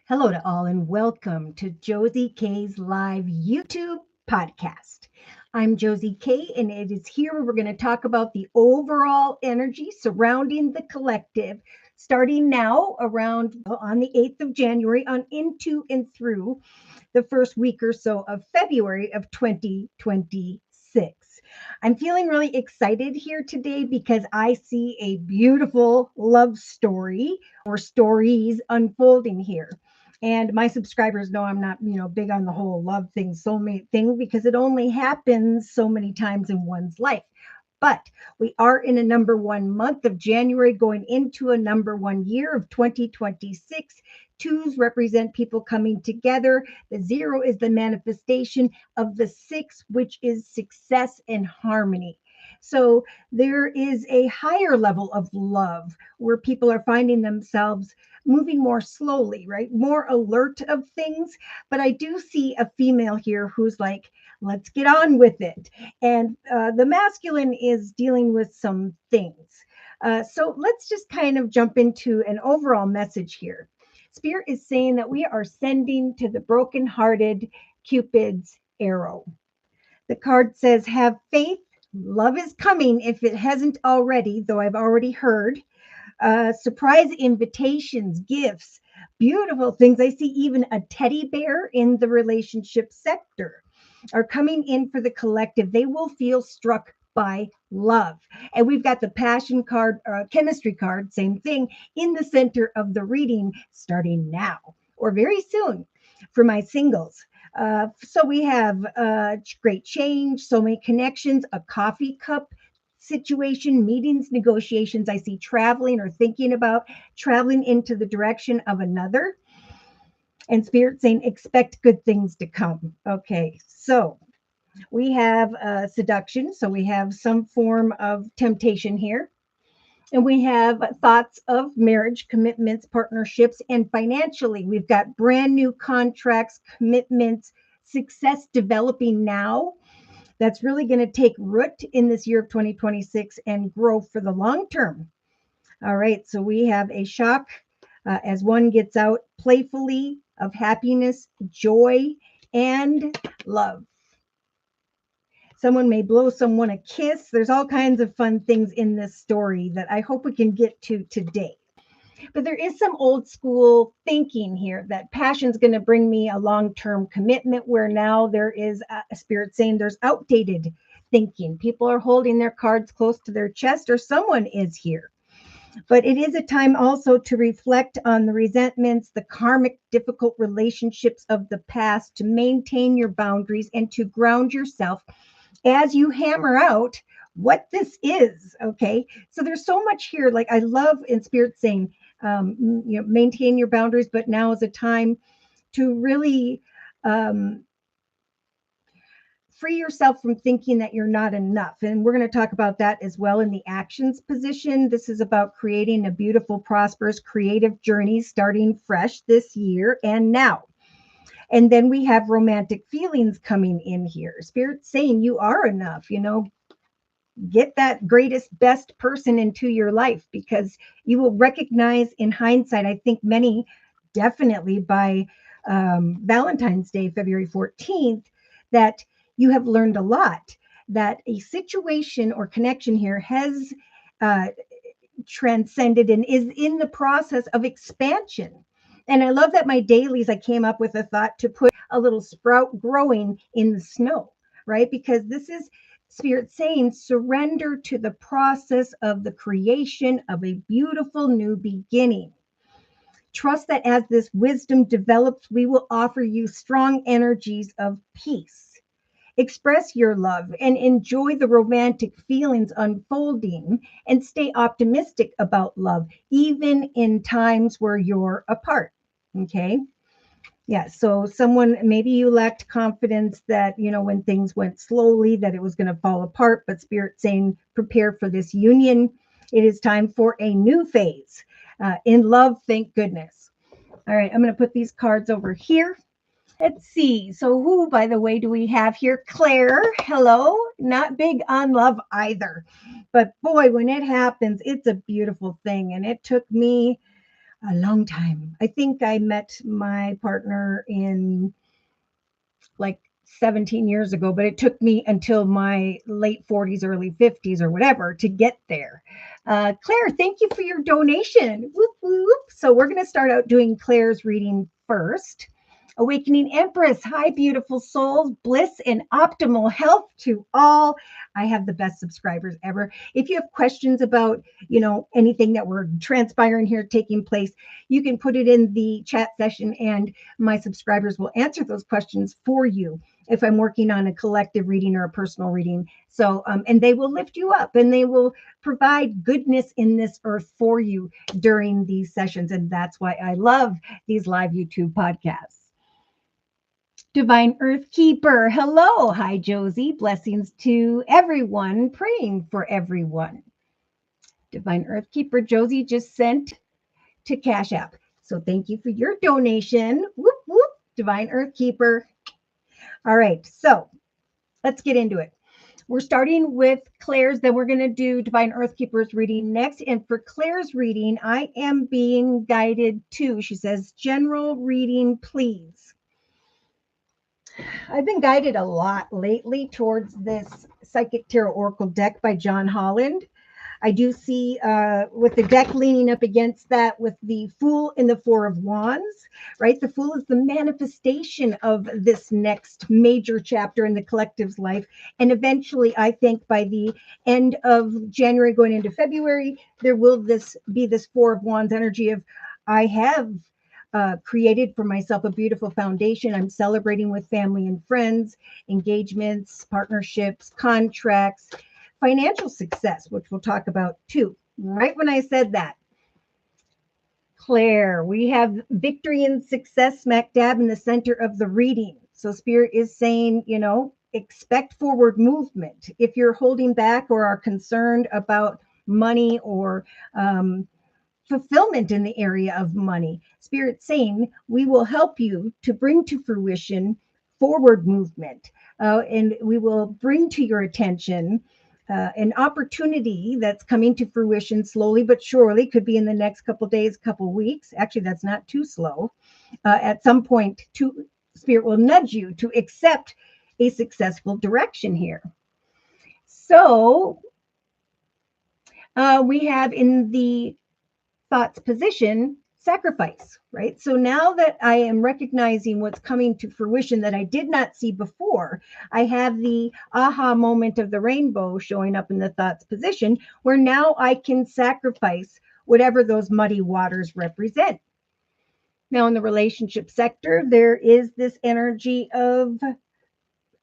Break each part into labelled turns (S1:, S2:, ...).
S1: Hello to all and welcome to Josie K's live YouTube podcast. I'm Josie K and it is here where we're going to talk about the overall energy surrounding the collective starting now around on the 8th of January on into and through the first week or so of February of 2026. I'm feeling really excited here today because I see a beautiful love story or stories unfolding here. And my subscribers know I'm not, big on the whole love thing, soulmate thing, because it only happens so many times in one's life. But we are in a number one month of January, going into a number one year of 2026. Twos represent people coming together. The zero is the manifestation of the six, which is success and harmony. So there is a higher level of love where people are finding themselves moving more slowly, right? More alert of things. But I do see a female here who's like, let's get on with it. And the masculine is dealing with some things. So let's just kind of jump into an overall message here. Spirit is saying that we are sending to the brokenhearted Cupid's arrow. The card says, have faith. Love is coming if it hasn't already, though I've already heard. Surprise invitations, gifts, beautiful things. I see even a teddy bear in the relationship sector are coming in for the collective. They will feel struck by love. And we've got the passion card, chemistry card, same thing, in the center of the reading starting now or very soon for my singles. So we have great change, so many connections, a coffee cup situation, meetings, negotiations. I see traveling or thinking about traveling into the direction of another. And Spirit saying, expect good things to come. Okay, so we have seduction. So we have some form of temptation here. And we have thoughts of marriage, commitments, partnerships, and financially, we've got brand new contracts, commitments, success developing now. That's really going to take root in this year of 2026 and grow for the long term. All right, so we have a shock as one gets out playfully of happiness, joy, and love. Someone may blow someone a kiss. There's all kinds of fun things in this story that I hope we can get to today. But there is some old school thinking here that passion's going to bring me a long-term commitment, where now there is a spirit saying there's outdated thinking. People are holding their cards close to their chest, or someone is here. But it is a time also to reflect on the resentments, the karmic difficult relationships of the past, to maintain your boundaries and to ground yourself as you hammer out what this is. Okay, so there's so much here. Like, I love in Spirit saying, maintain your boundaries, but now is a time to really free yourself from thinking that you're not enough. And we're going to talk about that as well in the actions position. This is about creating a beautiful, prosperous, creative journey starting fresh this year and now. And then we have romantic feelings coming in here. Spirit saying you are enough, get that greatest, best person into your life, because you will recognize in hindsight, I think many definitely by Valentine's Day, February 14th, that you have learned a lot, that a situation or connection here has transcended and is in the process of expansion. And I love that my dailies, I came up with a thought to put a little sprout growing in the snow, right? Because this is Spirit saying surrender to the process of the creation of a beautiful new beginning. Trust that as this wisdom develops, we will offer you strong energies of peace. Express your love and enjoy the romantic feelings unfolding, and stay optimistic about love, even in times where you're apart. Okay. Yeah. So someone, maybe you lacked confidence that, when things went slowly, that it was going to fall apart, but Spirit saying, prepare for this union. It is time for a new phase in love. Thank goodness. All right. I'm going to put these cards over here. Let's see. So who, by the way, do we have here? Claire. Hello. Not big on love either. But boy, when it happens, it's a beautiful thing. And it took me a long time. I think I met my partner in like 17 years ago, but it took me until my late 40s, early 50s, or whatever to get there. Claire, thank you for your donation. Whoop, whoop. So we're going to start out doing Claire's reading first. Awakening Empress, hi, beautiful souls, bliss and optimal health to all. I have the best subscribers ever. If you have questions about, anything that we're transpiring here taking place, you can put it in the chat session and my subscribers will answer those questions for you if I'm working on a collective reading or a personal reading. So, and they will lift you up and they will provide goodness in this earth for you during these sessions. And that's why I love these live YouTube podcasts. Divine Earth Keeper. Hello. Hi, Josie. Blessings to everyone. Praying for everyone. Divine Earth Keeper Josie just sent to Cash App. So thank you for your donation. Whoop, whoop. Divine Earth Keeper. All right. So let's get into it. We're starting with Claire's, then we're going to do Divine Earth Keeper's reading next. And for Claire's reading, I am being guided to, she says, general reading, please. I've been guided a lot lately towards this Psychic Tarot Oracle deck by John Holland. I do see with the deck leaning up against that with the Fool and the Four of Wands, right? The Fool is the manifestation of this next major chapter in the collective's life. And eventually, I think by the end of January going into February, there will be this Four of Wands energy of I have created for myself a beautiful foundation. I'm celebrating with family and friends, engagements, partnerships, contracts, financial success, which we'll talk about too. Right when I said that, Claire, we have victory and success smack dab in the center of the reading. So Spirit is saying, expect forward movement. If you're holding back or are concerned about money or fulfillment in the area of money, Spirit saying we will help you to bring to fruition forward movement, and we will bring to your attention an opportunity that's coming to fruition slowly but surely. Could be in the next couple days, couple weeks. Actually, that's not too slow. At some point, Spirit will nudge you to accept a successful direction here. So we have in the thoughts position sacrifice, right? So now that I am recognizing what's coming to fruition that I did not see before, I have the aha moment of the rainbow showing up in the thoughts position where now I can sacrifice whatever those muddy waters represent. Now in the relationship sector, there is this energy of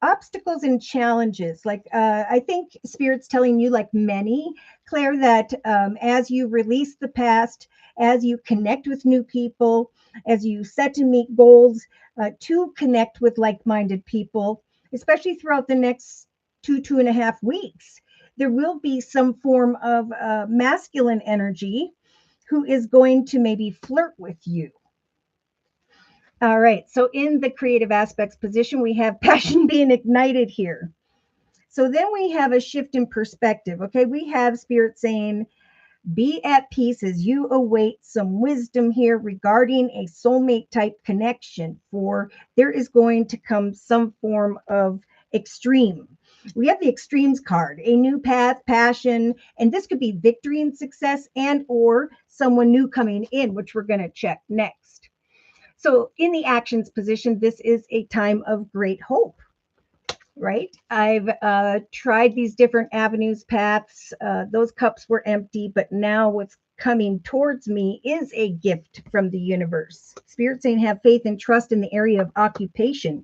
S1: obstacles and challenges. Like I think Spirit's telling you, like many, Claire, that as you release the past, as you connect with new people, as you set to meet goals, to connect with like-minded people, especially throughout the next 2.5 weeks, there will be some form of masculine energy who is going to maybe flirt with you. All right. So in the creative aspects position, we have passion being ignited here. So then we have a shift in perspective. Okay. We have Spirit saying, be at peace as you await some wisdom here regarding a soulmate type connection, for there is going to come some form of extreme. We have the extremes card, a new path, passion, and this could be victory and success and or someone new coming in, which we're going to check next. So in the actions position, this is a time of great hope, right? I've tried these different avenues, paths. Those cups were empty, but now what's coming towards me is a gift from the universe. Spirit saying have faith and trust in the area of occupation,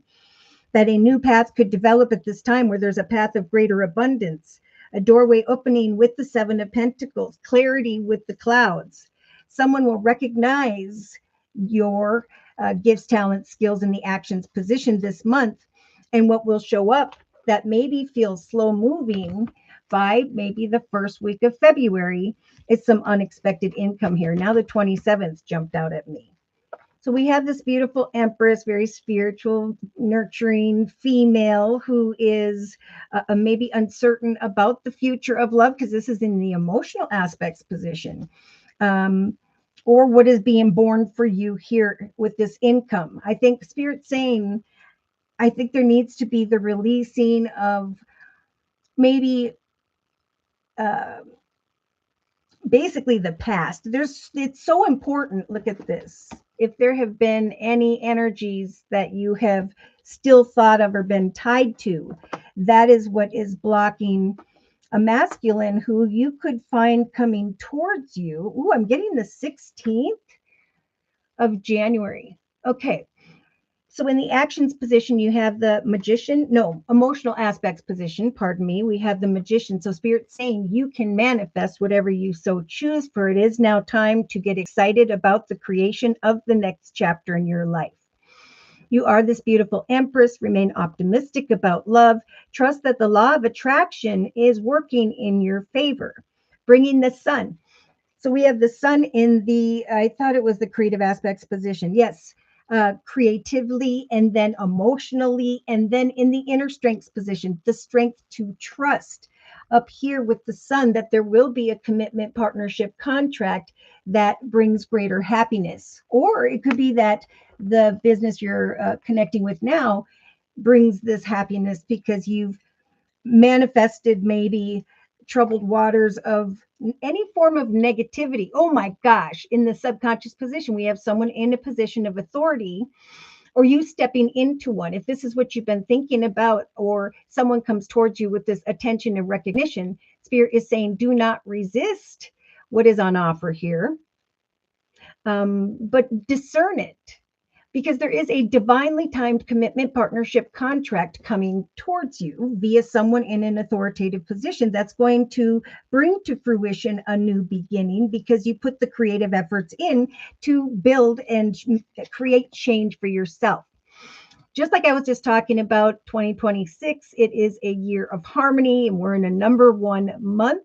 S1: that a new path could develop at this time where there's a path of greater abundance, a doorway opening with the Seven of Pentacles, clarity with the clouds. Someone will recognize your gifts, talents, skills in the actions position this month. And what will show up that maybe feels slow moving by maybe the first week of February is some unexpected income here. Now the 27th jumped out at me. So we have this beautiful Empress, very spiritual, nurturing female who is maybe uncertain about the future of love, because this is in the emotional aspects position. or what is being born for you here with this income. I think Spirit's saying, I think there needs to be the releasing of maybe uh, basically the past. It's so important. Look at this. If there have been any energies that you have still thought of or been tied to, that is what is blocking a masculine who you could find coming towards you. Ooh, I'm getting the 16th of January. Okay. So in the actions position, you have the magician, no, emotional aspects position, pardon me. We have the magician. So Spirit's saying you can manifest whatever you so choose, for it is now time to get excited about the creation of the next chapter in your life. You are this beautiful empress. Remain optimistic about love. Trust that the law of attraction is working in your favor. Bringing the sun. So we have the sun in the, I thought it was the creative aspects position. Yes, creatively, and then emotionally, and then in the inner strengths position, the strength to trust up here with the sun, that there will be a commitment, partnership, contract that brings greater happiness. Or it could be that the business you're connecting with now brings this happiness because you've manifested maybe troubled waters of any form of negativity. Oh my gosh, in the subconscious position, we have someone in a position of authority, or you stepping into one. If this is what you've been thinking about, or someone comes towards you with this attention and recognition, Spirit is saying, do not resist what is on offer here, but discern it, because there is a divinely timed commitment, partnership, contract coming towards you via someone in an authoritative position that's going to bring to fruition a new beginning, because you put the creative efforts in to build and create change for yourself. Just like I was just talking about 2026, it is a year of harmony, and we're in a number one month.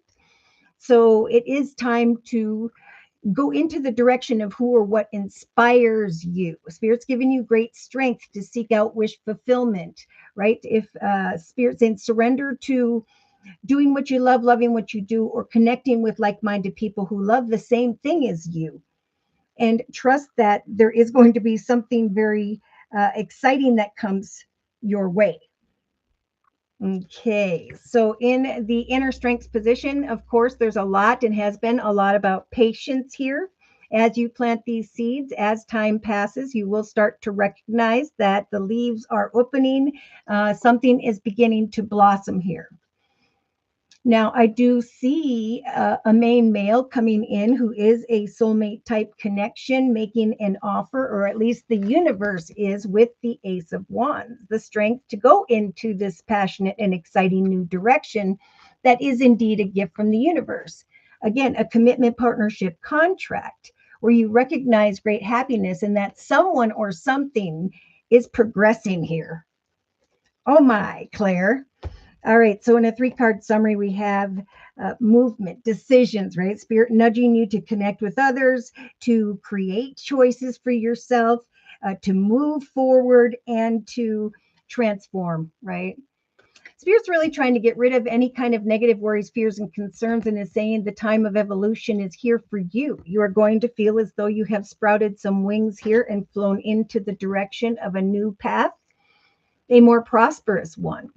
S1: So it is time to go into the direction of who or what inspires you. Spirit's giving you great strength to seek out wish fulfillment, right? If Spirit's saying surrender to doing what you love, loving what you do, or connecting with like-minded people who love the same thing as you, and trust that there is going to be something very exciting that comes your way. Okay, so in the inner strengths position, of course, there's a lot and has been a lot about patience here. As you plant these seeds, as time passes, you will start to recognize that the leaves are opening. Something is beginning to blossom here. Now, I do see a main male coming in who is a soulmate type connection, making an offer, or at least the universe is, with the Ace of Wands, the strength to go into this passionate and exciting new direction that is indeed a gift from the universe. Again, a commitment, partnership, contract, where you recognize great happiness and that someone or something is progressing here. Oh my, Claire. All right. So in a 3-card summary, we have movement, decisions, right? Spirit nudging you to connect with others, to create choices for yourself, to move forward, and to transform, right? Spirit's really trying to get rid of any kind of negative worries, fears, and concerns, and is saying the time of evolution is here for you. You are going to feel as though you have sprouted some wings here and flown into the direction of a new path, a more prosperous one.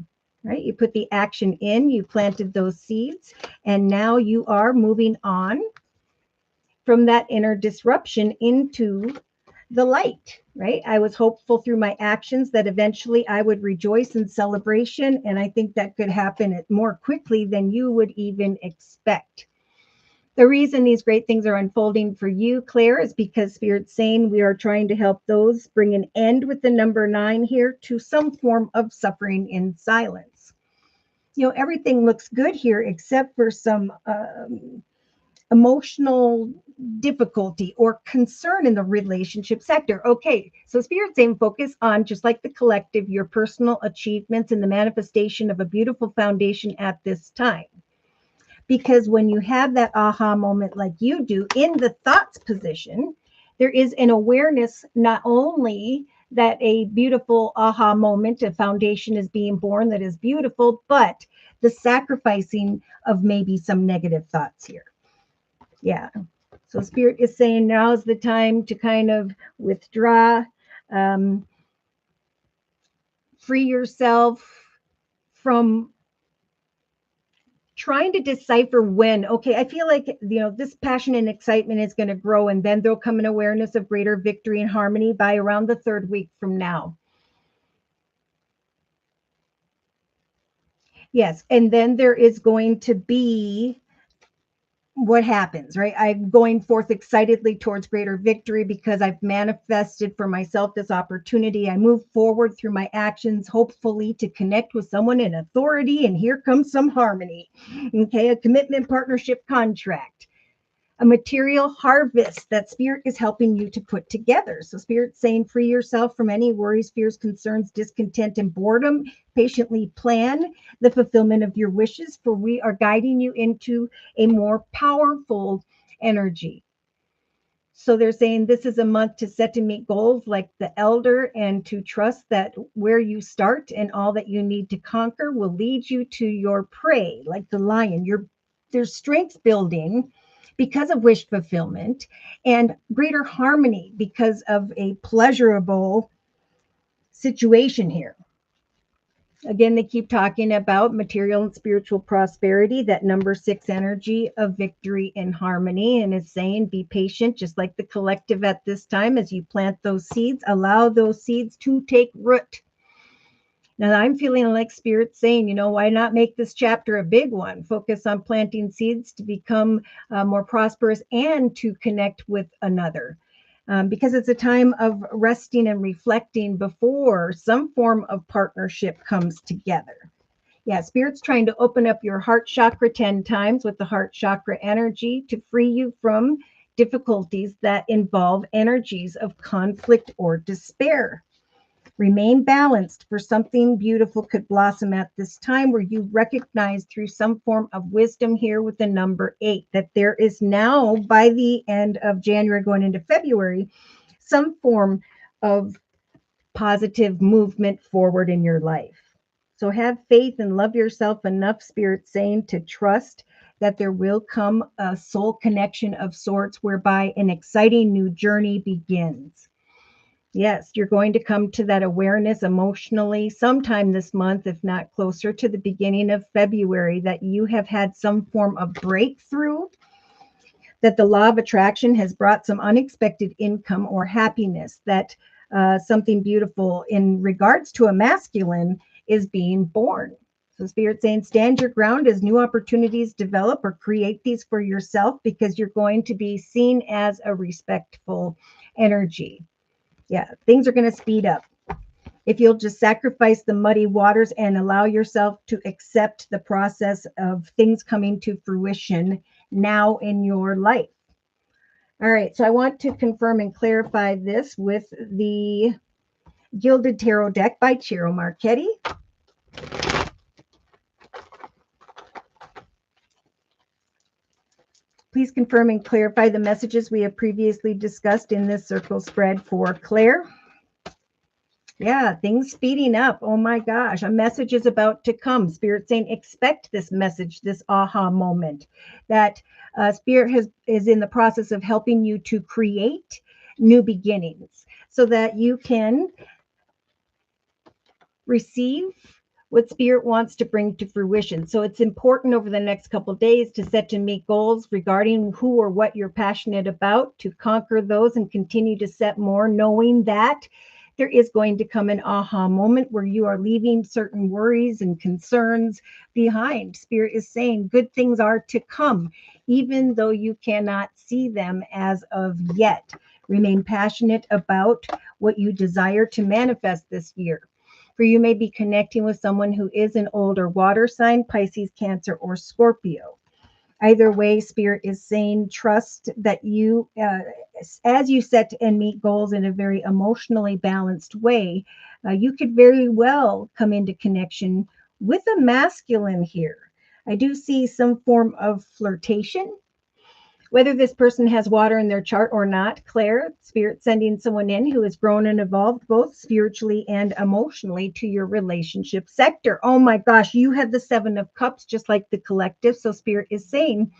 S1: Right? You put the action in, you planted those seeds, and now you are moving on from that inner disruption into the light, right? I was hopeful through my actions that eventually I would rejoice in celebration, and I think that could happen more quickly than you would even expect. The reason these great things are unfolding for you, Claire, is because Spirit's saying we are trying to help those bring an end with the number 9 here to some form of suffering in silence. You know, everything looks good here except for some emotional difficulty or concern in the relationship sector. Okay, so Spirit's saying focus on, just like the collective, your personal achievements and the manifestation of a beautiful foundation at this time. Because when you have that aha moment like you do in the thoughts position, there is an awareness not only that a beautiful aha moment, a foundation is being born that is beautiful, but the sacrificing of maybe some negative thoughts here. Yeah. So Spirit is saying now's the time to kind of withdraw, um, free yourself from trying to decipher when. Okay, I feel like this passion and excitement is going to grow, and then there'll come an awareness of greater victory and harmony by around the third week from now. Yes, and then there is going to be what happens, right? I'm going forth excitedly towards greater victory because I've manifested for myself this opportunity. I move forward through my actions, hopefully to connect with someone in authority. And here comes some harmony. Okay, a commitment, partnership, contract, a material harvest that Spirit is helping you to put together. So Spirit's saying free yourself from any worries, fears, concerns, discontent, and boredom. Patiently plan the fulfillment of your wishes, for we are guiding you into a more powerful energy. So they're saying this is a month to set to meet goals like the elder, and to trust that where you start and all that you need to conquer will lead you to your prey, like the lion. There's strength building because of wish fulfillment, and greater harmony because of a pleasurable situation here. Again, they keep talking about material and spiritual prosperity, that number 6 energy of victory and harmony, and is saying be patient, just like the collective at this time as you plant those seeds. Allow those seeds to take root. Now, I'm feeling like Spirit saying, why not make this chapter a big one? Focus on planting seeds to become more prosperous and to connect with another. Because it's a time of resting and reflecting before some form of partnership comes together. Yeah, Spirit's trying to open up your heart chakra 10 times with the heart chakra energy to free you from difficulties that involve energies of conflict or despair. Remain balanced, for something beautiful could blossom at this time, where you recognize through some form of wisdom here with the number 8 that there is now, by the end of January going into February, some form of positive movement forward in your life. So have faith and love yourself enough, Spirit saying, to trust that there will come a soul connection of sorts whereby an exciting new journey begins. Yes, you're going to come to that awareness emotionally sometime this month, if not closer to the beginning of February, that you have had some form of breakthrough, that the law of attraction has brought some unexpected income or happiness, that something beautiful in regards to a masculine is being born. So Spirit saying stand your ground as new opportunities develop, or create these for yourself, because you're going to be seen as a respectful energy. Yeah, things are going to speed up if you'll just sacrifice the muddy waters and allow yourself to accept the process of things coming to fruition now in your life. All right, so I want to confirm and clarify this with the Gilded Tarot deck by Ciro Marchetti. Please confirm and clarify the messages we have previously discussed in this circle spread for Claire. Yeah, things speeding up. Oh my gosh, a message is about to come. Spirit saying, expect this message, this aha moment. That Spirit is in the process of helping you to create new beginnings so that you can receive what Spirit wants to bring to fruition. So it's important over the next couple of days to set to meet goals regarding who or what you're passionate about, to conquer those and continue to set more, knowing that there is going to come an aha moment where you are leaving certain worries and concerns behind. Spirit is saying good things are to come, even though you cannot see them as of yet. Remain passionate about what you desire to manifest this year. For you may be connecting with someone who is an older water sign, Pisces, Cancer, or Scorpio. Either way, Spirit is saying trust that you, as you set and meet goals in a very emotionally balanced way, you could very well come into connection with a masculine here. I do see some form of flirtation Whether this person has water in their chart or not, Claire, Spirit sending someone in who has grown and evolved both spiritually and emotionally to your relationship sector. Oh my gosh, you have the Seven of Cups, just like the collective. So Spirit is saying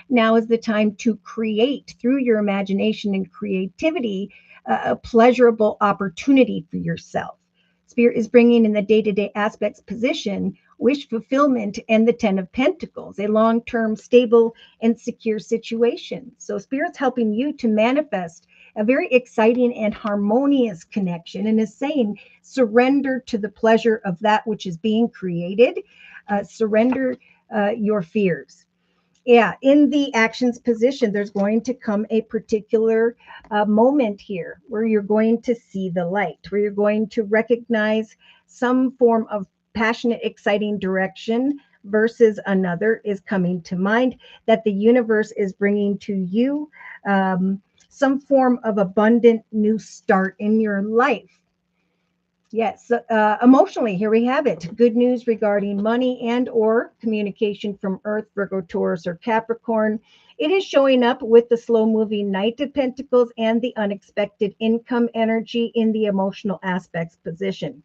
S1: now is the time to create through your imagination and creativity a pleasurable opportunity for yourself. Spirit is bringing in the day-to-day aspects position, wish fulfillment, and the 10 of Pentacles, a long-term, stable, and secure situation. So Spirit's helping you to manifest a very exciting and harmonious connection, and is saying surrender to the pleasure of that which is being created. Surrender your fears. Yeah, in the actions position, there's going to come a particular moment here where you're going to see the light, where you're going to recognize some form of passionate, exciting direction versus another is coming to mind, that the universe is bringing to you some form of abundant new start in your life. Yes, emotionally, here we have it. Good news regarding money and or communication from Earth, Virgo, Taurus, or Capricorn. It is showing up with the slow-moving Knight of Pentacles and the unexpected income energy in the emotional aspects position.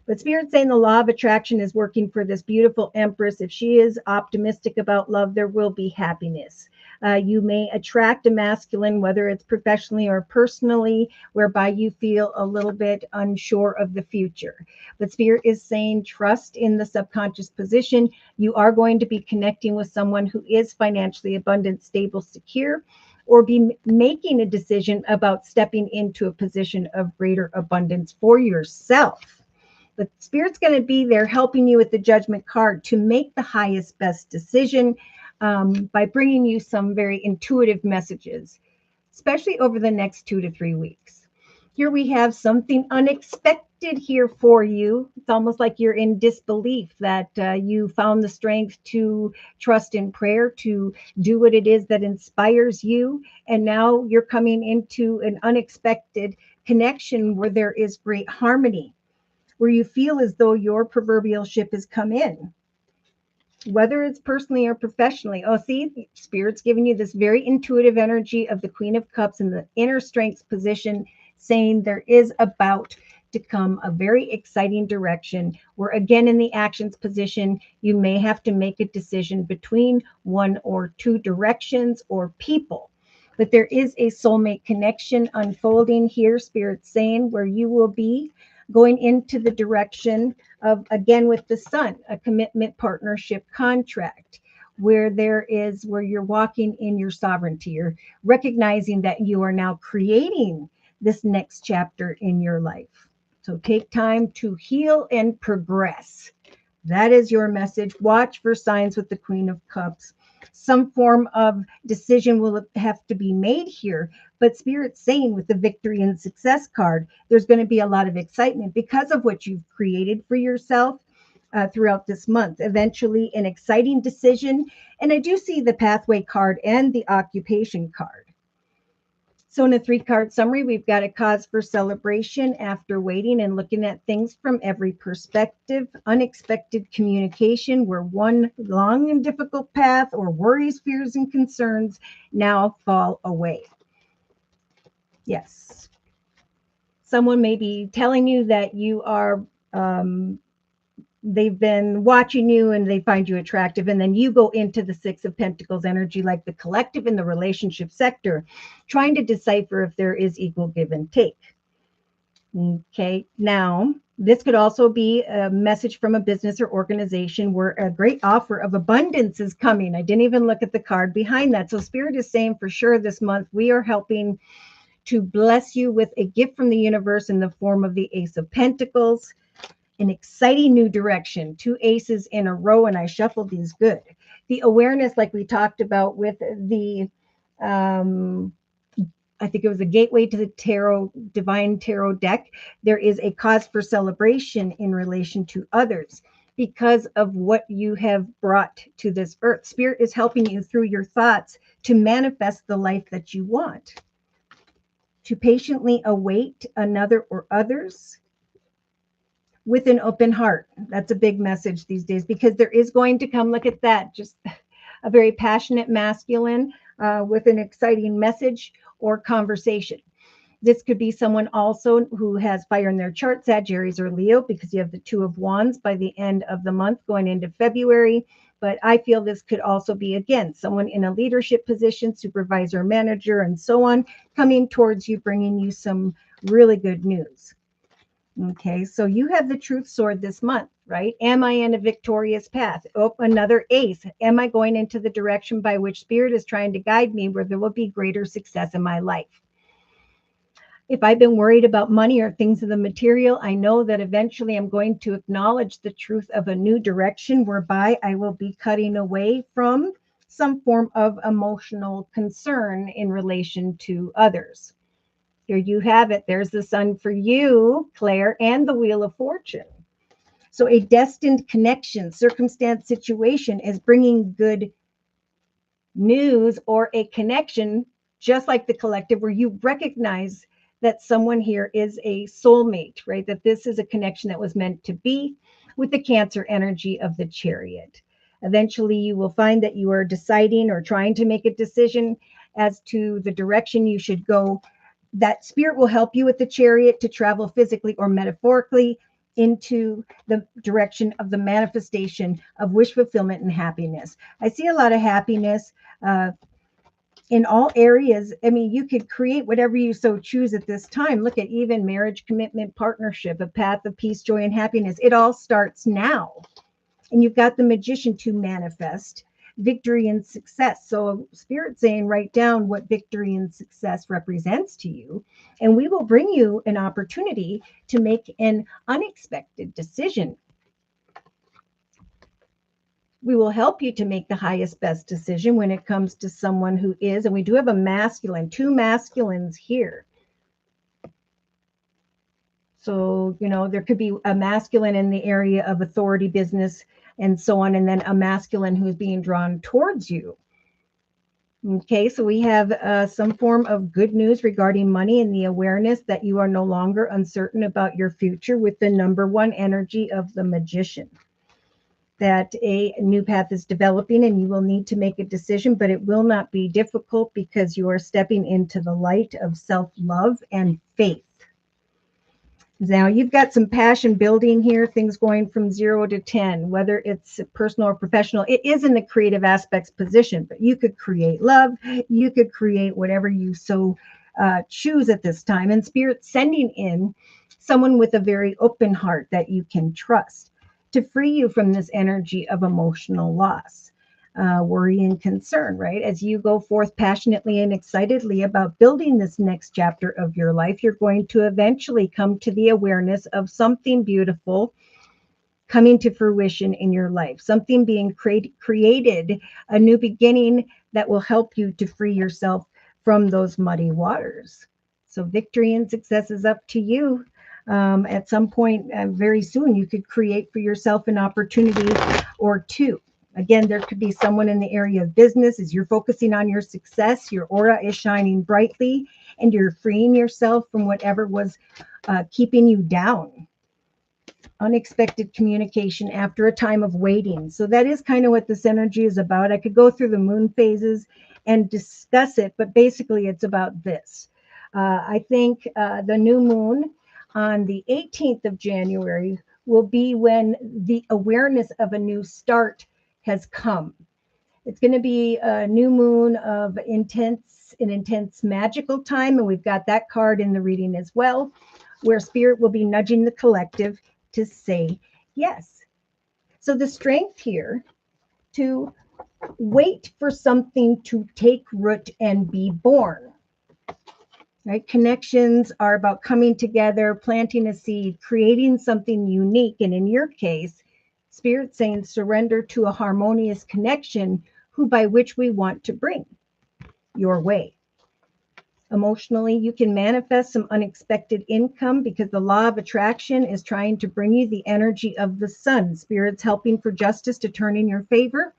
S1: But Spirit's saying the law of attraction is working for this beautiful Empress. If she is optimistic about love, there will be happiness. You may attract a masculine, whether it's professionally or personally, whereby you feel a little bit unsure of the future. But Spirit is saying trust in the subconscious position. You are going to be connecting with someone who is financially abundant, stable, secure, or be making a decision about stepping into a position of greater abundance for yourself. But Spirit's going to be there helping you with the Judgment card to make the highest, best decision by bringing you some very intuitive messages, especially over the next 2 to 3 weeks. Here we have something unexpected here for you. It's almost like you're in disbelief that you found the strength to trust in prayer, to do what it is that inspires you. And now you're coming into an unexpected connection where there is great harmony, where you feel as though your proverbial ship has come in, whether it's personally or professionally. Oh, see, Spirit's giving you this very intuitive energy of the Queen of Cups in the inner strength position, saying there is about to come a very exciting direction where, again, in the actions position, you may have to make a decision between one or two directions or people. But there is a soulmate connection unfolding here, Spirit's saying, where you will be going into the direction of, again, with the Sun, a commitment, partnership, contract, where you're walking in your sovereignty. You're recognizing that you are now creating this next chapter in your life. So take time to heal and progress. That is your message. Watch for signs with the Queen of Cups. Some form of decision will have to be made here, but Spirit's saying with the victory and success card, there's going to be a lot of excitement because of what you've created for yourself throughout this month. Eventually, an exciting decision. And I do see the pathway card and the occupation card. So in a 3-card summary, we've got a cause for celebration after waiting and looking at things from every perspective. Unexpected communication, where one long and difficult path or worries, fears, and concerns now fall away. Yes. Someone may be telling you that you are they've been watching you and they find you attractive, and then you go into the 6 of Pentacles energy, like the collective in the relationship sector, trying to decipher if there is equal give and take. Okay, now this could also be a message from a business or organization where a great offer of abundance is coming. I didn't even look at the card behind that. So Spirit is saying for sure this month we are helping to bless you with a gift from the universe in the form of the Ace of Pentacles. An exciting new direction, 2 aces in a row, and I shuffled these good. The awareness, like we talked about with the, I think it was a gateway to the tarot, divine tarot deck. There is a cause for celebration in relation to others because of what you have brought to this earth. Spirit is helping you through your thoughts to manifest the life that you want, to patiently await another or others with an open heart. That's a big message these days, because there is going to come, look at that, just a very passionate masculine with an exciting message or conversation. This could be someone also who has fire in their chart, Sagittarius or Leo, because you have the Two of Wands by the end of the month going into February. But I feel this could also be, again, someone in a leadership position, supervisor, manager, and so on, coming towards you, bringing you some really good news. Okay, so you have the truth sword this month, right? Am I in a victorious path? Oh, another ace. Am I going into the direction by which spirit is trying to guide me where there will be greater success in my life? If I've been worried about money or things of the material, I know that eventually I'm going to acknowledge the truth of a new direction whereby I will be cutting away from some form of emotional concern in relation to others. Here you have it. There's the sun for you, Claire, and the Wheel of Fortune. So a destined connection, circumstance, situation is bringing good news or a connection, just like the collective, where you recognize that someone here is a soulmate, right? That this is a connection that was meant to be, with the Cancer energy of the Chariot. Eventually, you will find that you are deciding or trying to make a decision as to the direction you should go. That spirit will help you with the Chariot to travel physically or metaphorically into the direction of the manifestation of wish fulfillment and happiness. I see a lot of happiness in all areas. I mean, you could create whatever you so choose at this time. Look at even marriage, commitment, partnership, a path of peace, joy, and happiness. It all starts now. And you've got the Magician to manifest victory and success. So Spirit saying, write down what victory and success represents to you, and we will bring you an opportunity to make an unexpected decision. We will help you to make the highest, best decision when it comes to someone who is, and we do have a masculine, two masculines here. So, you know, there could be a masculine in the area of authority, business, and so on, and then a masculine who's being drawn towards you. Okay, so we have some form of good news regarding money and the awareness that you are no longer uncertain about your future with the number one energy of the Magician. That a new path is developing and you will need to make a decision, but it will not be difficult because you are stepping into the light of self-love and faith. Now you've got some passion building here, things going from 0 to 10, whether it's personal or professional. It is in the creative aspects position, but you could create love. You could create whatever you so choose at this time. And Spirit sending in someone with a very open heart that you can trust to free you from this energy of emotional loss, worry, and concern, right? As you go forth passionately and excitedly about building this next chapter of your life, you're going to eventually come to the awareness of something beautiful coming to fruition in your life, something being created, a new beginning that will help you to free yourself from those muddy waters. So victory and success is up to you. At some point very soon, you could create for yourself an opportunity or two. Again, there could be someone in the area of business. As you're focusing on your success, your aura is shining brightly and you're freeing yourself from whatever was keeping you down. Unexpected communication after a time of waiting. So that is kind of what this energy is about. I could go through the moon phases and discuss it, but basically it's about this. I think the new moon on the 18th of January will be when the awareness of a new start has come. It's going to be a new moon of intense magical time. And we've got that card in the reading as well, where Spirit will be nudging the collective to say yes. So the strength here to wait for something to take root and be born. Right? Connections are about coming together, planting a seed, creating something unique. And in your case, Spirit saying surrender to a harmonious connection by which we want to bring your way. Emotionally, you can manifest some unexpected income because the law of attraction is trying to bring you the energy of the sun. Spirit's helping for justice to turn in your favor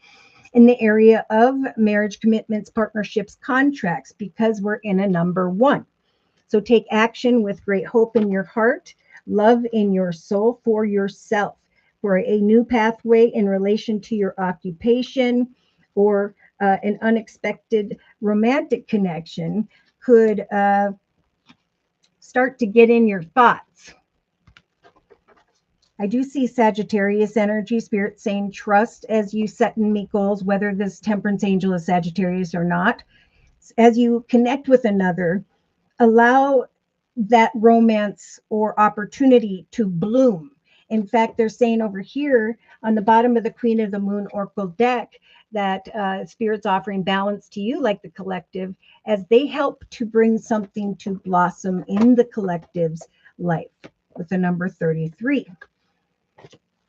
S1: in the area of marriage, commitments, partnerships, contracts, because we're in a number one. So take action with great hope in your heart, love in your soul for yourself, for a new pathway in relation to your occupation or an unexpected romantic connection could start to get in your thoughts. I do see Sagittarius energy, Spirit saying trust as you set and meet goals, whether this Temperance angel is Sagittarius or not. As you connect with another, allow that romance or opportunity to bloom. In fact, they're saying over here on the bottom of the Queen of the Moon Oracle deck that Spirit's offering balance to you, like the collective, as they help to bring something to blossom in the collective's life with the number 33.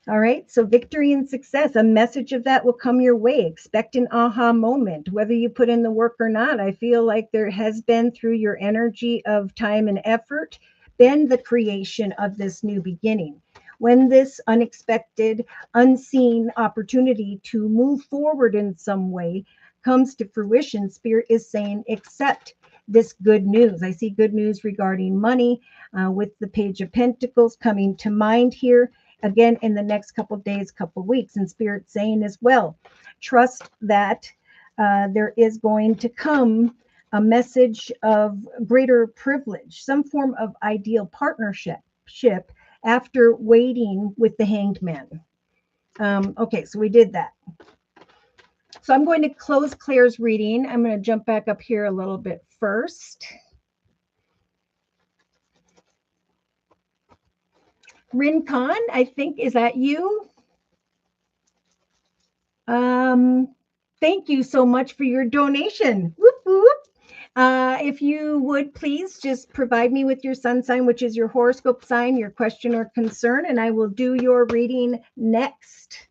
S1: All right, so victory and success, a message of that will come your way. Expect an aha moment, whether you put in the work or not. I feel like there has been, through your energy of time and effort, been the creation of this new beginning. When this unexpected, unseen opportunity to move forward in some way comes to fruition, Spirit is saying, accept this good news. I see good news regarding money with the Page of Pentacles coming to mind here. Again, in the next couple of days, couple of weeks, and Spirit saying as well, trust that there is going to come a message of greater privilege, some form of ideal partnership after waiting with the Hanged Man. Okay, so we did that. So I'm going to close Claire's reading. I'm going to jump back up here a little bit first. Rincon, I think, is that you? Thank you so much for your donation. Whoop, whoop. If you would please just provide me with your sun sign, which is your horoscope sign, your question or concern, and I will do your reading next.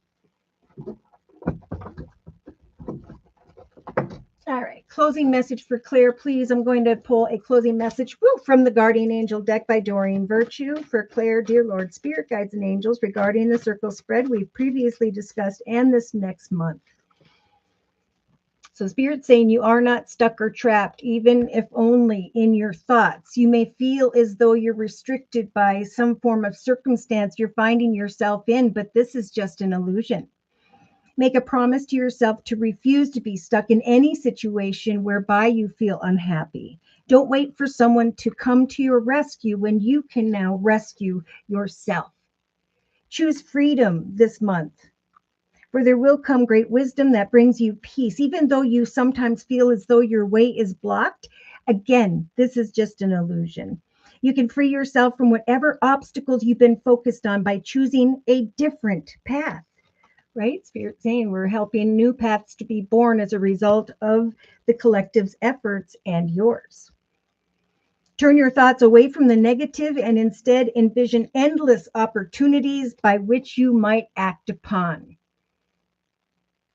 S1: All right, closing message for Claire, please. I'm going to pull a closing message from the Guardian Angel deck by Doreen Virtue for Claire. Dear Lord, Spirit Guides and Angels, regarding the circle spread we've previously discussed and this next month. So Spirit saying you are not stuck or trapped, even if only in your thoughts. You may feel as though you're restricted by some form of circumstance you're finding yourself in, but this is just an illusion. Make a promise to yourself to refuse to be stuck in any situation whereby you feel unhappy. Don't wait for someone to come to your rescue when you can now rescue yourself. Choose freedom this month, for there will come great wisdom that brings you peace, even though you sometimes feel as though your way is blocked. Again, this is just an illusion. You can free yourself from whatever obstacles you've been focused on by choosing a different path. Right? Spirit saying we're helping new paths to be born as a result of the collective's efforts and yours. Turn your thoughts away from the negative and instead envision endless opportunities by which you might act upon.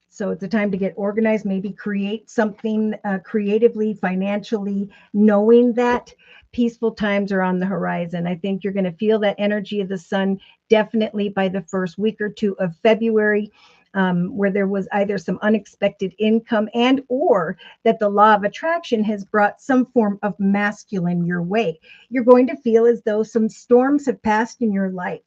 S1: So it's a time to get organized, maybe create something creatively, financially, knowing that peaceful times are on the horizon. I think you're going to feel that energy of the sun definitely by the first week or two of February, where there was either some unexpected income and or that the law of attraction has brought some form of masculine your way. You're going to feel as though some storms have passed in your life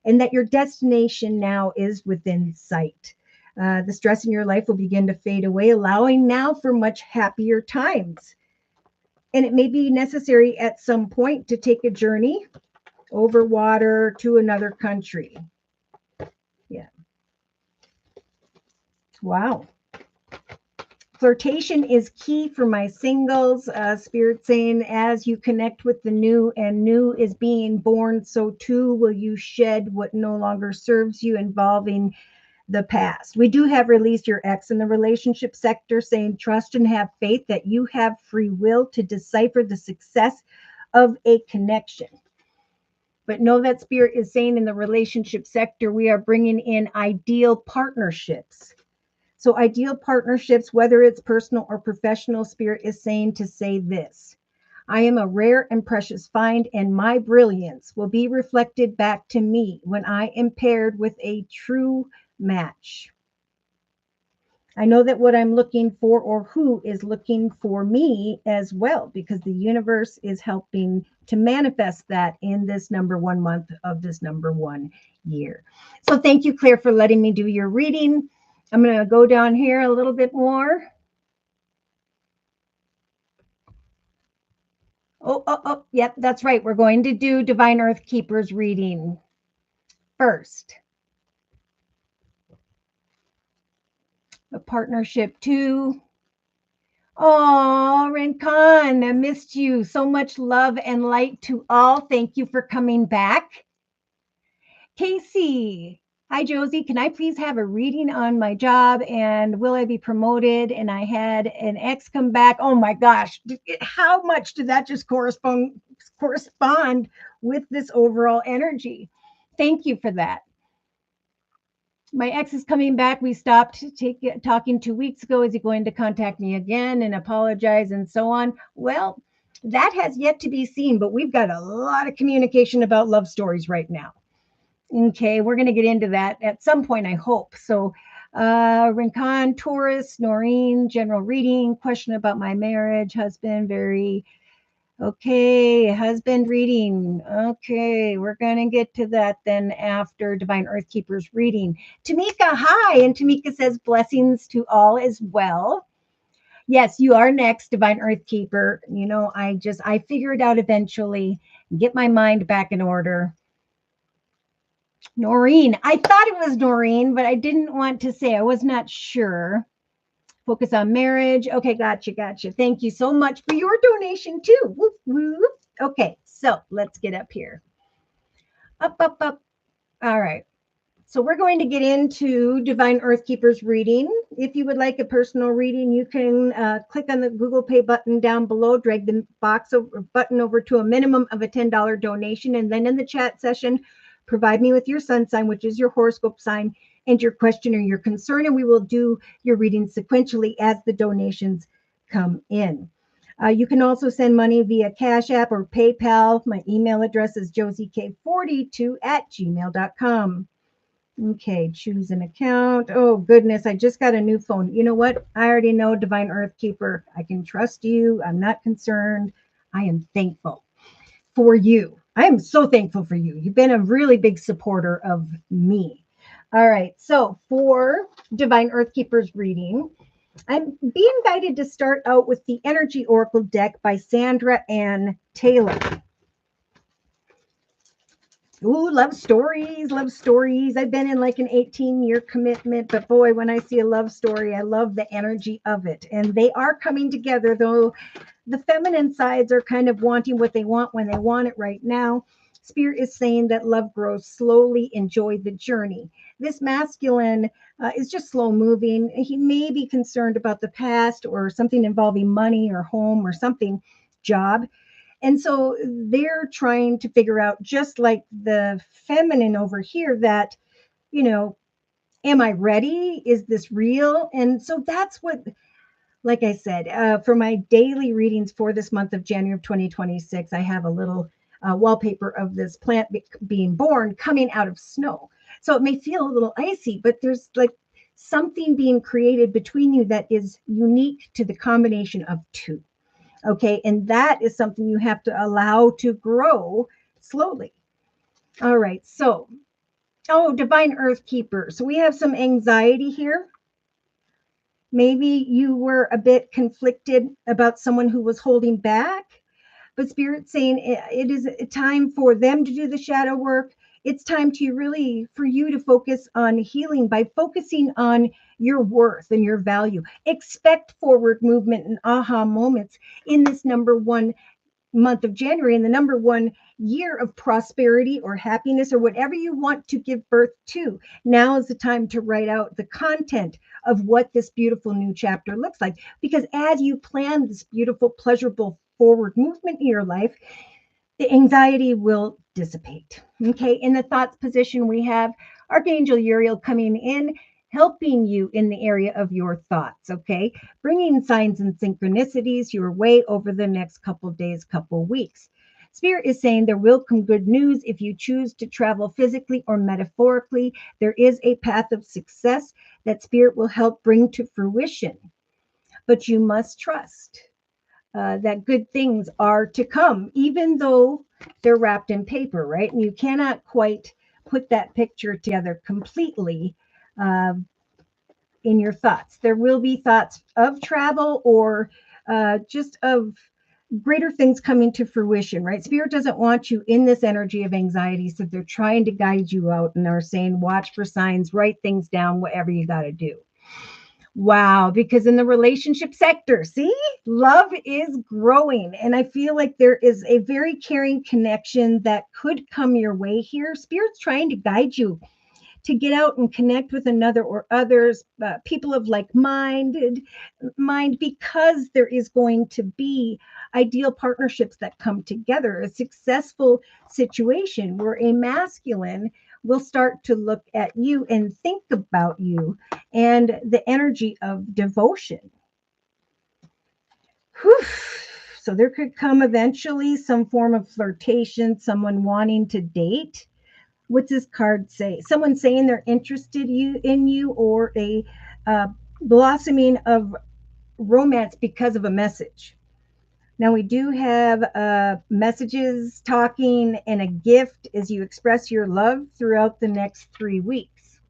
S1: and that your destination now is within sight. The stress in your life will begin to fade away, allowing now for much happier times. And it may be necessary at some point to take a journey over water to another country. Yeah. Wow. Flirtation is key for my singles. Spirit saying, as you connect with the new and new is being born, so too will you shed what no longer serves you, involving the past. We do have released your ex in the relationship sector, saying trust and have faith that you have free will to decipher the success of a connection. But know that Spirit is saying in the relationship sector, we are bringing in ideal partnerships. So ideal partnerships, whether it's personal or professional, Spirit is saying to say this: I am a rare and precious find, and my brilliance will be reflected back to me when I am paired with a true match. I know that what I'm looking for, or who is looking for me as well, because the universe is helping to manifest that in this number 1 month of this number 1 year. So thank you, Claire, for letting me do your reading. I'm going to go down here a little bit more. Yep, that's right. We're going to do Divine Earth Keepers reading first. A partnership two. Oh, Rincon, I missed you. So much love and light to all. Thank you for coming back. Casey, hi, Josie. Can I please have a reading on my job and will I be promoted? And I had an ex come back. Oh my gosh, how much did that just correspond with this overall energy? Thank you for that. My ex is coming back. We stopped talking 2 weeks ago. Is he going to contact me again and apologize and so on? Well, that has yet to be seen, but we've got a lot of communication about love stories right now. Okay, we're going to get into that at some point, I hope. So, Rincon, Taurus, Noreen, general reading, question about my marriage, husband, very okay, husband reading. Okay, we're going to get to that then after Divine Earth Keepers reading. Tamika, hi. And Tamika says blessings to all as well. Yes, you are next, Divine Earth Keeper. You know, I figure it out eventually, get my mind back in order. Noreen. I thought it was Noreen, but I didn't want to say. I was not sure. Focus on marriage. Okay, gotcha. Thank you so much for your donation too. Whoop, whoop. Okay, so let's get up here. Up. All right. So we're going to get into Divine Earth Keepers reading. If you would like a personal reading, you can click on the Google Pay button down below, drag the button over to a minimum of a $10 donation, and then in the chat session, provide me with your sun sign, which is your horoscope sign, and your question or your concern, and we will do your reading sequentially as the donations come in. You can also send money via Cash App or PayPal. My email address is josiek42@gmail.com. Okay, choose an account. Oh, goodness, I just got a new phone. You know what? I already know, Divine Earth Keeper. I can trust you. I'm not concerned. I am thankful for you. I am so thankful for you. You've been a really big supporter of me. All right, so for Divine Earth Keepers reading, I'm being guided to start out with the Energy Oracle deck by Sandra Ann Taylor. Ooh, love stories. I've been in like an 18-year commitment, but boy, when I see a love story, I love the energy of it. And they are coming together, though the feminine sides are kind of wanting what they want when they want it right now. Spirit is saying that love grows slowly. Enjoy the journey. This masculine is just slow moving. He may be concerned about the past or something involving money or home or something, job. And so they're trying to figure out, just like the feminine over here, that, you know, am I ready? Is this real? And so that's what, like I said, for my daily readings for this month of January of 2026, I have a little wallpaper of this plant being born coming out of snow. So it may feel a little icy, but there's like something being created between you that is unique to the combination of two. Okay. And that is something you have to allow to grow slowly. All right. So, Divine Earth Keeper. So we have some anxiety here. Maybe you were a bit conflicted about someone who was holding back, but Spirit's saying it is a time for them to do the shadow work. It's time to really, for you to focus on healing by focusing on your worth and your value. Expect forward movement and aha moments in this number one month of January, and the number one year of prosperity or happiness or whatever you want to give birth to. Now is the time to write out the content of what this beautiful new chapter looks like. Because as you plan this beautiful, pleasurable forward movement in your life, the anxiety will dissipate. Okay. In the thoughts position, we have Archangel Uriel coming in, helping you in the area of your thoughts. Okay. Bringing signs and synchronicities your way over the next couple days, couple weeks. Spirit is saying there will come good news if you choose to travel physically or metaphorically. There is a path of success that Spirit will help bring to fruition, but you must trust that good things are to come, even though they're wrapped in paper, right? And you cannot quite put that picture together completely in your thoughts. There will be thoughts of travel or just of greater things coming to fruition, right? Spirit doesn't want you in this energy of anxiety. So they're trying to guide you out and are saying, watch for signs, write things down, whatever you got to do. Wow, because in the relationship sector, see, love is growing. And I feel like there is a very caring connection that could come your way here. Spirit's trying to guide you to get out and connect with another or others, people of mind, because there is going to be ideal partnerships that come together, a successful situation where a masculine will start to look at you and think about you and the energy of devotion. Whew. So there could come eventually some form of flirtation, someone wanting to date. What's this card say? Someone saying they're interested in you, or a uh, blossoming of romance because of a message. Now we do have messages, talking, and a gift as you express your love throughout the next 3 weeks.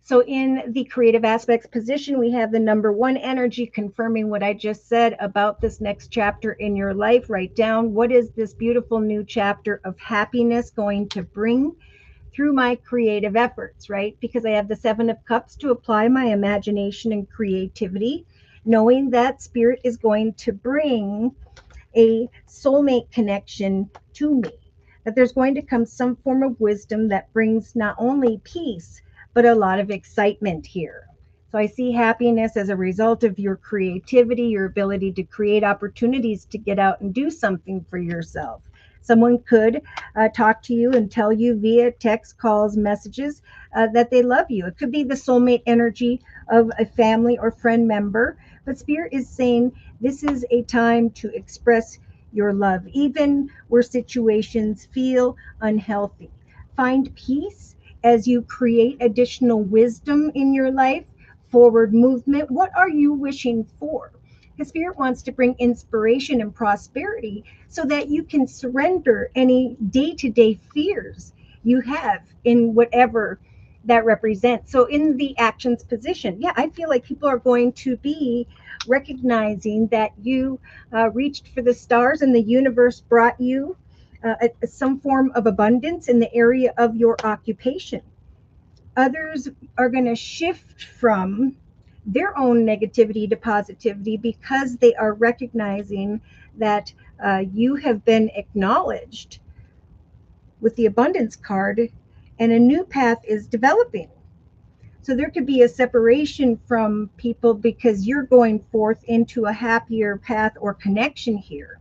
S1: So in the creative aspects position, we have the number 1 energy confirming what I just said about this next chapter in your life. Write down, what is this beautiful new chapter of happiness going to bring through my creative efforts, right? Because I have the 7 of Cups to apply my imagination and creativity, knowing that Spirit is going to bring a soulmate connection to me, that there's going to come some form of wisdom that brings not only peace, but a lot of excitement here. So I see happiness as a result of your creativity, your ability to create opportunities to get out and do something for yourself. Someone could talk to you and tell you via text, calls, messages that they love you. It could be the soulmate energy of a family or friend member. But Spirit is saying this is a time to express your love, even where situations feel unhealthy. Find peace as you create additional wisdom in your life, forward movement. What are you wishing for? Because Spirit wants to bring inspiration and prosperity so that you can surrender any day to day fears you have in whatever that represents. So, in the actions position, yeah, I feel like people are going to be recognizing that you reached for the stars and the universe brought you some form of abundance in the area of your occupation. Others are going to shift from their own negativity to positivity because they are recognizing that you have been acknowledged with the abundance card and a new path is developing. So there could be a separation from people because you're going forth into a happier path or connection here.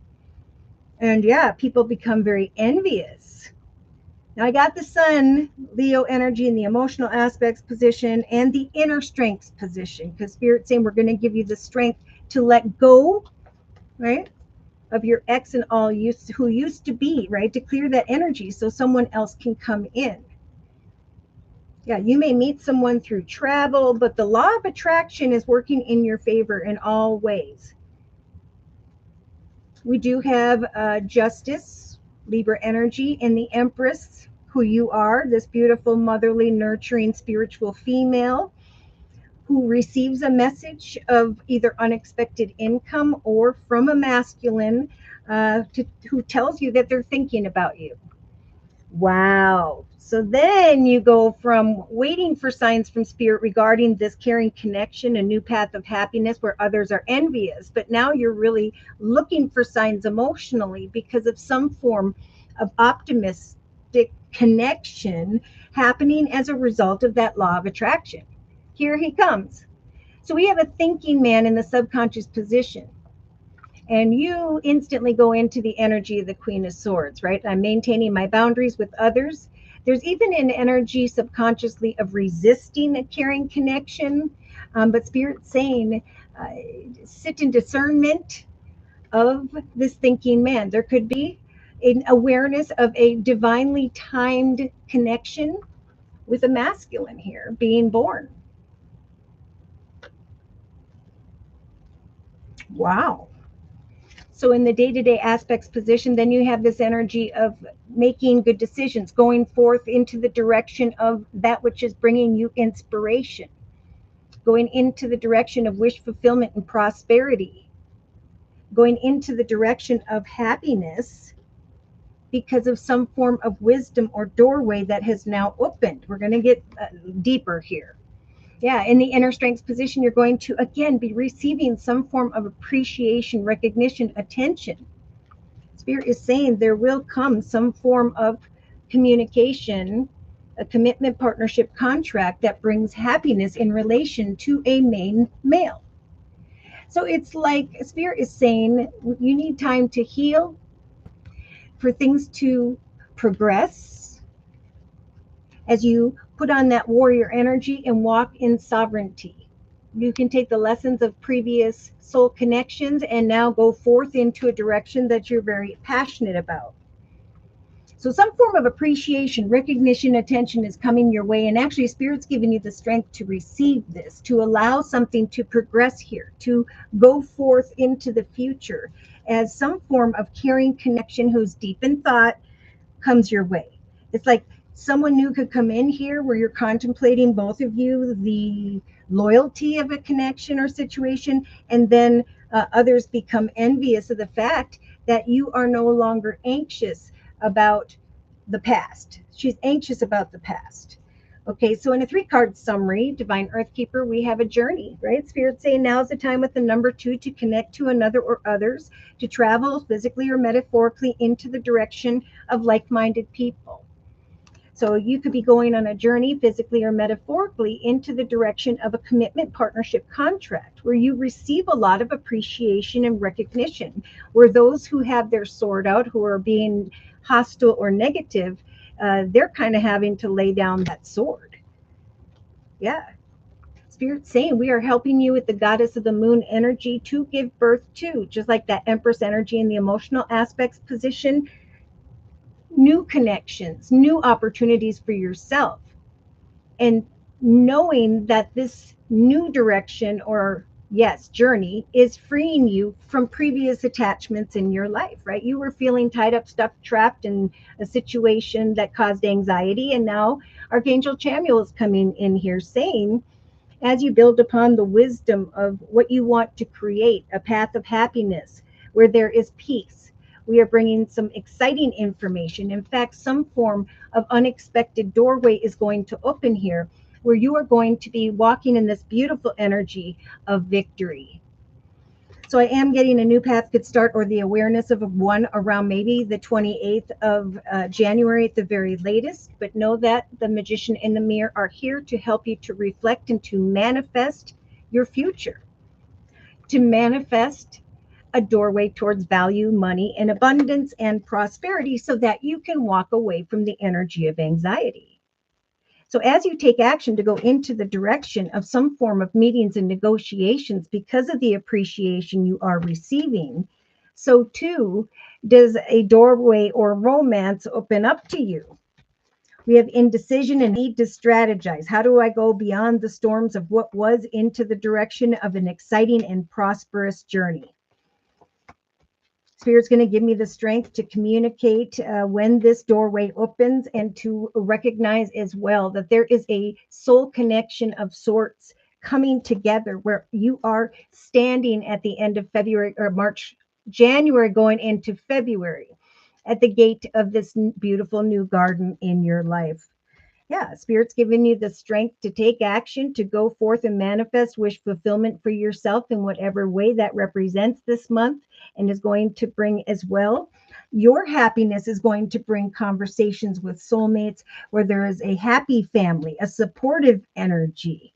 S1: And yeah, people become very envious. Now I got the Sun, Leo energy in the emotional aspects position and the inner strengths position, because Spirit's saying we're going to give you the strength to let go, right, of your ex and all who used to be, right, to clear that energy so someone else can come in. Yeah, you may meet someone through travel, but the law of attraction is working in your favor in all ways. We do have Justice, Libra energy, and the Empress, who you are, this beautiful, motherly, nurturing, spiritual female who receives a message of either unexpected income or from a masculine who tells you that they're thinking about you. Wow. So then you go from waiting for signs from Spirit regarding this caring connection, a new path of happiness where others are envious. But now you're really looking for signs emotionally because of some form of optimistic connection happening as a result of that law of attraction. Here he comes. So we have a thinking man in the subconscious position, and you instantly go into the energy of the Queen of Swords, right? I'm maintaining my boundaries with others. There's even an energy subconsciously of resisting a caring connection, but Spirit's saying, sit in discernment of this thinking man. There could be an awareness of a divinely timed connection with a masculine here being born. Wow. So in the day-to-day aspects position, then you have this energy of making good decisions, going forth into the direction of that which is bringing you inspiration, going into the direction of wish fulfillment and prosperity. going into the direction of happiness because of some form of wisdom or doorway that has now opened. We're going to get deeper here. Yeah, in the inner strength position, you're going to again be receiving some form of appreciation, recognition, attention. Spirit is saying there will come some form of communication, a commitment, partnership, contract that brings happiness in relation to a main male. So it's like Spirit is saying you need time to heal, for things to progress as you put on that warrior energy and walk in sovereignty. You can take the lessons of previous soul connections and now go forth into a direction that you're very passionate about. So some form of appreciation, recognition, attention is coming your way. And actually, Spirit's giving you the strength to receive this, to allow something to progress here, to go forth into the future as some form of caring connection who's deep in thought comes your way. It's like someone new could come in here where you're contemplating, both of you, the loyalty of a connection or situation, and then others become envious of the fact that you are no longer anxious about the past. She's anxious about the past. Okay, so in a 3-card summary, Divine Earthkeeper, we have a journey, right? Spirit saying now is the time with the number 2 to connect to another or others, to travel physically or metaphorically into the direction of like-minded people. So you could be going on a journey physically or metaphorically into the direction of a commitment, partnership, contract, where you receive a lot of appreciation and recognition, where those who have their sword out, who are being hostile or negative, they're kind of having to lay down that sword. Yeah. Spirit saying we are helping you with the goddess of the moon energy to give birth to, just like that Empress energy in the emotional aspects position, new connections, new opportunities for yourself. And knowing that this new direction or yes, journey is freeing you from previous attachments in your life, right? You were feeling tied up, stuck, trapped in a situation that caused anxiety. And now Archangel Chamuel is coming in here saying, as you build upon the wisdom of what you want to create, a path of happiness where there is peace, we are bringing some exciting information. In fact, some form of unexpected doorway is going to open here where you are going to be walking in this beautiful energy of victory. So I am getting a new path could start, or the awareness of one around maybe the 28th of January at the very latest. But know that the magician and the mirror are here to help you to reflect and to manifest your future, to manifest a doorway towards value, money, and abundance and prosperity so that you can walk away from the energy of anxiety. So as you take action to go into the direction of some form of meetings and negotiations because of the appreciation you are receiving, so too does a doorway or romance open up to you. We have indecision and need to strategize. How do I go beyond the storms of what was into the direction of an exciting and prosperous journey? Spirit's going to give me the strength to communicate when this doorway opens, and to recognize as well that there is a soul connection of sorts coming together where you are standing at the end of February or March, January, going into February at the gate of this beautiful new garden in your life. Yeah, Spirit's giving you the strength to take action, to go forth and manifest wish fulfillment for yourself in whatever way that represents this month, and is going to bring as well. Your happiness is going to bring conversations with soulmates where there is a happy family, a supportive energy.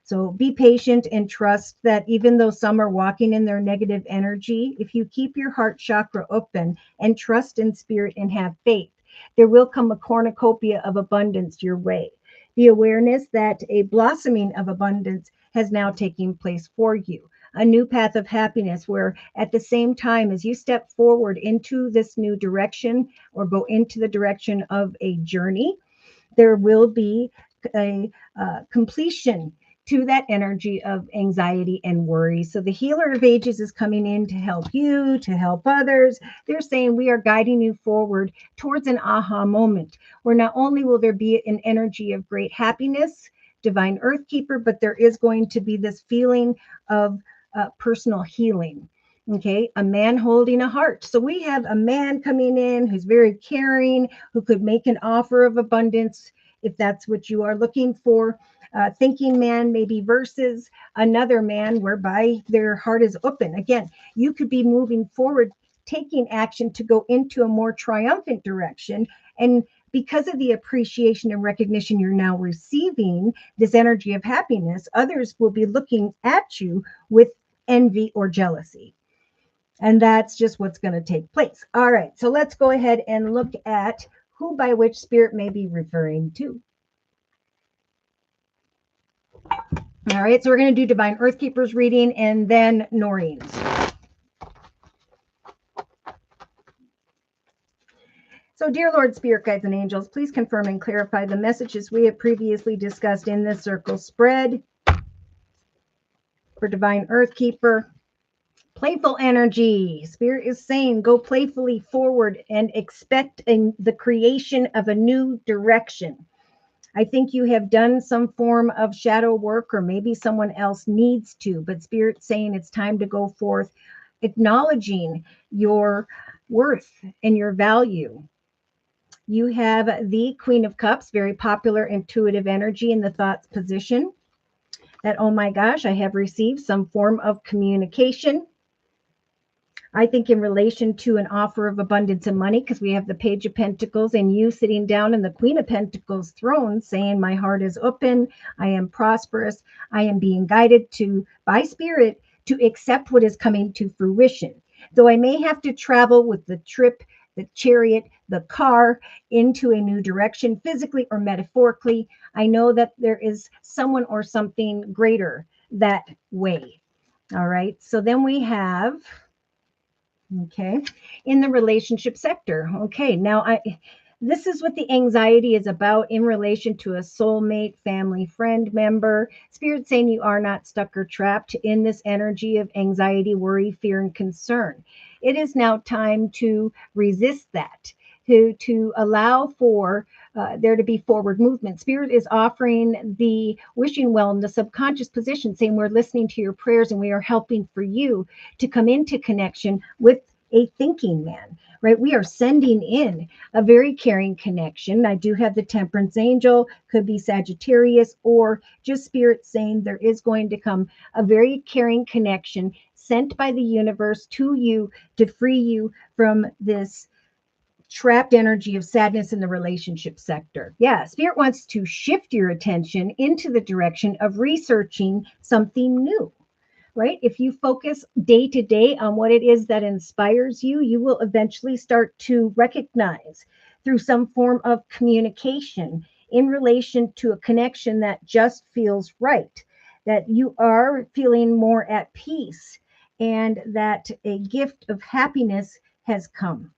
S1: So be patient and trust that even though some are walking in their negative energy, if you keep your heart chakra open and trust in Spirit and have faith, there will come a cornucopia of abundance your way. The awareness that a blossoming of abundance has now taken place for you. A new path of happiness where at the same time as you step forward into this new direction or go into the direction of a journey, there will be a completion to that energy of anxiety and worry. So the healer of ages is coming in to help you, to help others. They're saying we are guiding you forward towards an aha moment where not only will there be an energy of great happiness, Divine Earthkeeper, but there is going to be this feeling of personal healing. Okay, a man holding a heart. So we have a man coming in who's very caring, who could make an offer of abundance if that's what you are looking for. Thinking man, maybe versus another man whereby their heart is open. Again, you could be moving forward, taking action to go into a more triumphant direction. And because of the appreciation and recognition you're now receiving, this energy of happiness, others will be looking at you with envy or jealousy. And that's just what's going to take place. All right. So let's go ahead and look at who by which spirit may be referring to. All right. So we're going to do Divine Earth Keepers reading and then Noreen's. So, dear Lord, Spirit Guides, and Angels, please confirm and clarify the messages we have previously discussed in this circle spread for Divine Earth Keeper. Playful energy. Spirit is saying go playfully forward and expect the creation of a new direction. I think you have done some form of shadow work, or maybe someone else needs to, but Spirit's saying it's time to go forth, acknowledging your worth and your value. You have the Queen of Cups, very popular intuitive energy in the thoughts position. That, oh my gosh, I have received some form of communication. I think in relation to an offer of abundance and money, because we have the Page of Pentacles and you sitting down in the Queen of Pentacles throne saying, my heart is open, I am prosperous, I am being guided by Spirit to accept what is coming to fruition. Though I may have to travel with the trip, the chariot, the car into a new direction, physically or metaphorically, I know that there is someone or something greater that way. All right. So then we have, okay, in the relationship sector. Okay. Now this is what the anxiety is about in relation to a soulmate, family, friend, member. Spirit saying you are not stuck or trapped in this energy of anxiety, worry, fear, and concern. It is now time to resist that, to allow for there to be forward movement. Spirit is offering the wishing well in the subconscious position, saying we're listening to your prayers and we are helping for you to come into connection with a thinking man, right? We are sending in a very caring connection. I do have the Temperance Angel, could be Sagittarius, or just Spirit saying there is going to come a very caring connection sent by the universe to you to free you from this trapped energy of sadness in the relationship sector. Yeah, Spirit wants to shift your attention into the direction of researching something new, right? If you focus day to day on what it is that inspires you, you will eventually start to recognize through some form of communication in relation to a connection that just feels right, that you are feeling more at peace, and that a gift of happiness has come.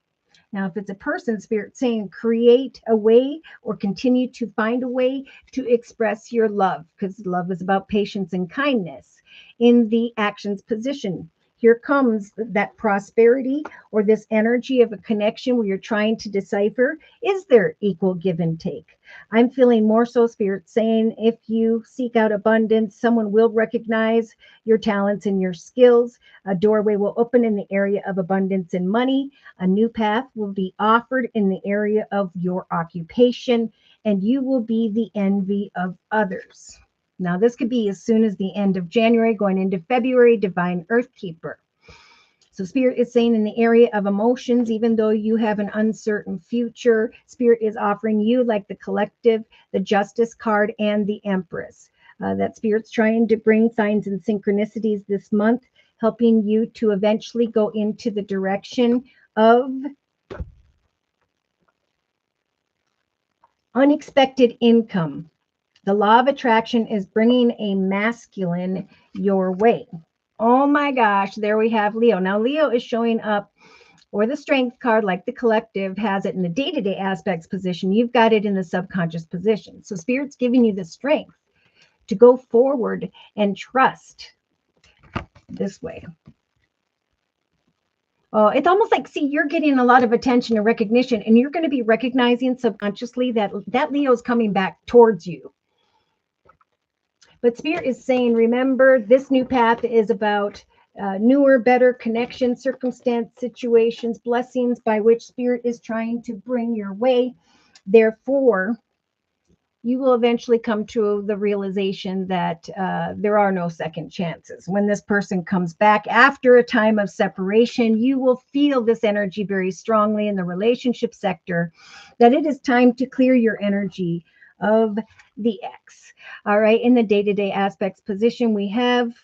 S1: Now, if it's a person, Spirit saying create a way or continue to find a way to express your love, because love is about patience and kindness in the actions position. Here comes that prosperity or this energy of a connection where you're trying to decipher, is there equal give and take? I'm feeling more so, Spirit saying if you seek out abundance, someone will recognize your talents and your skills. A doorway will open in the area of abundance and money. A new path will be offered in the area of your occupation, and you will be the envy of others. Now, this could be as soon as the end of January, going into February, Divine Earth Keeper. So Spirit is saying in the area of emotions, even though you have an uncertain future, Spirit is offering you, like the Collective, the Justice card, and the Empress. That Spirit's trying to bring signs and synchronicities this month, helping you to eventually go into the direction of unexpected income. The law of attraction is bringing a masculine your way. Oh my gosh, there we have Leo. Now, Leo is showing up, or the Strength card, like the Collective has it in the day-to-day aspects position. You've got it in the subconscious position. So Spirit's giving you the strength to go forward and trust this way. Oh, it's almost like, see, you're getting a lot of attention and recognition, and you're going to be recognizing subconsciously that Leo's coming back towards you. But Spirit is saying, remember, this new path is about newer, better connection, circumstance, situations, blessings by which Spirit is trying to bring your way. Therefore, you will eventually come to the realization that there are no second chances. When this person comes back after a time of separation, you will feel this energy very strongly in the relationship sector that it is time to clear your energy of the ex. All right. In the day-to-day aspects position, we have,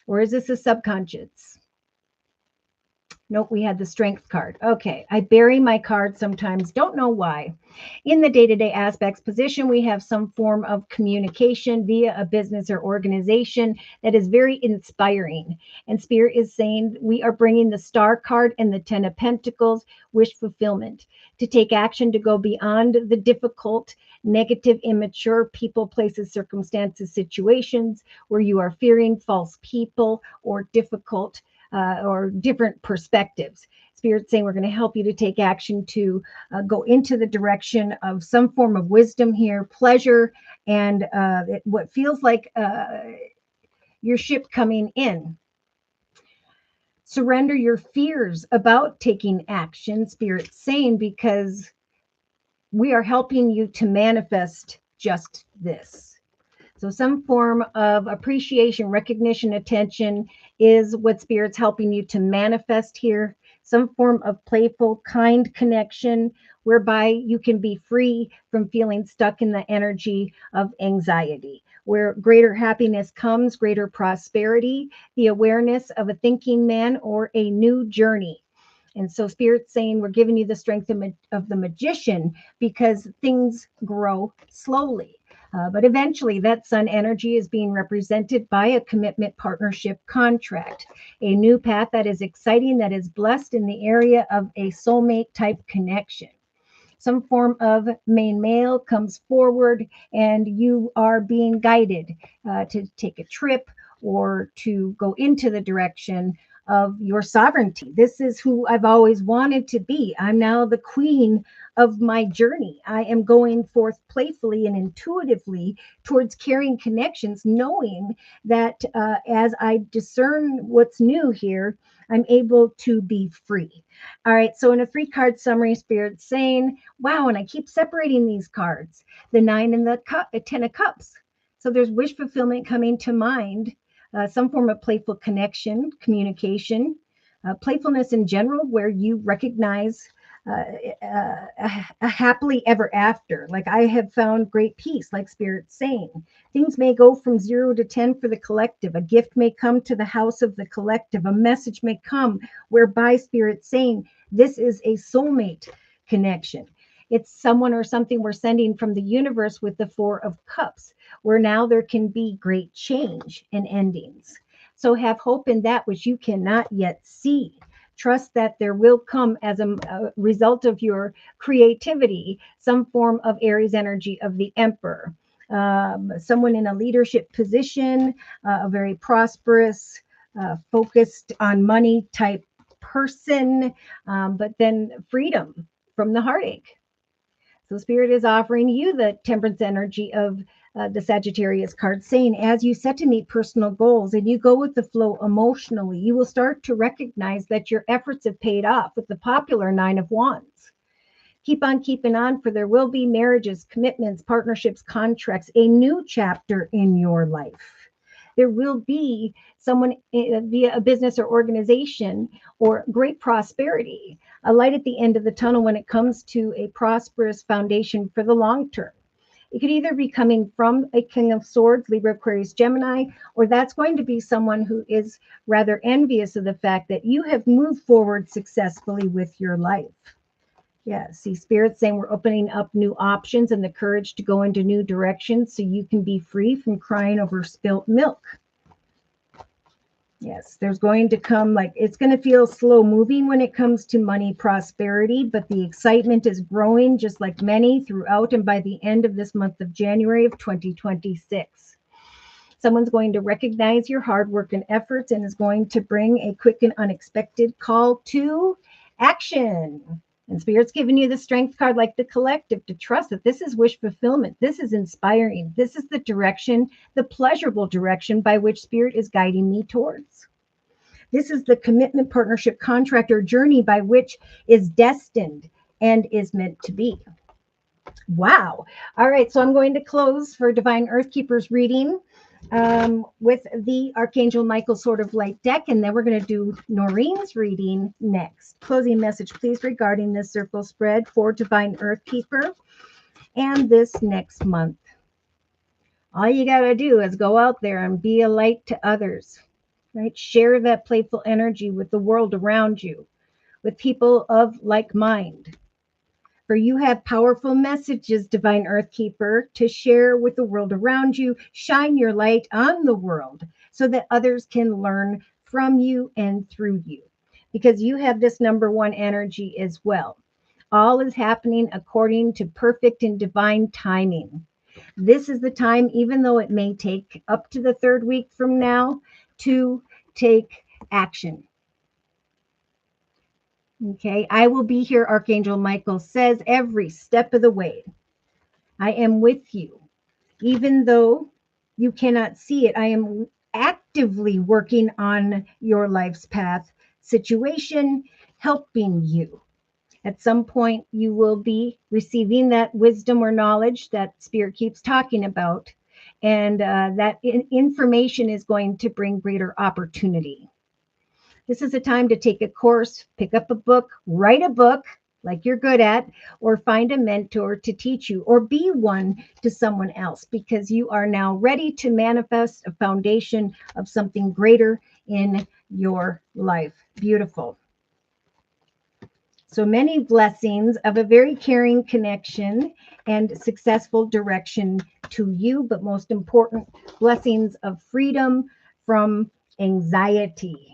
S1: or is this a subconscious? Nope, we had the strength card. Okay, I bury my cards sometimes, don't know why. In the day-to-day aspects position, we have some form of communication via a business or organization that is very inspiring. And Spirit is saying we are bringing the Star card and the Ten of Pentacles, wish fulfillment, to take action, to go beyond the difficult, negative, immature people, places, circumstances, situations where you are fearing false people or difficult or different perspectives. Spirit's saying we're going to help you to take action to go into the direction of some form of wisdom here, pleasure, and what feels like your ship coming in. Surrender your fears about taking action, Spirit's saying, because we are helping you to manifest just this. So some form of appreciation, recognition, attention is what Spirit's helping you to manifest here. Some form of playful, kind connection whereby you can be free from feeling stuck in the energy of anxiety, where greater happiness comes, greater prosperity, the awareness of a thinking man or a new journey. And so Spirit's saying we're giving you the strength of the magician because things grow slowly. But eventually that sun energy is being represented by a commitment, partnership, contract, a new path that is exciting, that is blessed in the area of a soulmate type connection. Some form of main male comes forward and you are being guided to take a trip or to go into the direction of your sovereignty. This is who I've always wanted to be. I'm now the queen of my journey. I am going forth playfully and intuitively towards carrying connections, knowing that as I discern what's new here, I'm able to be free. All right. So in a 3-card summary, Spirit's saying, wow, and I keep separating these cards, the 9 and the 10 of cups. So there's wish fulfillment coming to mind. Some form of playful connection, communication, playfulness in general, where you recognize a happily ever after. Like I have found great peace, like Spirit's saying. Things may go from 0 to 10 for the collective. A gift may come to the house of the collective. A message may come whereby Spirit's saying this is a soulmate connection. It's someone or something we're sending from the universe with the 4 of cups, where now there can be great change and endings. So have hope in that which you cannot yet see. Trust that there will come as a result of your creativity, some form of Aries energy of the Emperor. Someone in a leadership position, a very prosperous, focused on money type person, but then freedom from the heartache. So Spirit is offering you the temperance energy of the Sagittarius card, saying as you set to meet personal goals and you go with the flow emotionally, you will start to recognize that your efforts have paid off with the popular 9 of Wands. Keep on keeping on, for there will be marriages, commitments, partnerships, contracts, a new chapter in your life. There will be someone via a business or organization or great prosperity, a light at the end of the tunnel when it comes to a prosperous foundation for the long term. It could either be coming from a King of Swords, Libra, Aquarius, Gemini, or that's going to be someone who is rather envious of the fact that you have moved forward successfully with your life. Yeah, see, Spirit's saying we're opening up new options and the courage to go into new directions so you can be free from crying over spilt milk. Yes, there's going to come, like, it's going to feel slow moving when it comes to money prosperity, but the excitement is growing just like many throughout and by the end of this month of January of 2026. Someone's going to recognize your hard work and efforts and is going to bring a quick and unexpected call to action. And Spirit's giving you the strength card, like the collective, to trust that this is wish fulfillment. This is inspiring. This is the direction, the pleasurable direction by which Spirit is guiding me towards. This is the commitment, partnership, contract, or journey by which is destined and is meant to be. Wow. All right. So I'm going to close for Divine Earthkeepers reading with the Archangel Michael Sword of Light deck. And then we're going to do Noreen's reading next. Closing message, please, regarding this circle spread for Divine Earthkeeper and this next month. All you got to do is go out there and be a light to others, right? Share that playful energy with the world around you, with people of like mind. For you have powerful messages, Divine Earthkeeper, to share with the world around you. Shine your light on the world so that others can learn from you and through you, because you have this number one energy as well. All is happening according to perfect and divine timing. This is the time, even though it may take up to the third week from now, to take action. Okay, I will be here, Archangel Michael says, every step of the way. I am with you. Even though you cannot see it, I am actively working on your life's path situation, helping you. At some point, you will be receiving that wisdom or knowledge that Spirit keeps talking about. And that information is going to bring greater opportunity. This is a time to take a course, pick up a book, write a book like you're good at, or find a mentor to teach you, or be one to someone else, because you are now ready to manifest a foundation of something greater in your life. Beautiful. So many blessings of a very caring connection and successful direction to you, but most important, blessings of freedom from anxiety.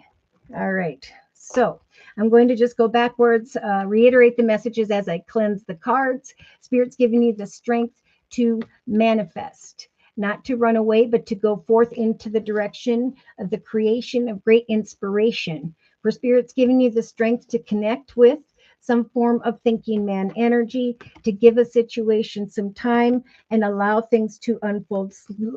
S1: All right. So I'm going to just go backwards, reiterate the messages as I cleanse the cards. Spirit's giving you the strength to manifest, not to run away, but to go forth into the direction of the creation of great inspiration. For Spirit's giving you the strength to connect with some form of thinking man energy, to give a situation some time and allow things to unfold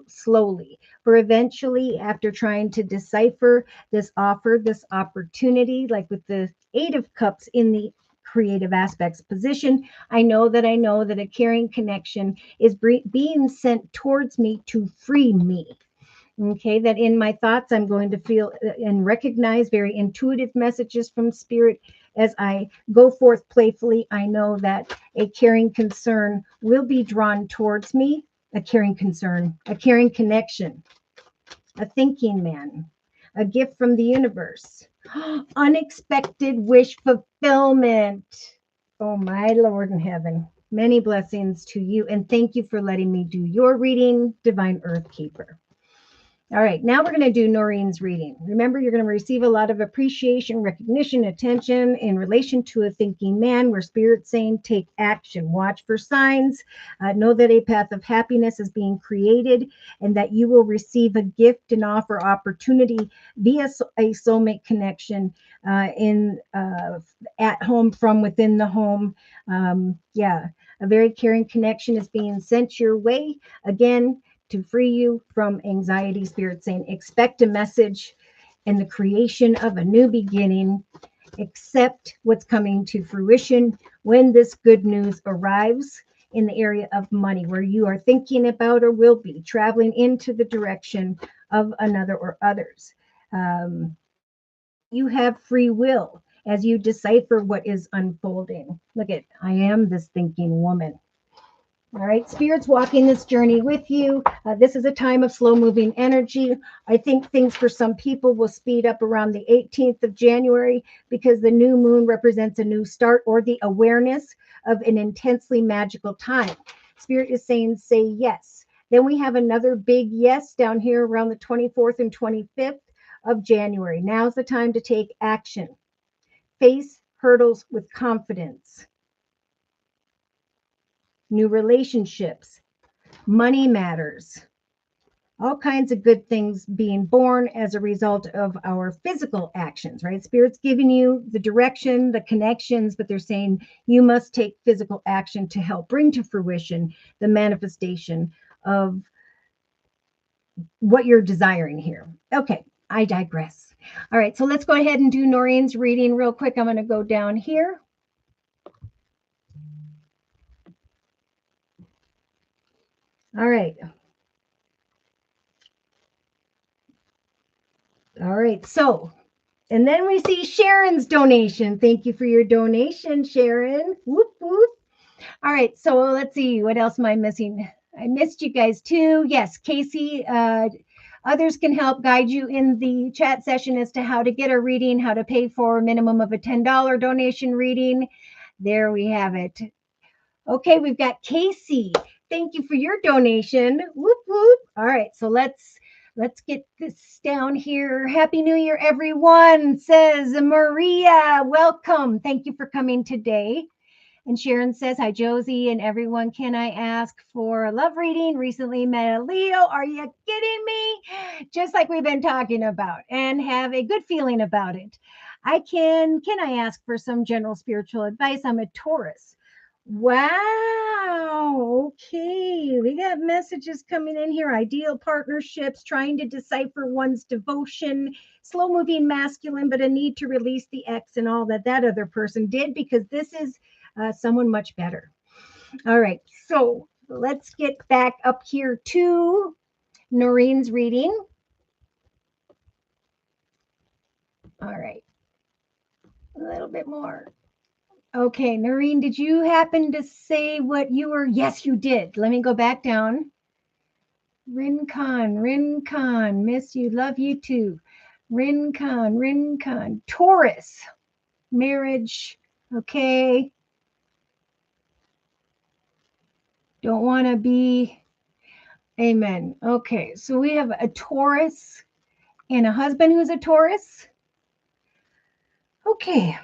S1: slowly. For eventually, after trying to decipher this offer, this opportunity, like with the Eight of Cups in the creative aspects position, I know that a caring connection is being sent towards me to free me. Okay, that in my thoughts, I'm going to feel and recognize very intuitive messages from Spirit as I go forth playfully. I know that a caring concern will be drawn towards me, a caring concern, a caring connection, a thinking man, a gift from the universe, unexpected wish fulfillment. Oh, my Lord in heaven. Many blessings to you, and thank you for letting me do your reading, Divine Earthkeeper. All right, now we're going to do Noreen's reading. Remember, you're going to receive a lot of appreciation, recognition, attention in relation to a thinking man, where Spirit's saying take action. Watch for signs. Know that a path of happiness is being created, and that you will receive a gift and offer opportunity via a soulmate connection at home, from within the home. A very caring connection is being sent your way. Again, to free you from anxiety. Spirit saying, expect a message and the creation of a new beginning. Accept what's coming to fruition when this good news arrives in the area of money, where you are thinking about or will be traveling into the direction of another or others. You have free will as you decipher what is unfolding. Look at, I am this thinking woman. All right, Spirit's walking this journey with you. This is a time of slow moving energy. I think things for some people will speed up around the 18th of January, because the new moon represents a new start, or the awareness of an intensely magical time. Spirit is saying, say yes. Then we have another big yes down here around the 24th and 25th of January. Now's the time to take action. Face hurdles with confidence. New relationships, money matters, all kinds of good things being born as a result of our physical actions, right? Spirit's giving you the direction, the connections, but they're saying you must take physical action to help bring to fruition the manifestation of what you're desiring here. Okay. I digress. All right, so let's go ahead and do Noreen's reading real quick. I'm going to go down here. All right. All right, so, and then we see Sharon's donation. Thank you for your donation, Sharon. Whoop, whoop. All right, so let's see. What else am I missing? I missed you guys too. Yes, Casey, others can help guide you in the chat session as to how to get a reading, how to pay for a minimum of a $10 donation reading. There we have it. Okay, we've got Casey. Thank you for your donation. Whoop, whoop. All right, so let's get this down here. Happy New Year, everyone, says Maria. Welcome. Thank you for coming today. And Sharon says, hi, Josie and everyone. Can I ask for a love reading? Recently met a Leo. Are you kidding me? Just like we've been talking about, and have a good feeling about it. Can I ask for some general spiritual advice? I'm a Taurus. Wow. Okay. We got messages coming in here. Ideal partnerships, trying to decipher one's devotion, slow moving masculine, but a need to release the ex and all that other person did, because this is someone much better. All right. So let's get back up here to Noreen's reading. All right. A little bit more. Okay, Noreen, did you happen to say what you were? Yes, you did. Let me go back down. Rincon, miss you, love you too. Rincon, Taurus, marriage, okay. Don't want to be, amen. Okay, so we have a Taurus and a husband who's a Taurus. Okay.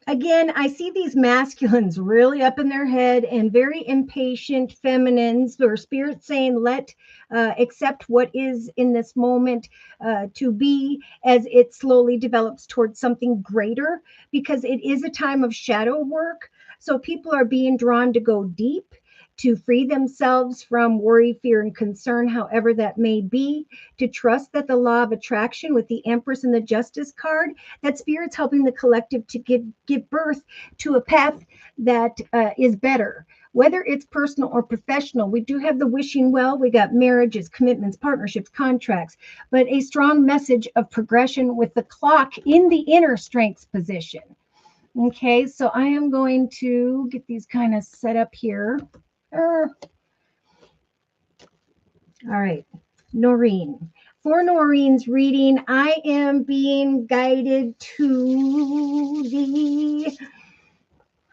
S1: Again, I see these masculines really up in their head and very impatient feminines, or spirit saying, accept what is in this moment to be, as it slowly develops towards something greater, because it is a time of shadow work. So people are being drawn to go deep, to free themselves from worry, fear, and concern, however that may be, to trust that the law of attraction with the Empress and the Justice card, that Spirit's helping the collective to give birth to a path that is better. Whether it's personal or professional, we do have the wishing well. We got marriages, commitments, partnerships, contracts, but a strong message of progression with the clock in the inner strengths position. Okay, so I am going to get these kind of set up here. All right, Noreen. For Noreen's reading, I am being guided to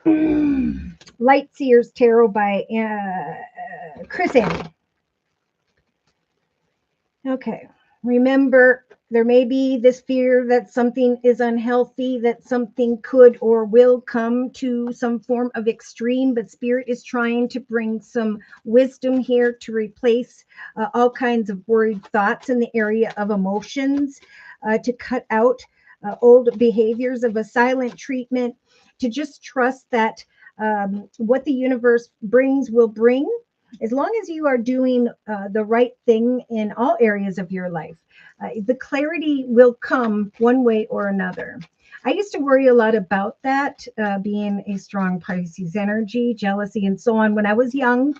S1: the Light Seers Tarot by Chris Ann. Okay, remember, there may be this fear that something is unhealthy, that something could or will come to some form of extreme, but Spirit is trying to bring some wisdom here to replace all kinds of worried thoughts in the area of emotions, to cut out old behaviors of a silent treatment, to just trust that what the universe brings will bring, as long as you are doing the right thing in all areas of your life. The clarity will come one way or another. I used to worry a lot about that, being a strong Pisces energy, jealousy, and so on when I was young.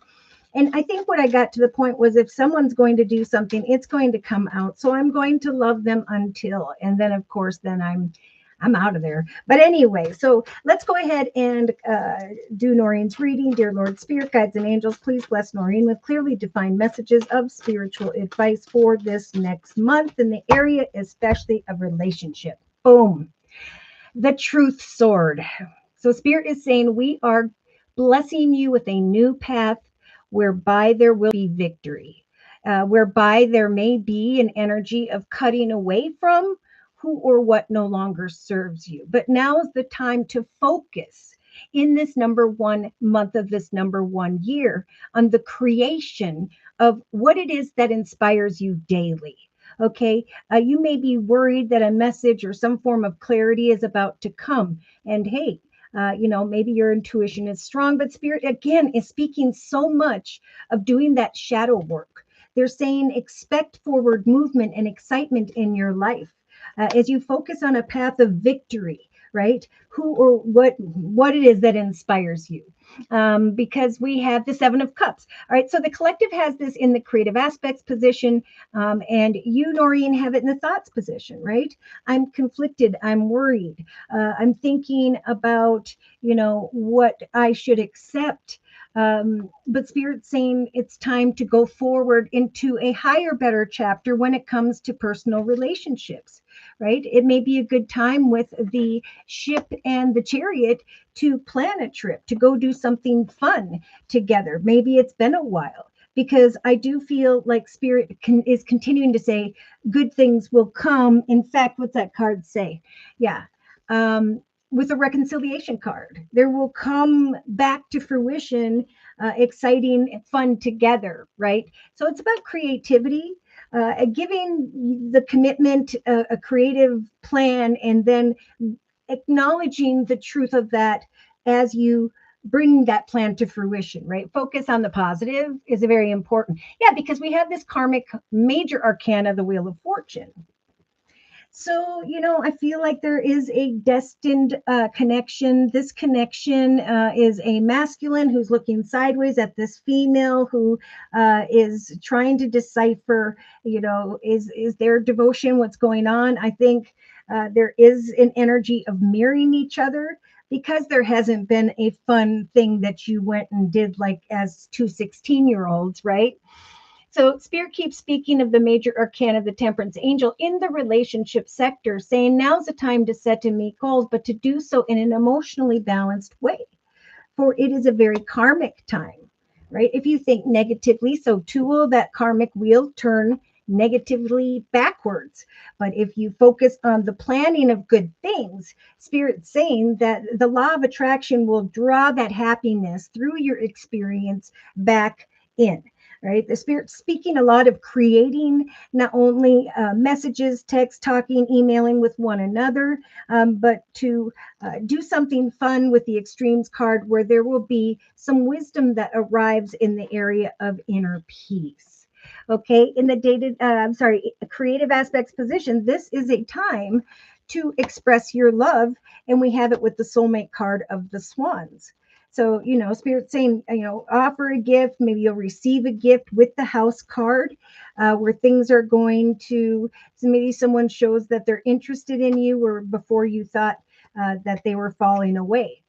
S1: And I think what I got to the point was, if someone's going to do something, it's going to come out. So I'm going to love them until, and then of course, then I'm out of there. But anyway, so let's go ahead and do Noreen's reading. Dear Lord, Spirit, Guides, and Angels, please bless Noreen with clearly defined messages of spiritual advice for this next month in the area, especially of relationship. Boom. The Truth Sword. So Spirit is saying, we are blessing you with a new path whereby there will be victory, whereby there may be an energy of cutting away from who or what no longer serves you. But now is the time to focus in this number one month of this number one year on the creation of what it is that inspires you daily. Okay, you may be worried that a message or some form of clarity is about to come. And hey, maybe your intuition is strong, but Spirit, again, is speaking so much of doing that shadow work, They're saying expect forward movement and excitement in your life as you focus on a path of victory, right? Who or what it is that inspires you. Because we have the Seven of Cups. All right, so the collective has this in the creative aspects position, and you, Noreen, have it in the thoughts position, right? I'm conflicted. I'm worried. I'm thinking about, what I should accept. But Spirit's saying it's time to go forward into a higher, better chapter when it comes to personal relationships, right? It may be a good time with the ship and the chariot to plan a trip, to go do something fun together. Maybe it's been a while, because I do feel like Spirit is continuing to say good things will come. In fact, what's that card say? Yeah. With a reconciliation card, there will come back to fruition exciting fun together, right? So it's about creativity, giving the commitment a creative plan, and then acknowledging the truth of that as you bring that plan to fruition, right? Focus on the positive is very important. Yeah, because we have this karmic major arcana, the Wheel of Fortune. So, I feel like there is a destined connection. This connection is a masculine who's looking sideways at this female who is trying to decipher, is their devotion what's going on? I think there is an energy of mirroring each other, because there hasn't been a fun thing that you went and did like as two 16-year-olds, right? So Spirit keeps speaking of the major arcana, the Temperance Angel, in the relationship sector, saying now's the time to set and meet goals, but to do so in an emotionally balanced way. For it is a very karmic time, right? If you think negatively, so too will that karmic wheel turn negatively backwards. But if you focus on the planning of good things, Spirit's saying that the law of attraction will draw that happiness through your experience back in. Right, the Spirit speaking a lot of creating not only messages, text, talking, emailing with one another, but to do something fun with the extremes card, where there will be some wisdom that arrives in the area of inner peace. Okay, in the creative aspects position, this is a time to express your love, and we have it with the soulmate card of the Swans. So, Spirit saying, offer a gift. Maybe you'll receive a gift with the House card, where things are going to, so maybe someone shows that they're interested in you, or before you thought that they were falling away.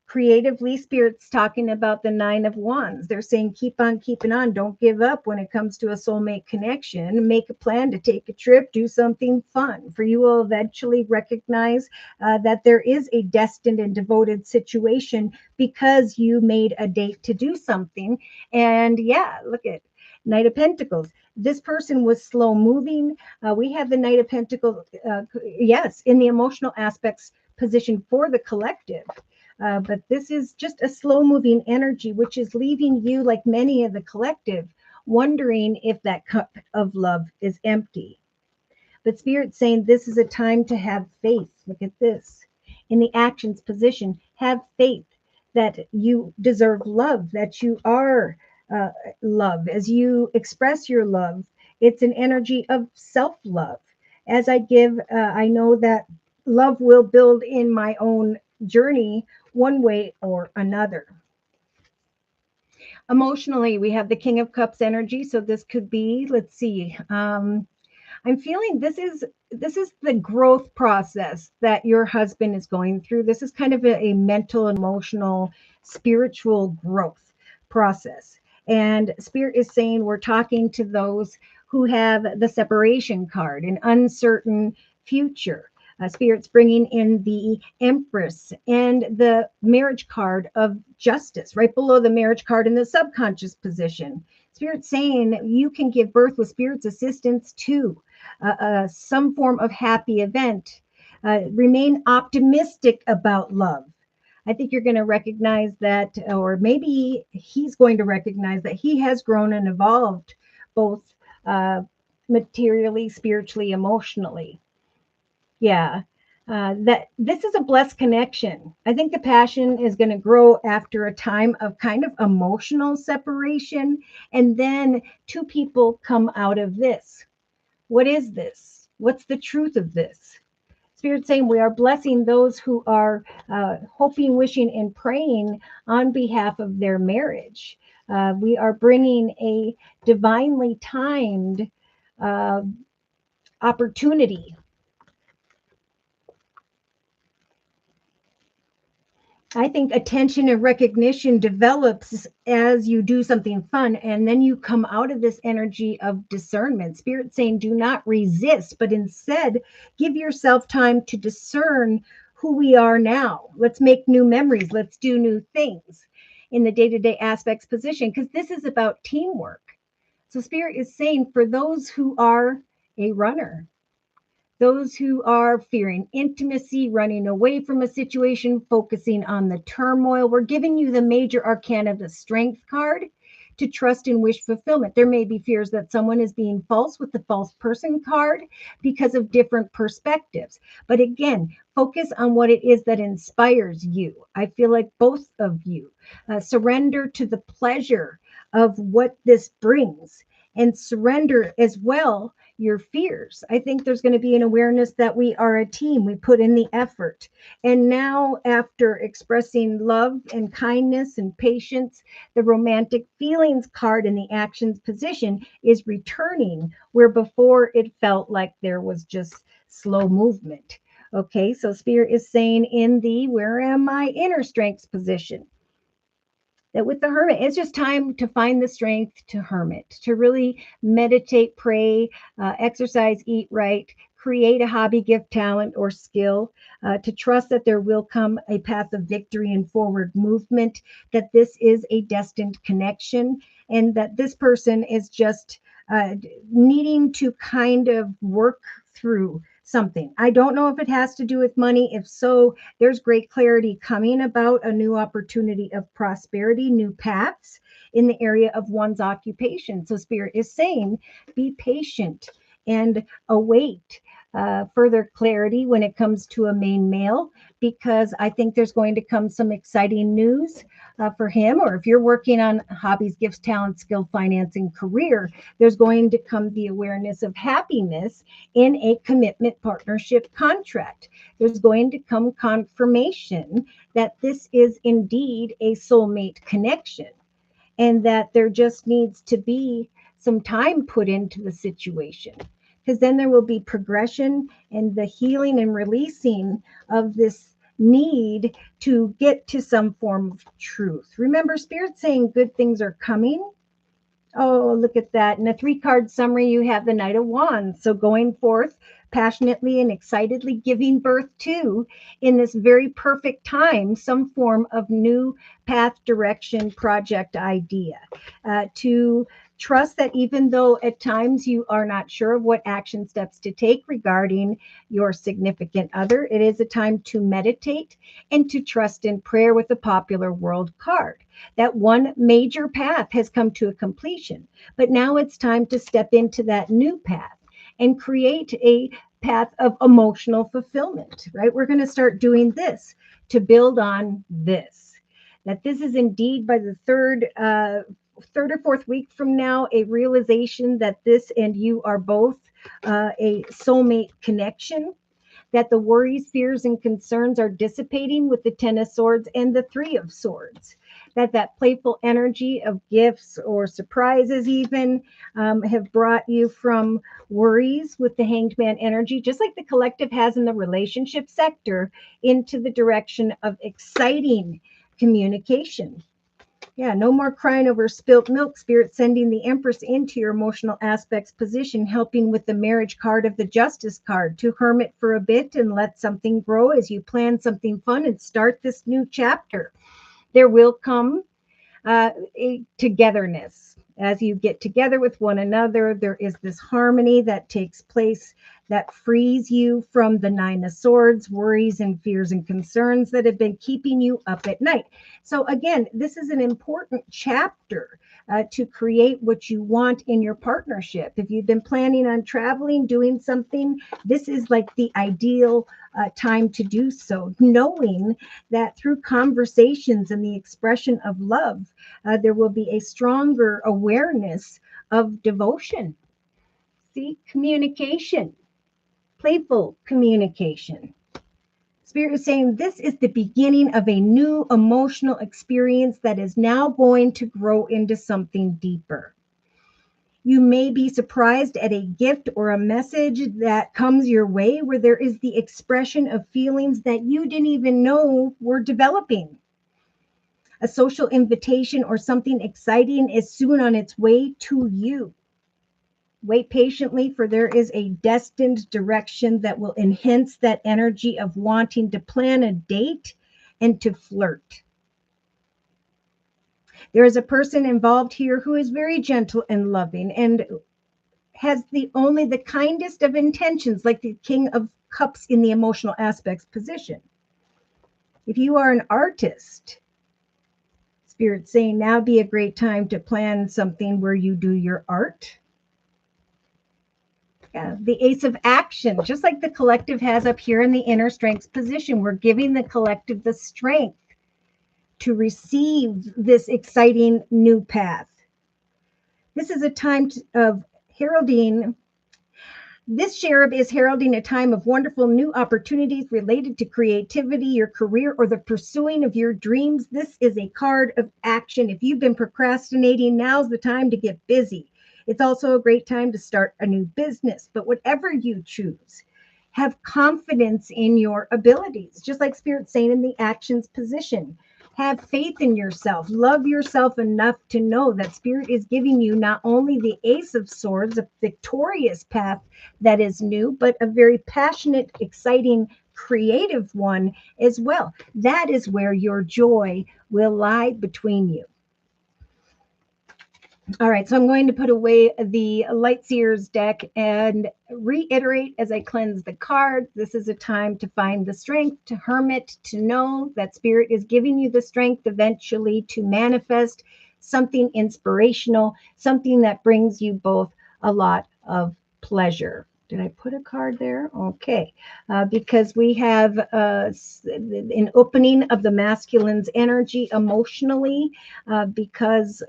S1: Creatively, Spirit's talking about the Nine of Wands. They're saying keep on keeping on. Don't give up when it comes to a soulmate connection. Make a plan to take a trip, do something fun. For you will eventually recognize that there is a destined and devoted situation, because you made a date to do something. And yeah, look at Knight of Pentacles. This person was slow moving. We have the Knight of Pentacles, yes, in the emotional aspects position for the collective. But this is just a slow moving energy, which is leaving you, like many of the collective, wondering if that cup of love is empty. But Spirit's saying this is a time to have faith. Look at this. In the actions position, have faith that you deserve love, that you are love. As you express your love, it's an energy of self-love. As I give, I know that love will build in my own journey one way or another. Emotionally, we have the King of Cups energy. So this could be, let's see, I'm feeling this is the growth process that your husband is going through. This is kind of a mental, emotional, spiritual growth process. And Spirit is saying we're talking to those who have the separation card, an uncertain future. Spirit's bringing in the Empress and the marriage card of Justice, right below the marriage card in the subconscious position. Spirit's saying you can give birth with Spirit's assistance to some form of happy event. Remain optimistic about love. I think you're going to recognize that, or maybe he's going to recognize that he has grown and evolved, both materially, spiritually, emotionally. Yeah. that this is a blessed connection. I think the passion is going to grow after a time of kind of emotional separation. And then two people come out of this. What is this? What's the truth of this? Spirit saying we are blessing those who are hoping, wishing, and praying on behalf of their marriage. We are bringing a divinely timed uh, opportunity. I think attention and recognition develops as you do something fun, and then you come out of this energy of discernment. Spirit saying, do not resist, but instead give yourself time to discern who we are now. Let's make new memories. Let's do new things in the day to day aspects position, because this is about teamwork. So, Spirit is saying, for those who are a runner, those who are fearing intimacy, running away from a situation, focusing on the turmoil. We're giving you the major arcana, the strength card, to trust and wish fulfillment. There may be fears that someone is being false with the false person card because of different perspectives. But again, focus on what it is that inspires you. I feel like both of you surrender to the pleasure of what this brings, and surrender as well your fears. I think there's going to be an awareness that we are a team. We put in the effort. And now, after expressing love and kindness and patience, the romantic feelings card in the actions position is returning, where before it felt like there was just slow movement. Okay, so Spirit is saying in the where am I inner strengths position, that with the hermit, it's just time to find the strength to hermit, to really meditate, pray, exercise, eat right, create a hobby, gift, talent, or skill, to trust that there will come a path of victory and forward movement, that this is a destined connection, and that this person is just uh, needing to kind of work through something. I don't know if it has to do with money. If so, there's great clarity coming about a new opportunity of prosperity, new paths in the area of one's occupation. So, Spirit is saying, be patient and await further clarity when it comes to a main male, because I think there's going to come some exciting news for him. Or if you're working on hobbies, gifts, talent, skill, financing, career, there's going to come the awareness of happiness in a commitment partnership contract. There's going to come confirmation that this is indeed a soulmate connection, and that there just needs to be some time put into the situation, because then there will be progression and the healing and releasing of this need to get to some form of truth. Remember, Spirit saying good things are coming. Oh, look at that. In a 3-card summary, you have the Knight of Wands. So going forth passionately and excitedly giving birth to, in this very perfect time, some form of new path, direction, project, idea. To trust that even though at times you are not sure of what action steps to take regarding your significant other, it is a time to meditate and to trust in prayer with the popular world card. That one major path has come to a completion, but now it's time to step into that new path and create a path of emotional fulfillment, right? We're going to start doing this to build on this. That this is indeed by the third or fourth week from now, a realization that this and you are both a soulmate connection, that the worries, fears, and concerns are dissipating with the Ten of Swords and the Three of Swords, that playful energy of gifts or surprises even have brought you from worries with the Hanged Man energy, just like the collective has in the relationship sector, into the direction of exciting communication. Yeah, no more crying over spilt milk. Spirit sending the Empress into your emotional aspects position, helping with the marriage card of the Justice card, to hermit for a bit and let something grow as you plan something fun and start this new chapter. There will come a togetherness as you get together with one another. There is this harmony that takes place, that frees you from the Nine of Swords, worries and fears and concerns that have been keeping you up at night. So again, this is an important chapter to create what you want in your partnership. If you've been planning on traveling, doing something, this is like the ideal time to do so, knowing that through conversations and the expression of love, there will be a stronger awareness of devotion. See, communication, playful communication. Spirit is saying this is the beginning of a new emotional experience that is now going to grow into something deeper. You may be surprised at a gift or a message that comes your way where there is the expression of feelings that you didn't even know were developing. A social invitation or something exciting is soon on its way to you. Wait patiently, for there is a destined direction that will enhance that energy of wanting to plan a date and to flirt. There is a person involved here who is very gentle and loving and has only the kindest of intentions, like the King of Cups in the emotional aspects position. If you are an artist, Spirit's saying now be a great time to plan something where you do your art. Yeah, the Ace of Action, just like the collective has up here in the inner strengths position, we're giving the collective the strength to receive this exciting new path. This is a time of heralding. This cherub is heralding a time of wonderful new opportunities related to creativity, your career, or the pursuing of your dreams. This is a card of action. If you've been procrastinating, now's the time to get busy. It's also a great time to start a new business. But whatever you choose, have confidence in your abilities, just like Spirit's saying in the actions position. Have faith in yourself. Love yourself enough to know that Spirit is giving you not only the Ace of Swords, a victorious path that is new, but a very passionate, exciting, creative one as well. That is where your joy will lie between you. All right, so I'm going to put away the Light Seers deck and reiterate as I cleanse the cards. This is a time to find the strength, to hermit, to know that Spirit is giving you the strength eventually to manifest something inspirational, something that brings you both a lot of pleasure. Did I put a card there? Okay, because we have an opening of the masculine's energy emotionally, because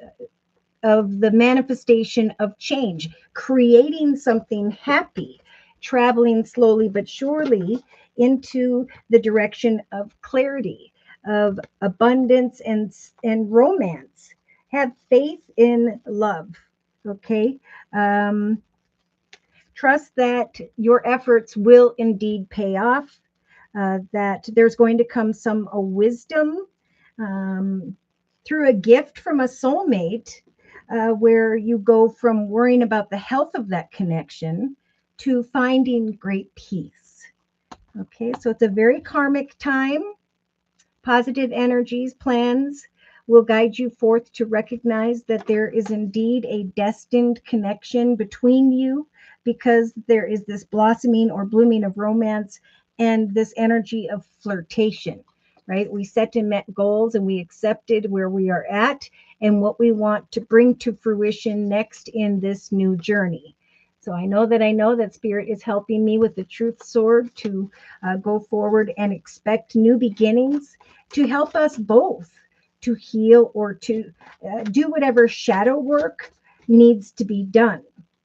S1: of the manifestation of change, creating something happy, traveling slowly but surely into the direction of clarity, of abundance and romance. Have faith in love, okay? Trust that your efforts will indeed pay off, that there's going to come some wisdom through a gift from a soulmate, where you go from worrying about the health of that connection to finding great peace. Okay, so it's a very karmic time. Positive energies, plans will guide you forth to recognize that there is indeed a destined connection between you, because there is this blossoming or blooming of romance and this energy of flirtation, right? We set and met goals and we accepted where we are at and what we want to bring to fruition next in this new journey. So I know that Spirit is helping me with the truth sword to go forward and expect new beginnings, to help us both to heal or to do whatever shadow work needs to be done.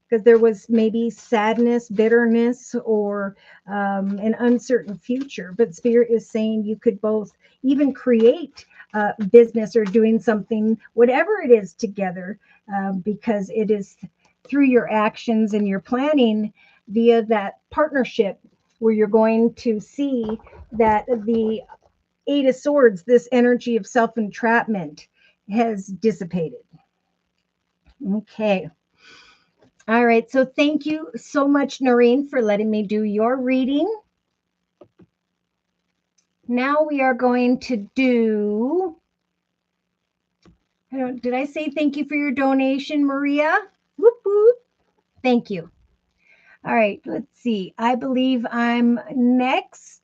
S1: Because there was maybe sadness, bitterness, or an uncertain future. But Spirit is saying you could both even create business or doing something, whatever it is, together, because it is through your actions and your planning via that partnership where you're going to see that the Eight of Swords, this energy of self-entrapment, has dissipated. Okay. All right. So thank you so much, Noreen, for letting me do your reading. Now we are going to do, did I say thank you for your donation, Maria? Whoop, whoop. Thank you. All right, let's see. I believe I'm next.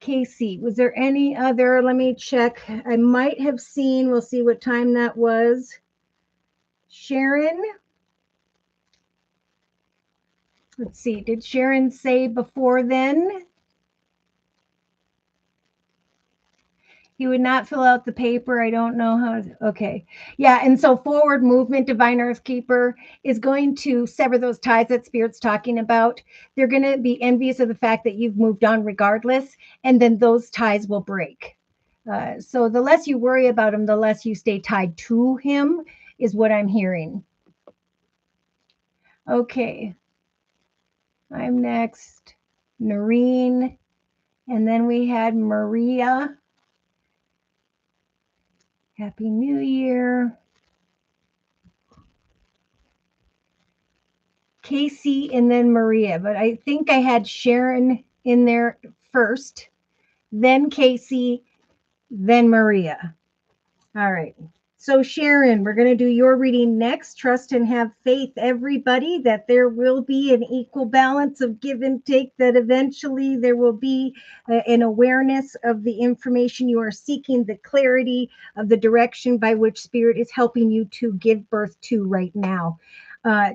S1: Casey, was there any other? Let me check. I might have seen, we'll see what time that was. Sharon. Let's see. Did Sharon say before then? He would not fill out the paper. I don't know how. Okay. Yeah. And so forward movement, Divine Earth Keeper, is going to sever those ties that Spirit's talking about. They're going to be envious of the fact that you've moved on regardless, and then those ties will break. So the less you worry about him, the less you stay tied to him, is what I'm hearing. Okay. I'm next. Noreen. And then we had Maria. Happy New Year. Casey and then Maria, but I think I had Sharon in there first, then Casey, then Maria. All right. So Sharon, we're going to do your reading next. Trust and have faith, everybody, that there will be an equal balance of give and take, that eventually there will be an awareness of the information you are seeking, the clarity of the direction by which Spirit is helping you to give birth to right now.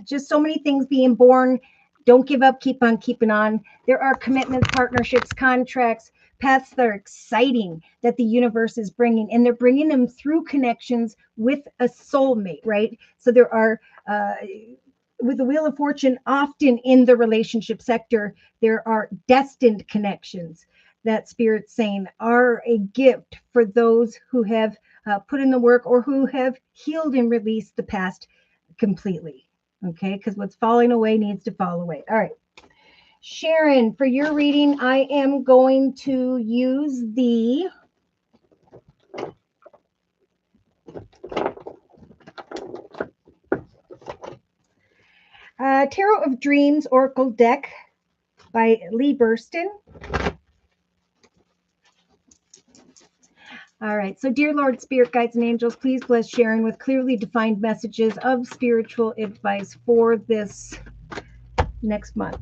S1: Just so many things being born. Don't give up. Keep on keeping on. There are commitments, partnerships, contracts, paths that are exciting that the universe is bringing, and they're bringing them through connections with a soulmate, right? So there are, with the Wheel of Fortune, often in the relationship sector, there are destined connections that Spirit's saying are a gift for those who have put in the work or who have healed and released the past completely. Okay, because what's falling away needs to fall away. All right. Sharon, for your reading, I am going to use the Tarot of Dreams Oracle deck by Lee Burston. All right. So, dear Lord, Spirit, Guides, and Angels, please bless Sharon with clearly defined messages of spiritual advice for this next month.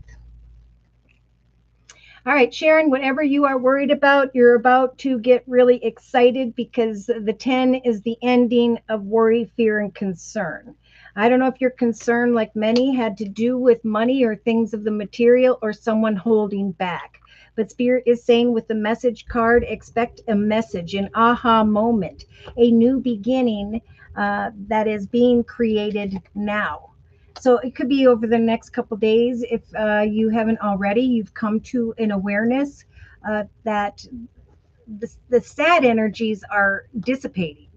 S1: All right, Sharon, whatever you are worried about, you're about to get really excited because the 10 is the ending of worry, fear, and concern. I don't know if your concern, like many, had to do with money or things of the material or someone holding back. But Spirit is saying with the message card, expect a message, an aha moment, a new beginning that is being created now. So it could be over the next couple of days. If you haven't already, you've come to an awareness that the sad energies are dissipating.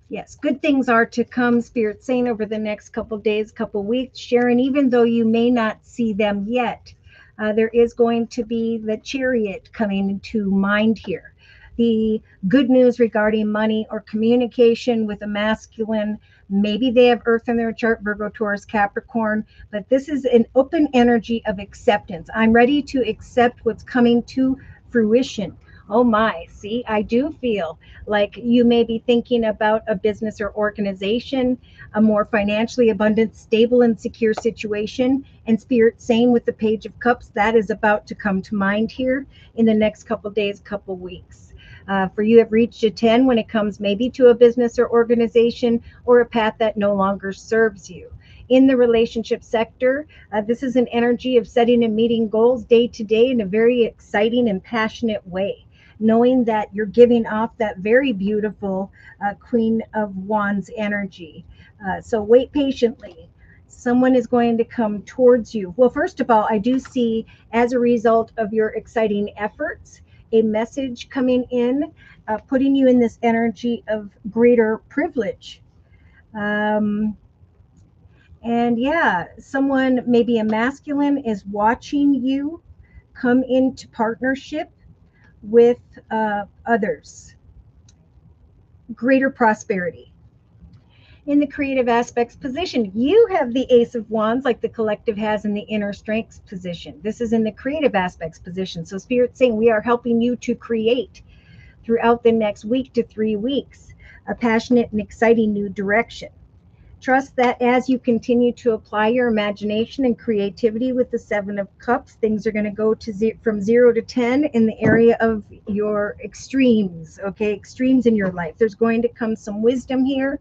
S1: Yes, good things are to come, Spirit saying, over the next couple of days, couple of weeks. Sharon, even though you may not see them yet, there is going to be the Chariot coming into mind here. The good news regarding money or communication with a masculine. Maybe they have Earth in their chart, Virgo, Taurus, Capricorn, but this is an open energy of acceptance. I'm ready to accept what's coming to fruition. Oh my, see, I do feel like you may be thinking about a business or organization, a more financially abundant, stable, and secure situation. And Spirit saying with the Page of Cups, that is about to come to mind here in the next couple of days, couple of weeks. For you have reached a 10 when it comes maybe to a business or organization or a path that no longer serves you. In the relationship sector, this is an energy of setting and meeting goals day to day in a very exciting and passionate way, knowing that you're giving off that very beautiful Queen of Wands energy. So wait patiently. Someone is going to come towards you. Well, first of all, I do see, as a result of your exciting efforts, a message coming in, putting you in this energy of greater privilege. And yeah, someone, maybe a masculine, is watching you come into partnership with others. Greater prosperity. In the creative aspects position, you have the Ace of Wands, like the collective has in the inner strengths position. This is in the creative aspects position. So Spirit's saying we are helping you to create throughout the next week to 3 weeks a passionate and exciting new direction. Trust that as you continue to apply your imagination and creativity with the Seven of Cups, things are going to go to from 0 to 10 in the area of your extremes, okay? Extremes in your life. There's going to come some wisdom here,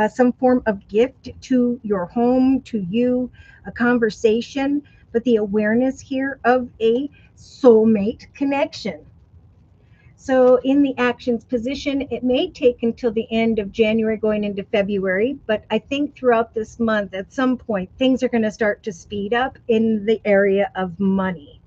S1: some form of gift to your home, to you, a conversation, but the awareness here of a soulmate connection. So in the actions position, it may take until the end of January going into February, but I think throughout this month, at some point, things are going to start to speed up in the area of money.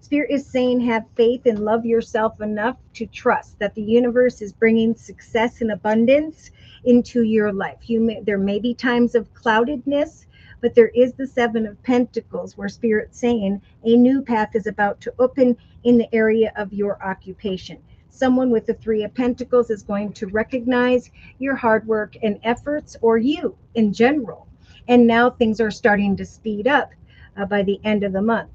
S1: Spirit is saying have faith and love yourself enough to trust that the universe is bringing success and abundance into your life. There may be times of cloudedness, but there is the Seven of Pentacles where Spirit's saying a new path is about to open in the area of your occupation. Someone with the Three of Pentacles is going to recognize your hard work and efforts, or you in general. And now things are starting to speed up by the end of the month.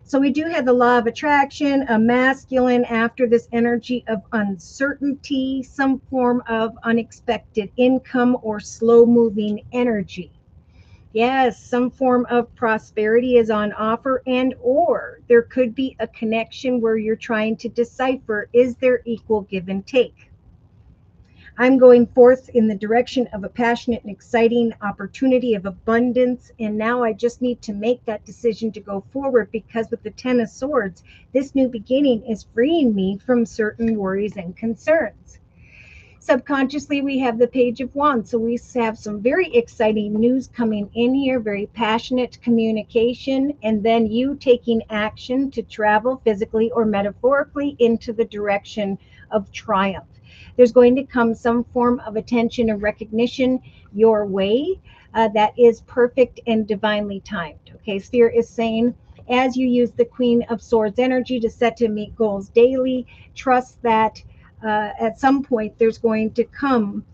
S1: So we do have the law of attraction, a masculine after this energy of uncertainty, some form of unexpected income or slow moving energy. Yes, some form of prosperity is on offer, and or there could be a connection where you're trying to decipher, is there equal give and take? I'm going forth in the direction of a passionate and exciting opportunity of abundance. And now I just need to make that decision to go forward, because with the Ten of Swords, this new beginning is freeing me from certain worries and concerns. Subconsciously, we have the Page of Wands. So we have some very exciting news coming in here, very passionate communication, and then you taking action to travel physically or metaphorically into the direction of triumph. There's going to come some form of attention and recognition your way that is perfect and divinely timed. Okay, Spirit is saying, as you use the Queen of Swords energy to set to meet goals daily, trust that at some point there's going to come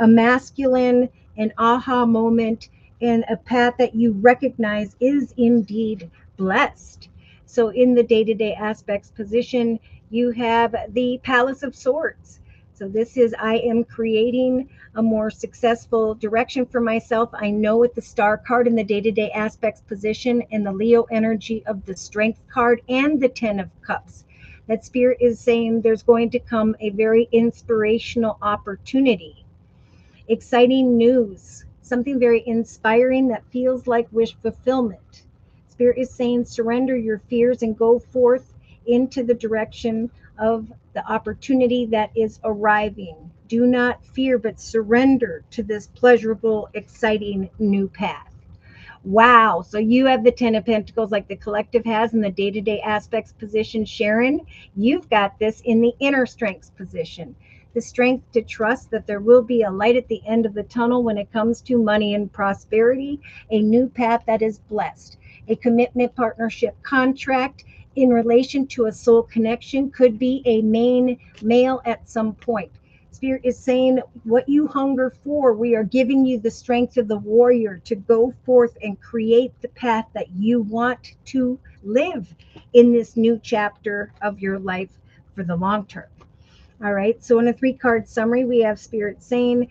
S1: a masculine, an aha moment, and a path that you recognize is indeed blessed. So in the day-to-day aspects position, you have the Palace of Swords. So this is, I am creating a more successful direction for myself. I know with the Star card in the day-to-day aspects position and the Leo energy of the Strength card and the Ten of Cups, that Spirit is saying there's going to come a very inspirational opportunity. Exciting news, something very inspiring that feels like wish fulfillment. Spirit is saying surrender your fears and go forth into the direction of the opportunity that is arriving. Do not fear, but surrender to this pleasurable, exciting new path. Wow. So you have the Ten of Pentacles like the collective has in the day-to-day aspects position, Sharon. You've got this in the inner strengths position. The strength to trust that there will be a light at the end of the tunnel when it comes to money and prosperity, a new path that is blessed, a commitment, partnership, contract in relation to a soul connection, could be a male at some point. Spirit is saying what you hunger for, we are giving you the strength of the warrior to go forth and create the path that you want to live in this new chapter of your life for the long term. All right. So in a 3-card summary, we have Spirit saying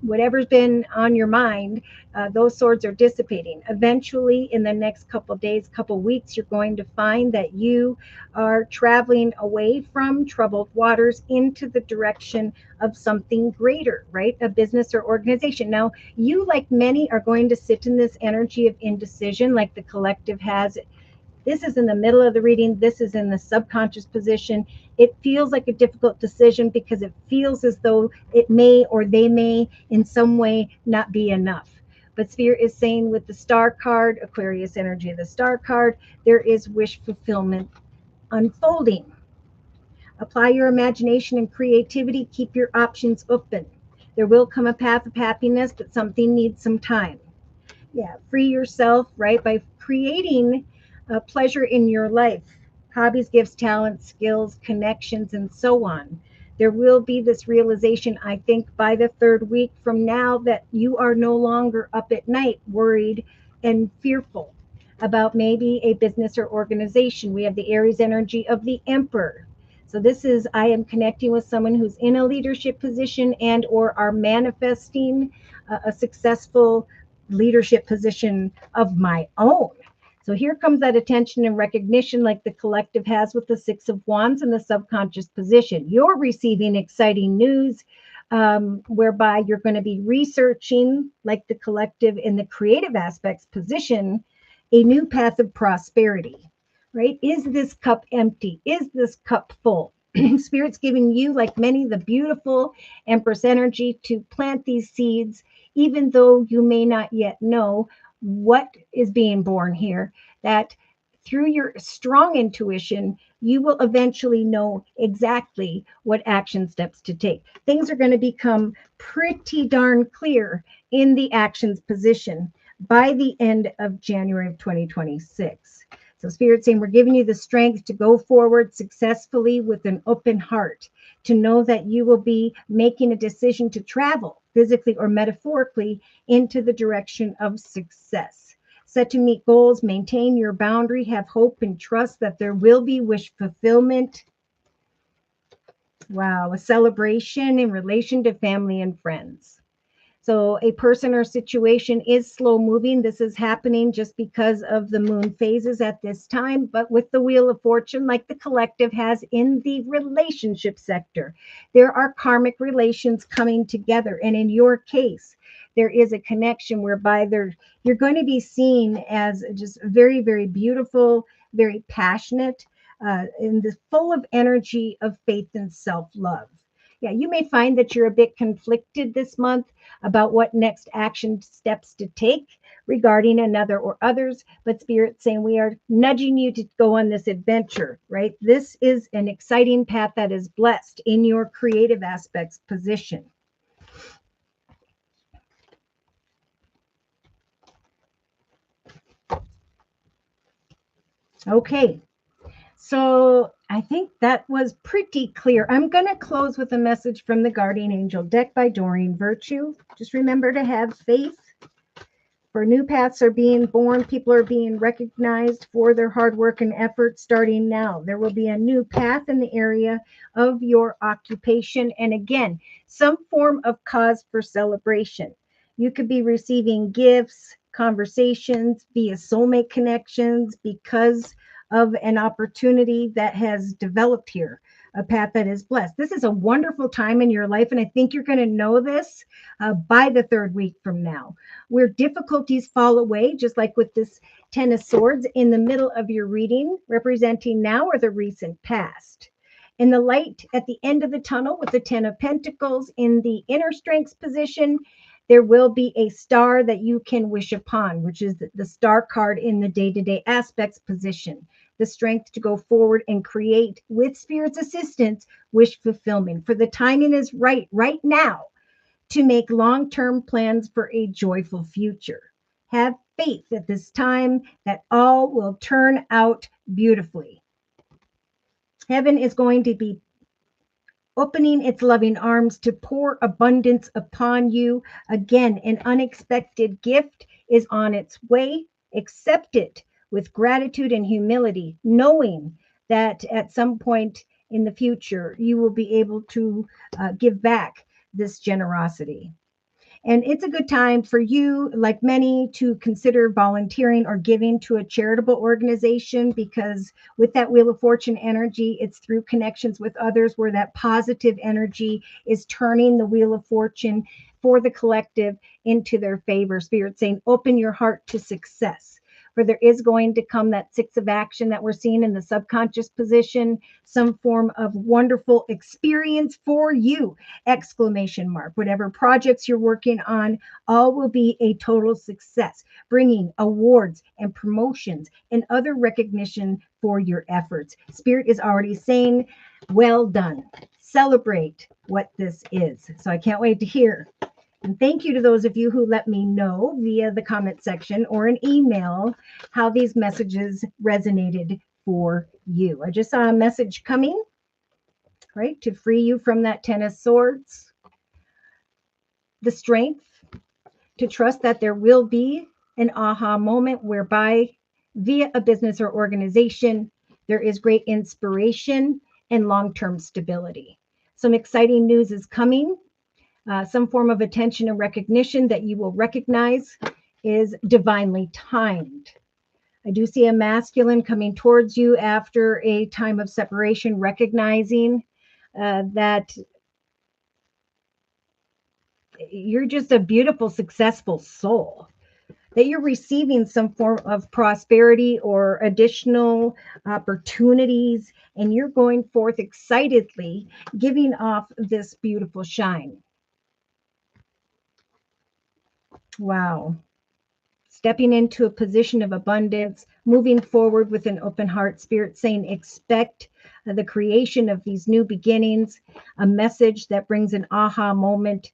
S1: whatever's been on your mind, those swords are dissipating. Eventually, in the next couple of days, couple of weeks, you're going to find that you are traveling away from troubled waters into the direction of something greater, right? A business or organization. Now, you, like many, are going to sit in this energy of indecision, like the collective has. This is in the middle of the reading. This is in the subconscious position. It feels like a difficult decision because it feels as though it may or they may in some way not be enough. But Spirit is saying with the Star card, Aquarius energy, the Star card, there is wish fulfillment unfolding. Apply your imagination and creativity. Keep your options open. There will come a path of happiness, but something needs some time. Yeah, free yourself, right, by creating pleasure in your life. Hobbies, gifts, talents, skills, connections, and so on. There will be this realization, I think, by the 3rd week from now that you are no longer up at night worried and fearful about maybe a business or organization. We have the Aries energy of the Emperor. So this is, I am connecting with someone who's in a leadership position and or are manifesting a successful leadership position of my own. So here comes that attention and recognition like the collective has with the Six of Wands and the subconscious position. You're receiving exciting news, whereby you're going to be researching, like the collective in the creative aspects position, a new path of prosperity, right? Is this cup empty? Is this cup full? Spirit's giving you, like many, the beautiful Empress energy to plant these seeds, even though you may not yet know what is being born here, that through your strong intuition, you will eventually know exactly what action steps to take. Things are going to become pretty darn clear in the actions position by the end of January of 2026. So Spirit's saying we're giving you the strength to go forward successfully with an open heart, to know that you will be making a decision to travel physically or metaphorically into the direction of success. Set to meet goals, maintain your boundary, have hope and trust that there will be wish fulfillment. Wow, a celebration in relation to family and friends. So a person or situation is slow moving. This is happening just because of the moon phases at this time, but with the Wheel of Fortune, like the collective has in the relationship sector, there are karmic relations coming together. And in your case, there is a connection whereby you're going to be seen as just very, very beautiful, very passionate, and full of energy of faith and self-love. Yeah, you may find that you're a bit conflicted this month about what next action steps to take regarding another or others, but Spirit's saying we are nudging you to go on this adventure, right? This is an exciting path that is blessed in your creative aspects position. Okay, so I think that was pretty clear. I'm going to close with a message from the Guardian Angel deck by Doreen Virtue. Just remember to have faith. For new paths are being born, people are being recognized for their hard work and effort starting now. There will be a new path in the area of your occupation. And again, some form of cause for celebration. You could be receiving gifts, conversations via soulmate connections because of an opportunity that has developed here, a path that is blessed. This is a wonderful time in your life. And I think you're going to know this by the third week from now, where difficulties fall away, just like with this Ten of Swords in the middle of your reading, representing now or the recent past. In the light at the end of the tunnel with the Ten of Pentacles in the inner strengths position, there will be a star that you can wish upon, which is the star card in the day-to-day aspects position. The strength to go forward and create, with Spirit's assistance, wish fulfillment. For the timing is right now to make long-term plans for a joyful future. Have faith at this time that all will turn out beautifully. Heaven is going to be opening its loving arms to pour abundance upon you. Again, an unexpected gift is on its way. Accept it with gratitude and humility, knowing that at some point in the future, you will be able to give back this generosity. And it's a good time for you, like many, to consider volunteering or giving to a charitable organization, because with that Wheel of Fortune energy, it's through connections with others where that positive energy is turning the Wheel of Fortune for the collective into their favor. Spirit saying, open your heart to success. For there is going to come that Six of Action that we're seeing in the subconscious position, some form of wonderful experience for you, exclamation mark. Whatever projects you're working on, all will be a total success, bringing awards and promotions and other recognition for your efforts. Spirit is already saying, well done. Celebrate what this is. So I can't wait to hear. And thank you to those of you who let me know via the comment section or an email how these messages resonated for you. I just saw a message coming, right, to free you from that Ten of Swords. The strength to trust that there will be an aha moment whereby via a business or organization, there is great inspiration and long-term stability. Some exciting news is coming. Some form of attention and recognition that you will recognize is divinely timed. I do see a masculine coming towards you after a time of separation, recognizing that you're just a beautiful, successful soul, that you're receiving some form of prosperity or additional opportunities, and you're going forth excitedly, giving off this beautiful shine. Wow. Stepping into a position of abundance, moving forward with an open heart, Spirit saying, expect the creation of these new beginnings, a message that brings an aha moment,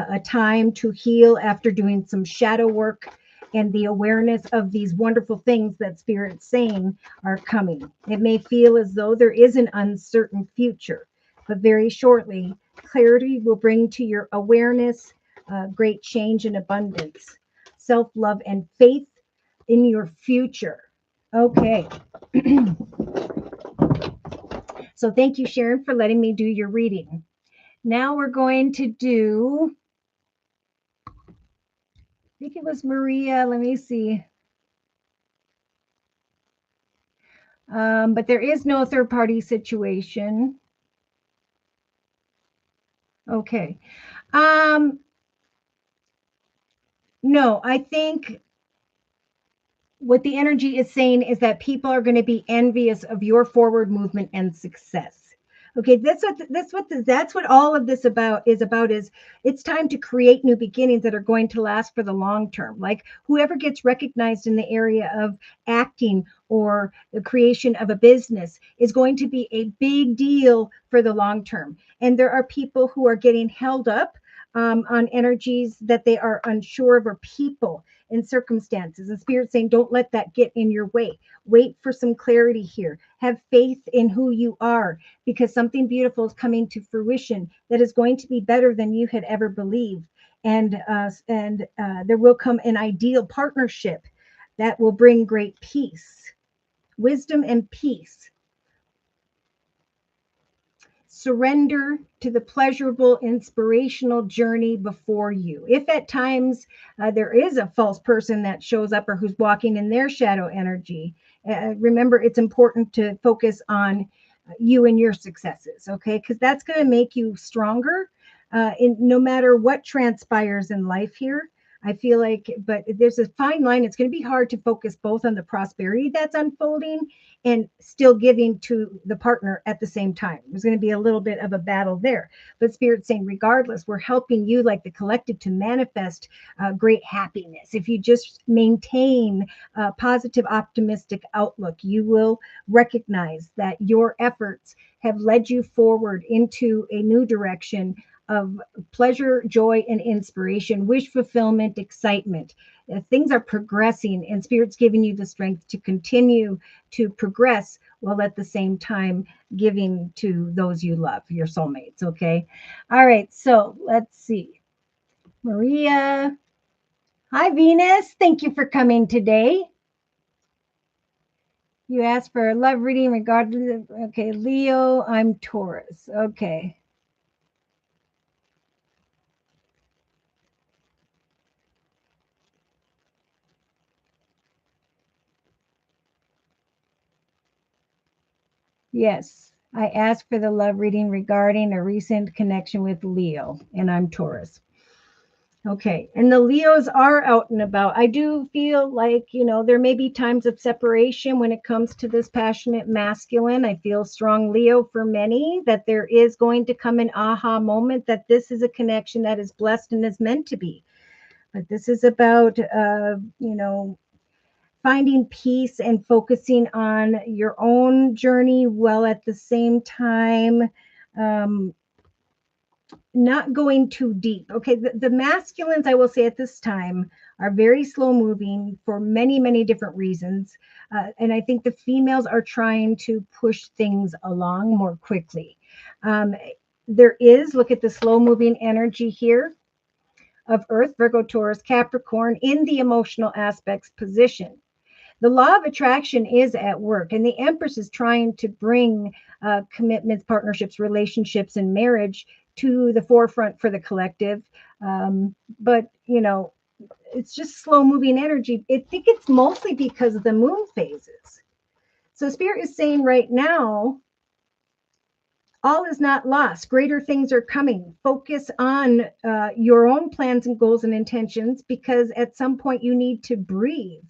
S1: a time to heal after doing some shadow work, and the awareness of these wonderful things that Spirit's saying are coming. It may feel as though there is an uncertain future, but very shortly, clarity will bring to your awareness great change and abundance, self-love, and faith in your future. Okay. So thank you, Sharon, for letting me do your reading. Now we're going to do, I think it was Maria. Let me see. But there is no third-party situation. Okay. No, I think what the energy is saying is that people are going to be envious of your forward movement and success. Okay, that's what all of this is it's time to create new beginnings that are going to last for the long term. Like whoever gets recognized in the area of acting or the creation of a business is going to be a big deal for the long term. And there are people who are getting held up on energies that they are unsure of, or people and circumstances. And Spirit saying, don't let that get in your way. Wait for some clarity here. Have faith in who you are, because something beautiful is coming to fruition that is going to be better than you had ever believed. And there will come an ideal partnership that will bring great peace, wisdom, and peace. Surrender to the pleasurable, inspirational journey before you. If at times there is a false person that shows up or who's walking in their shadow energy, remember it's important to focus on you and your successes, okay? Because that's going to make you stronger no matter what transpires in life here. I feel like, but there's a fine line. It's going to be hard to focus both on the prosperity that's unfolding and still giving to the partner at the same time. There's going to be a little bit of a battle there. But Spirit's saying, regardless, we're helping you, like the collective, to manifest great happiness. If you just maintain a positive, optimistic outlook, you will recognize that your efforts have led you forward into a new direction of pleasure, joy, and inspiration, wish fulfillment, excitement. Things are progressing, and Spirit's giving you the strength to continue to progress while at the same time giving to those you love, your soulmates. Okay. All right. So let's see. Maria. Hi, Venus. Thank you for coming today. You asked for a love reading regarding, okay, Leo, I'm Taurus. Okay. Yes, I asked for the love reading regarding a recent connection with Leo, and I'm Taurus. Okay, and the Leos are out and about. I do feel like, there may be times of separation when it comes to this passionate masculine. I feel strong Leo for many, that there is going to come an aha moment that this is a connection that is blessed and is meant to be. But this is about, finding peace and focusing on your own journey while at the same time not going too deep. Okay, the masculines, I will say at this time, are very slow moving for many, many different reasons. And I think the females are trying to push things along more quickly. There is, look at the slow moving energy here of Earth, Virgo, Taurus, Capricorn in the emotional aspects position. The law of attraction is at work, and the Empress is trying to bring commitments, partnerships, relationships, and marriage to the forefront for the collective. But, it's just slow moving energy. I think it's mostly because of the moon phases. So Spirit is saying right now, all is not lost. Greater things are coming. Focus on your own plans and goals and intentions, because at some point you need to breathe.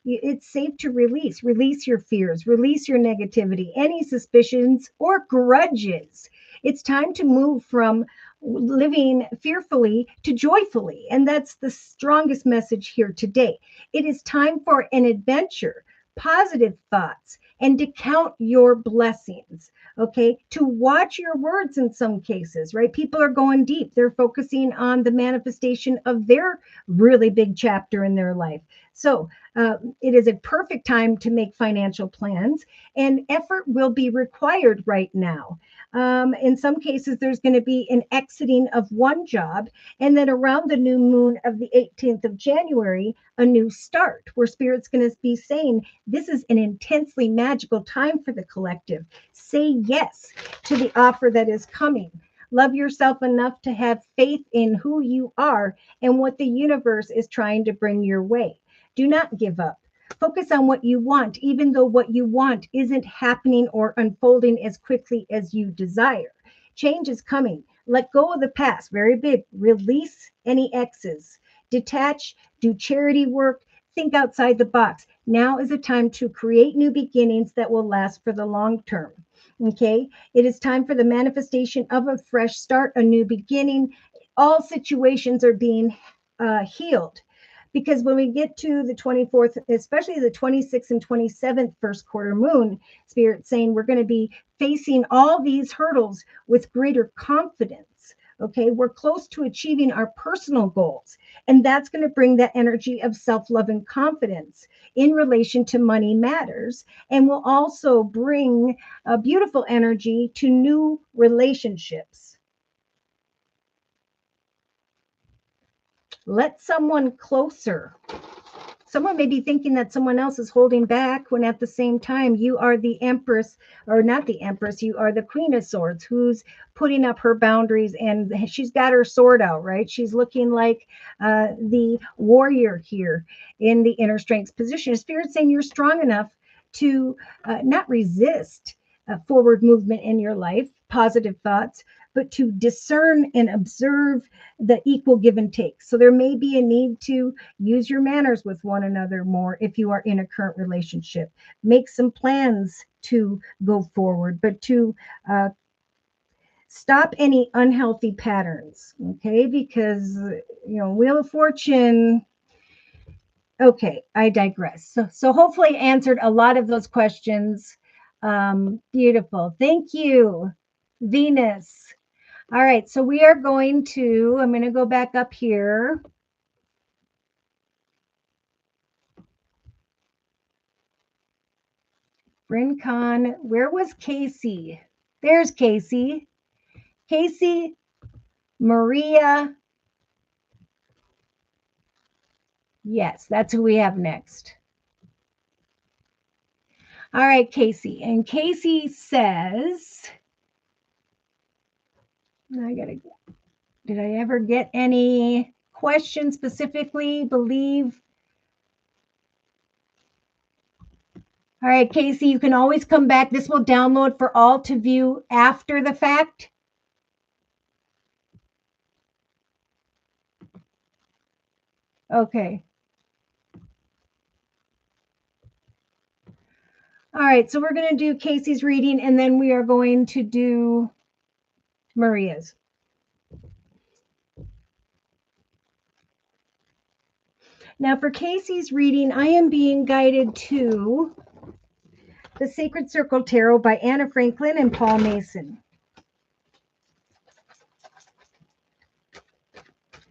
S1: It's safe to release your fears, release your negativity, any suspicions or grudges. It's time to move from living fearfully to joyfully. And that's the strongest message here today. It is time for an adventure, positive thoughts, and to count your blessings. Okay, to watch your words in some cases, right? People are going deep. They're focusing on the manifestation of their really big chapter in their life. So it is a perfect time to make financial plans, and effort will be required right now. In some cases, there's going to be an exiting of one job, and then around the new moon of the 18th of January, a new start, where Spirit's going to be saying, this is an intensely magical time for the collective. Say yes to the offer that is coming. Love yourself enough to have faith in who you are and what the universe is trying to bring your way. Do not give up. Focus on what you want, even though what you want isn't happening or unfolding as quickly as you desire. Change is coming. Let go of the past. Very big. Release any exes. Detach. Do charity work. Think outside the box. Now is a time to create new beginnings that will last for the long term. Okay. It is time for the manifestation of a fresh start, a new beginning. All situations are being healed. Because when we get to the 24th, especially the 26th and 27th first quarter moon, Spirit saying we're going to be facing all these hurdles with greater confidence. Okay, we're close to achieving our personal goals, and that's going to bring that energy of self-love and confidence in relation to money matters, and will also bring a beautiful energy to new relationships. Let someone closer. Someone may be thinking that someone else is holding back, when at the same time you are the Empress, or not the Empress, you are the Queen of Swords, who's putting up her boundaries, and she's got her sword out, right? She's looking like the warrior here in the inner strength position. Spirit saying you're strong enough to not resist forward movement in your life, positive thoughts, but to discern and observe the equal give and take. So there may be a need to use your manners with one another more if you are in a current relationship. Make some plans to go forward, but to stop any unhealthy patterns, okay? Because, Wheel of Fortune. Okay, I digress. So hopefully I answered a lot of those questions. Beautiful. Thank you, Venus. All right, so I'm going to go back up here. BrinCon, where was Casey? There's Casey. Casey, Maria. Yes, that's who we have next. All right, Casey. And Casey says, did I ever get any questions specifically? Believe. All right, Casey, you can always come back. This will download for all to view after the fact. Okay. All right, so we're going to do Casey's reading, and then we are going to do Maria's. Now for Casey's reading, I am being guided to the Sacred Circle Tarot by Anna Franklin and Paul Mason.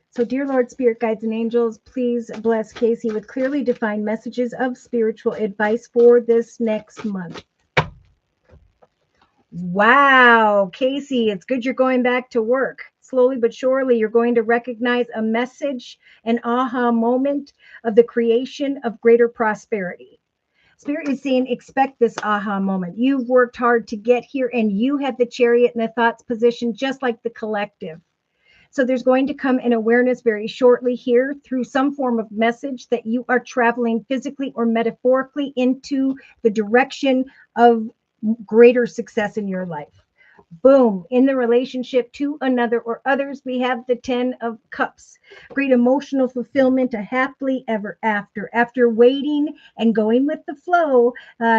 S1: So, dear Lord, Spirit Guides and Angels, please bless Casey with clearly defined messages of spiritual advice for this next month. Wow, Casey, it's good you're going back to work. Slowly but surely, you're going to recognize a message, an aha moment of the creation of greater prosperity. Spirit is saying, expect this aha moment. You've worked hard to get here, and you have the chariot in the thoughts position, just like the collective. So there's going to come an awareness very shortly here through some form of message that you are traveling physically or metaphorically into the direction of greater success in your life. Boom, in the relationship to another or others, we have the 10 of Cups. Great emotional fulfillment, a happily ever after. After waiting and going with the flow,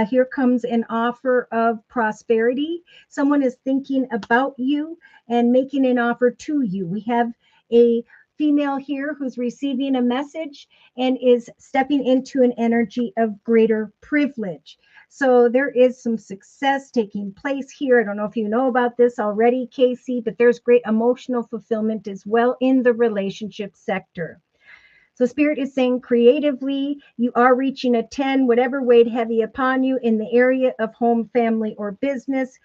S1: here comes an offer of prosperity. Someone is thinking about you and making an offer to you. We have a female here who's receiving a message and is stepping into an energy of greater privilege. So there is some success taking place here. I don't know if you know about this already, Casey, but there's great emotional fulfillment as well in the relationship sector. So Spirit is saying creatively, you are reaching a 10, whatever weighed heavy upon you in the area of home, family, or business.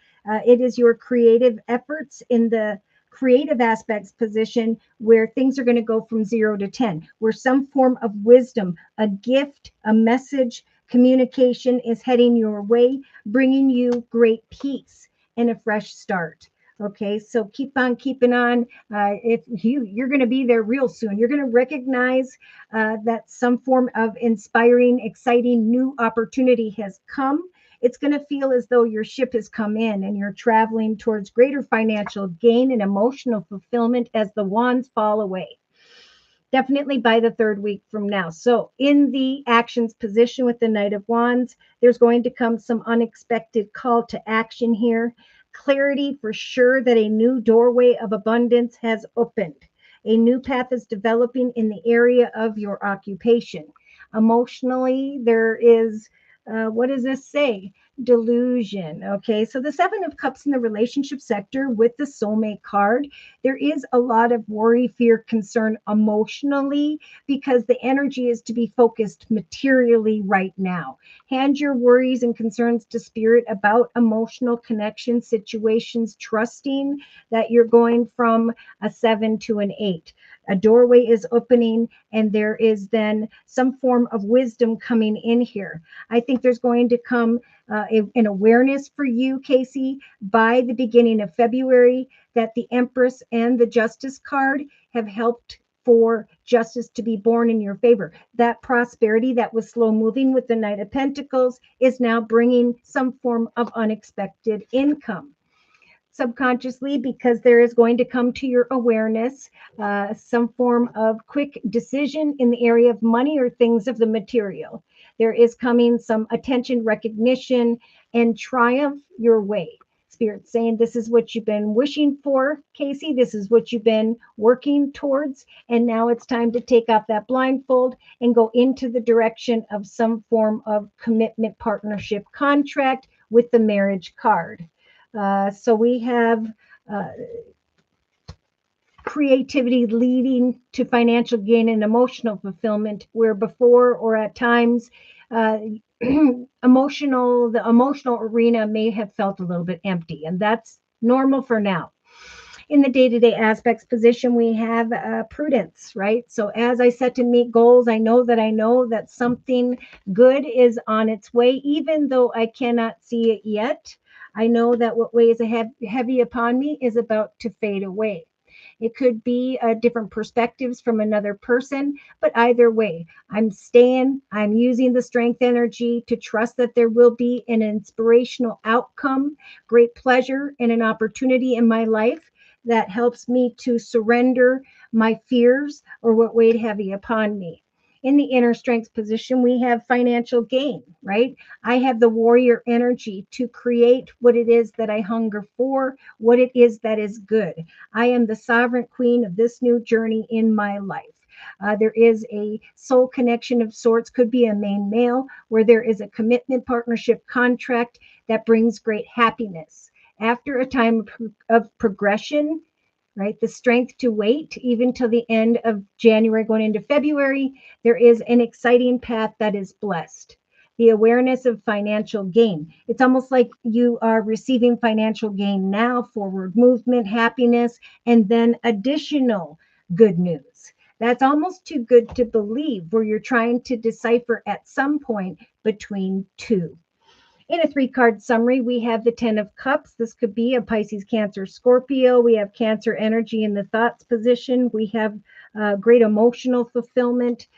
S1: It is your creative efforts in the creative aspects position where things are going to go from 0 to 10, where some form of wisdom, a gift, a message, communication is heading your way, bringing you great peace and a fresh start. Okay, so keep on keeping on. If you're going to be there real soon, you're going to recognize that some form of inspiring, exciting new opportunity has come. It's going to feel as though your ship has come in and you're traveling towards greater financial gain and emotional fulfillment as the wands fall away. Definitely by the third week from now. So in the actions position with the Knight of Wands, there's going to come some unexpected call to action here. Clarity for sure that a new doorway of abundance has opened. A new path is developing in the area of your occupation. Emotionally, there is, what does this say? Delusion. Okay, so the Seven of Cups in the relationship sector with the soulmate card, there is a lot of worry, fear, concern emotionally because the energy is to be focused materially right now. Hand your worries and concerns to Spirit about emotional connection situations, trusting that you're going from a 7 to an 8. A doorway is opening, and there is then some form of wisdom coming in here. I think there's going to come an awareness for you, Casey, by the beginning of February that the Empress and the Justice card have helped for justice to be born in your favor. That prosperity that was slow moving with the Knight of Pentacles is now bringing some form of unexpected income. Subconsciously, because there is going to come to your awareness some form of quick decision in the area of money or things of the material. There is coming some attention, recognition, and triumph your way. Spirit saying this is what you've been wishing for, Casey. This is what you've been working towards. And now it's time to take off that blindfold and go into the direction of some form of commitment, partnership, contract with the marriage card. So we have creativity leading to financial gain and emotional fulfillment, where before or at times the emotional arena may have felt a little bit empty, and that's normal for now. In the day-to-day aspects position, we have prudence, right? So as I set to meet goals, I know that something good is on its way, even though I cannot see it yet. I know that what weighs heavy upon me is about to fade away. It could be different perspectives from another person, but either way, I'm using the strength energy to trust that there will be an inspirational outcome, great pleasure, and an opportunity in my life that helps me to surrender my fears or what weighed heavy upon me. In the inner strength position, we have financial gain, right? I have the warrior energy to create what it is that I hunger for, what it is that is good. I am the sovereign queen of this new journey in my life. There is a soul connection of sorts, could be a main male, where there is a commitment, partnership, contract that brings great happiness. After a time of progression, right, the strength to wait even till the end of January going into February, there is an exciting path that is blessed. The awareness of financial gain. It's almost like you are receiving financial gain now, forward movement, happiness, and then additional good news. That's almost too good to believe, where you're trying to decipher at some point between two. In a 3 card summary, we have the 10 of Cups. This could be a Pisces, Cancer, Scorpio. We have Cancer energy in the thoughts position. We have great emotional fulfillment.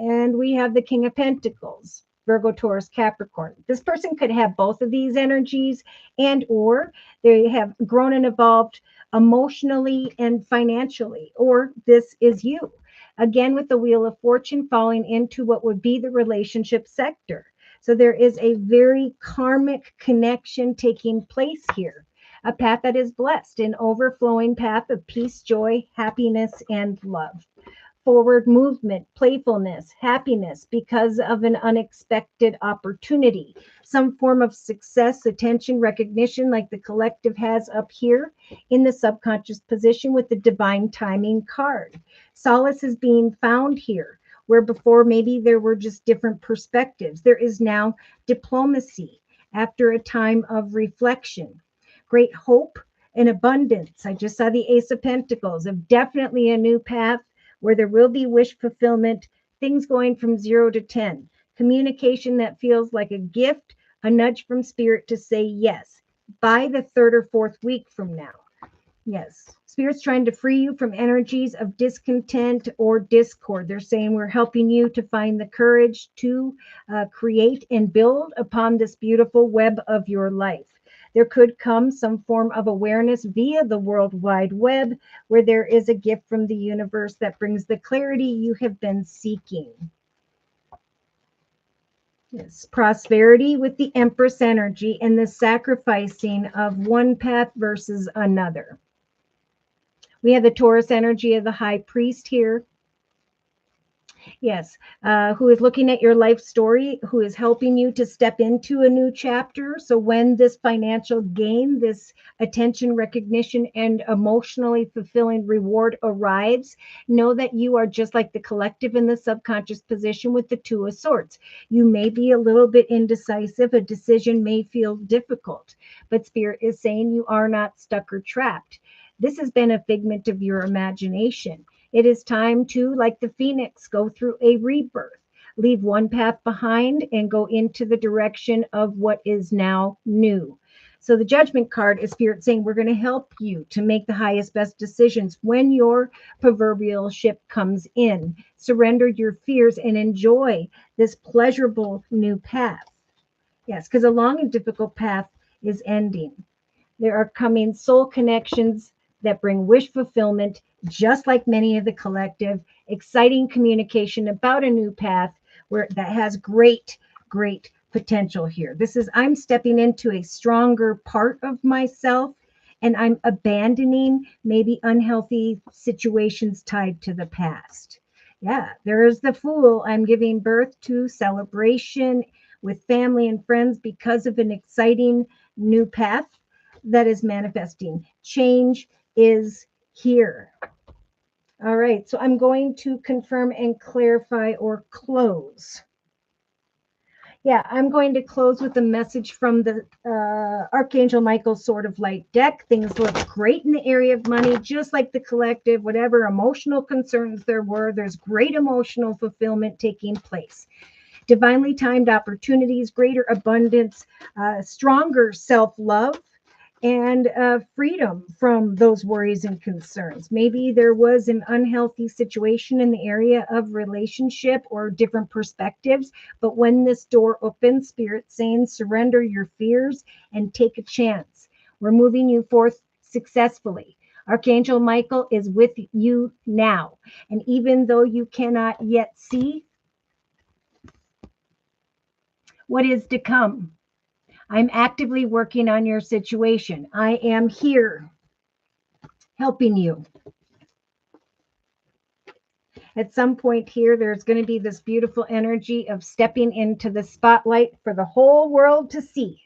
S1: And we have the King of Pentacles, Virgo, Taurus, Capricorn. This person could have both of these energies, and or they have grown and evolved emotionally and financially, or this is you. Again, with the Wheel of Fortune falling into what would be the relationship sector. So there is a very karmic connection taking place here. A path that is blessed, an overflowing path of peace, joy, happiness, and love. Forward movement, playfulness, happiness because of an unexpected opportunity, some form of success, attention, recognition, like the collective has up here in the subconscious position with the divine timing card. Solace is being found here, where before maybe there were just different perspectives. There is now diplomacy after a time of reflection. Great hope and abundance. I just saw the Ace of Pentacles, of definitely a new path where there will be wish fulfillment, things going from 0 to 10. Communication that feels like a gift, a nudge from spirit to say yes by the 3rd or 4th week from now. Yes. Spirit's trying to free you from energies of discontent or discord. They're saying we're helping you to find the courage to create and build upon this beautiful web of your life. There could come some form of awareness via the World Wide Web, where there is a gift from the universe that brings the clarity you have been seeking. Yes, prosperity with the Empress energy and the sacrificing of one path versus another. We have the Taurus energy of the High Priest here. Yes, who is looking at your life story, who is helping you to step into a new chapter. So when this financial gain, this attention, recognition, and emotionally fulfilling reward arrives, know that you are just like the collective in the subconscious position with the Two of Swords. You may be a little bit indecisive. A decision may feel difficult, but Spirit is saying you are not stuck or trapped. This has been a figment of your imagination. It is time to, like the phoenix, go through a rebirth, leave one path behind and go into the direction of what is now new. So the Judgment card is Spirit saying we're going to help you to make the highest, best decisions when your proverbial ship comes in. Surrender your fears and enjoy this pleasurable new path. Yes, because a long and difficult path is ending. There are coming soul connections that bring wish fulfillment, just like many of the collective, exciting communication about a new path where that has great potential here. This is, I'm stepping into a stronger part of myself, and I'm abandoning maybe unhealthy situations tied to the past. Yeah, there is the Fool. I'm giving birth to celebration with family and friends because of an exciting new path that is manifesting. Change is here. All right, so I'm going to confirm and clarify or close. Yeah, I'm going to close with a message from the Archangel Michael Sword of Light deck. Things look great in the area of money, just like the collective. Whatever emotional concerns there were, there's great emotional fulfillment taking place. Divinely timed opportunities, greater abundance, stronger self-love, and freedom from those worries and concerns. Maybe there was an unhealthy situation in the area of relationship or different perspectives, but when this door opens, Spirit saying surrender your fears and take a chance. We're moving you forth successfully. Archangel Michael is with you now, and even though you cannot yet see what is to come, I'm actively working on your situation. I am here helping you. At some point here, there's going to be this beautiful energy of stepping into the spotlight for the whole world to see.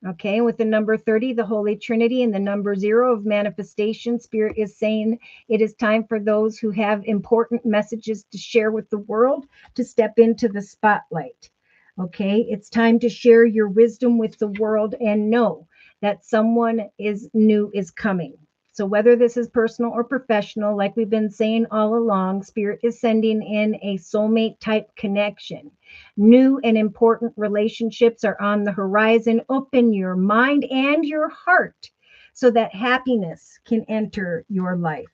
S1: Okay, with the number 30, the Holy Trinity, and the number 0 of manifestation, Spirit is saying it is time for those who have important messages to share with the world to step into the spotlight. Okay, it's time to share your wisdom with the world and know that someone is new is coming. So whether this is personal or professional, like we've been saying all along, Spirit is sending in a soulmate type connection. New and important relationships are on the horizon. Open your mind and your heart so that happiness can enter your life.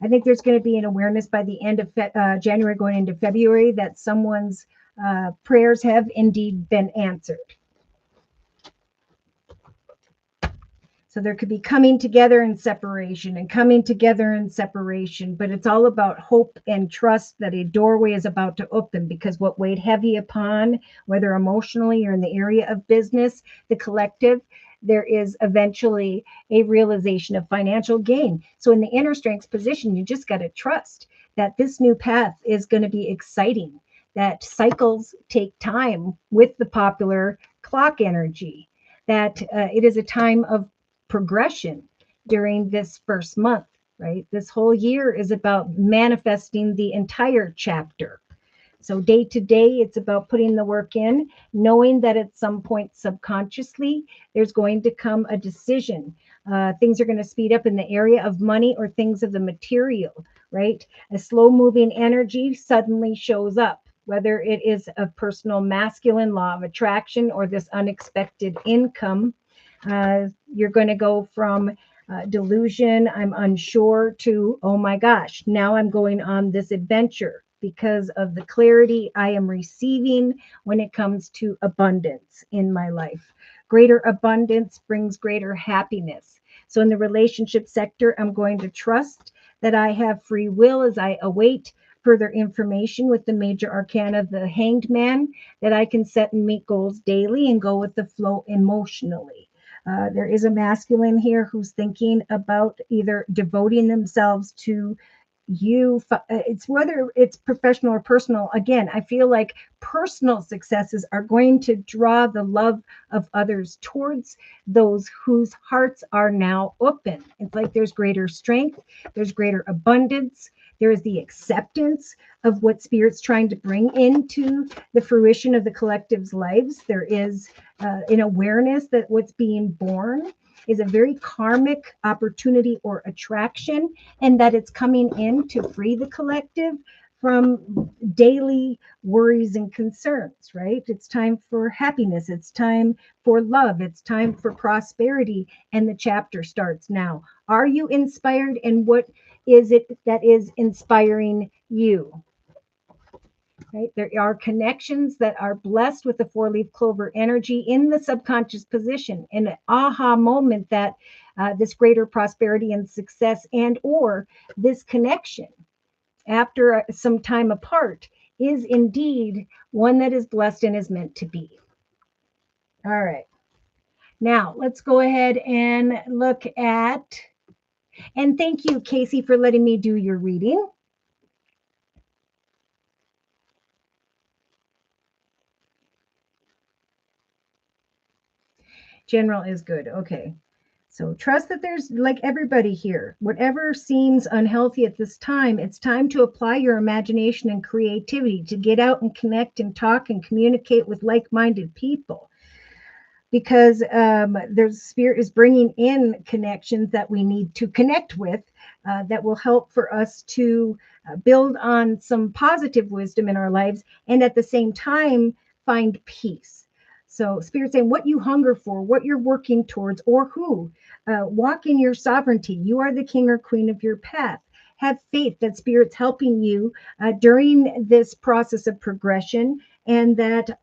S1: I think there's going to be an awareness by the end of January going into February that someone's prayers have indeed been answered. So there could be coming together and separation and coming together and separation, but it's all about hope and trust that a doorway is about to open, because what weighed heavy upon, whether emotionally or in the area of business, the collective, there is eventually a realization of financial gain. So in the inner strength position, you just got to trust that this new path is going to be exciting, that cycles take time with the popular clock energy, that it is a time of progression during this first month, right? This whole year is about manifesting the entire chapter. So day to day, it's about putting the work in, knowing that at some point subconsciously, there's going to come a decision. Things are going to speed up in the area of money or things of the material, right? A slow moving energy suddenly shows up, whether it is a personal masculine law of attraction or this unexpected income. You're going to go from delusion, I'm unsure, to, oh my gosh, now I'm going on this adventure because of the clarity I am receiving when it comes to abundance in my life. Greater abundance brings greater happiness. So in the relationship sector, I'm going to trust that I have free will as I await further information with the major arcana of the Hanged Man, that I can set and meet goals daily and go with the flow emotionally. There is a masculine here who's thinking about either devoting themselves to you. It's whether it's professional or personal. Again, I feel like personal successes are going to draw the love of others towards those whose hearts are now open. It's like there's greater strength, there's greater abundance, there is the acceptance of what Spirit's trying to bring into the fruition of the collective's lives. There is an awareness that what's being born is a very karmic opportunity or attraction, and that it's coming in to free the collective from daily worries and concerns, right? It's time for happiness. It's time for love. It's time for prosperity. And the chapter starts now. Are you inspired? And what is it that is inspiring you? Right? There are connections that are blessed with the four-leaf clover energy in the subconscious position, an aha moment that this greater prosperity and success and or this connection after some time apart is indeed one that is blessed and is meant to be. All right. Now let's go ahead and look at, and thank you, Casey, for letting me do your reading. General is good. Okay. So trust that there's, like everybody here, whatever seems unhealthy at this time, it's time to apply your imagination and creativity to get out and connect and talk and communicate with like-minded people. Because there's Spirit is bringing in connections that we need to connect with that will help for us to build on some positive wisdom in our lives and at the same time find peace. So Spirit saying what you hunger for, what you're working towards, or who. Walk in your sovereignty. You are the king or queen of your path. Have faith that Spirit's helping you during this process of progression, and that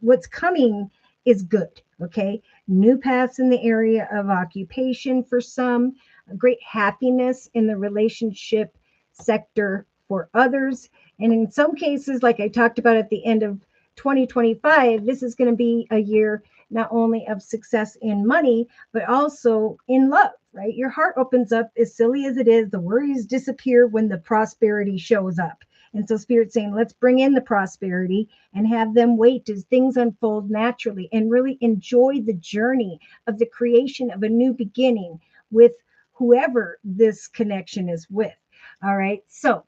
S1: what's coming is good. Okay. New paths in the area of occupation for some, great happiness in the relationship sector for others. And in some cases, like I talked about at the end of 2025, this is going to be a year not only of success in money, but also in love, right? Your heart opens up, as silly as it is. The worries disappear when the prosperity shows up. And so Spirit's saying, let's bring in the prosperity and have them wait as things unfold naturally and really enjoy the journey of the creation of a new beginning with whoever this connection is with. All right. So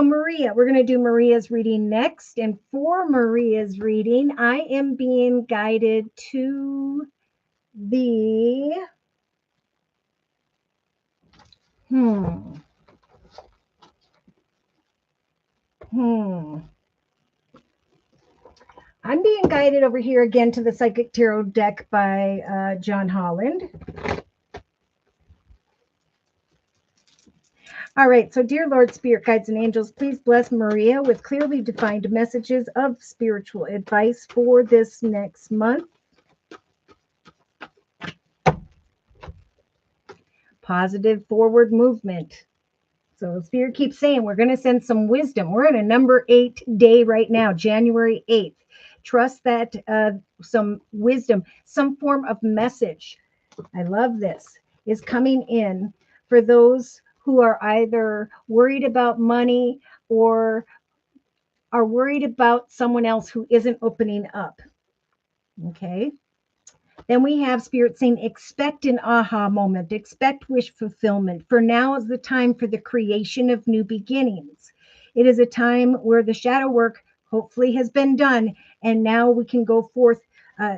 S1: Maria, we're going to do Maria's reading next. And for Maria's reading, I am being guided to the hmm hmm I'm being guided over here again to the Psychic Tarot deck by John Holland. All right, so dear Lord, Spirit Guides and Angels, please bless Maria with clearly defined messages of spiritual advice for this next month. Positive forward movement. So Spirit keeps saying we're going to send some wisdom. We're in a number 8 day right now, January 8th. Trust that some wisdom, some form of message, I love this, is coming in for those who are either worried about money or are worried about someone else who isn't opening up. Okay. Then we have Spirit saying, expect an aha moment, expect wish fulfillment. For now is the time for the creation of new beginnings. It is a time where the shadow work hopefully has been done, and now we can go forth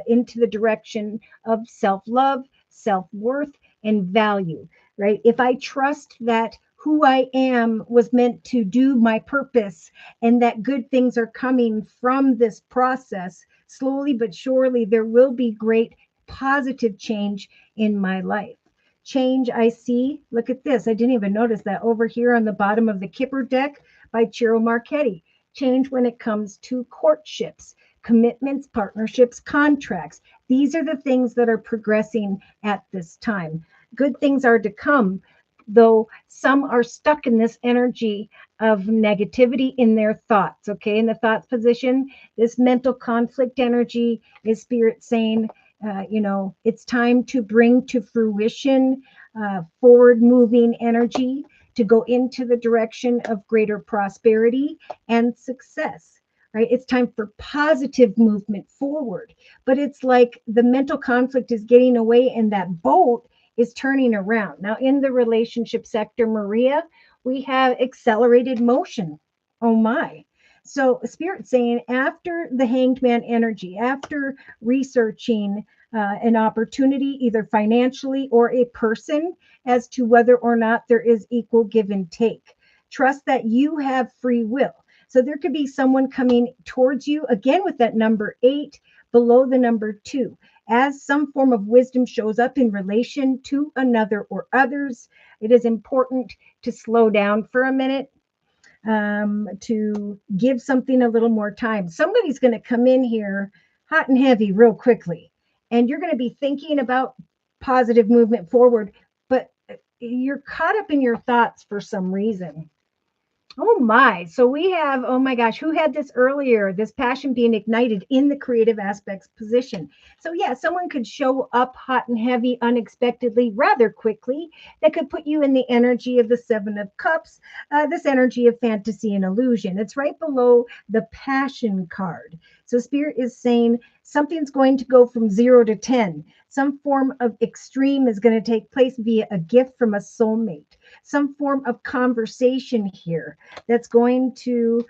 S1: into the direction of self-love, self-worth, and value, right? If I trust that who I am was meant to do my purpose and that good things are coming from this process, slowly but surely, there will be great positive change in my life. Change I see. Look at this. I didn't even notice that over here on the bottom of the Kipper deck by Ciro Marchetti. Change when it comes to courtships, commitments, partnerships, contracts. These are the things that are progressing at this time. Good things are to come, though some are stuck in this energy of negativity in their thoughts. Okay, in the thoughts position, this mental conflict energy is Spirit saying, it's time to bring to fruition forward moving energy to go into the direction of greater prosperity and success, right? It's time for positive movement forward. But it's like the mental conflict is getting away and that boat is turning around. Now, in the relationship sector, Maria, we have accelerated motion. Oh my. So Spirit saying after the hanged man energy, after researching an opportunity, either financially or a person, as to whether or not there is equal give and take. Trust that you have free will. So there could be someone coming towards you, again with that number 8 below the number 2. As some form of wisdom shows up in relation to another or others, it is important to slow down for a minute, to give something a little more time. Somebody's going to come in here hot and heavy real quickly, and you're going to be thinking about positive movement forward, but you're caught up in your thoughts for some reason. Oh my. So we have, oh my gosh, who had this earlier? This passion being ignited in the creative aspects position. So yeah, someone could show up hot and heavy unexpectedly rather quickly. That could put you in the energy of the 7 of Cups, this energy of fantasy and illusion. It's right below the passion card. So Spirit is saying something's going to go from 0 to 10. Some form of extreme is going to take place via a gift from a soulmate. Some form of conversation here that's going to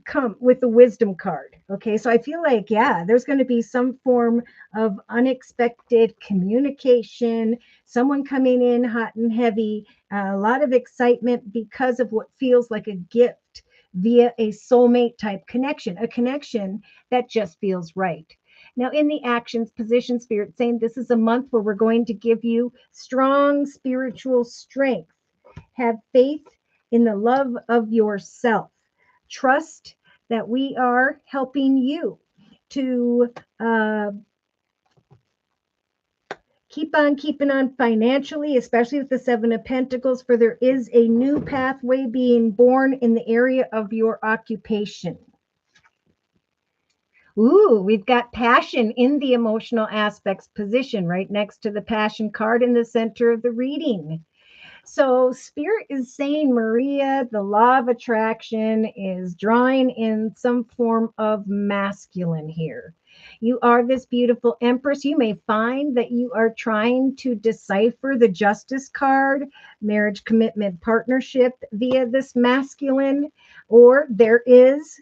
S1: come with the wisdom card. Okay, so I feel like, yeah, there's going to be some form of unexpected communication, someone coming in hot and heavy, a lot of excitement because of what feels like a gift via a soulmate type connection, a connection that just feels right. Now, in the actions position, Spirit saying this is a month where we're going to give you strong spiritual strength. Have faith in the love of yourself. Trust that we are helping you to keep on keeping on financially, especially with the 7 of Pentacles, for there is a new pathway being born in the area of your occupation. Ooh, we've got passion in the emotional aspects position right next to the passion card in the center of the reading. So Spirit is saying, Maria, the law of attraction is drawing in some form of masculine here. You are this beautiful Empress. You may find that you are trying to decipher the Justice card, marriage, commitment, partnership via this masculine, or there is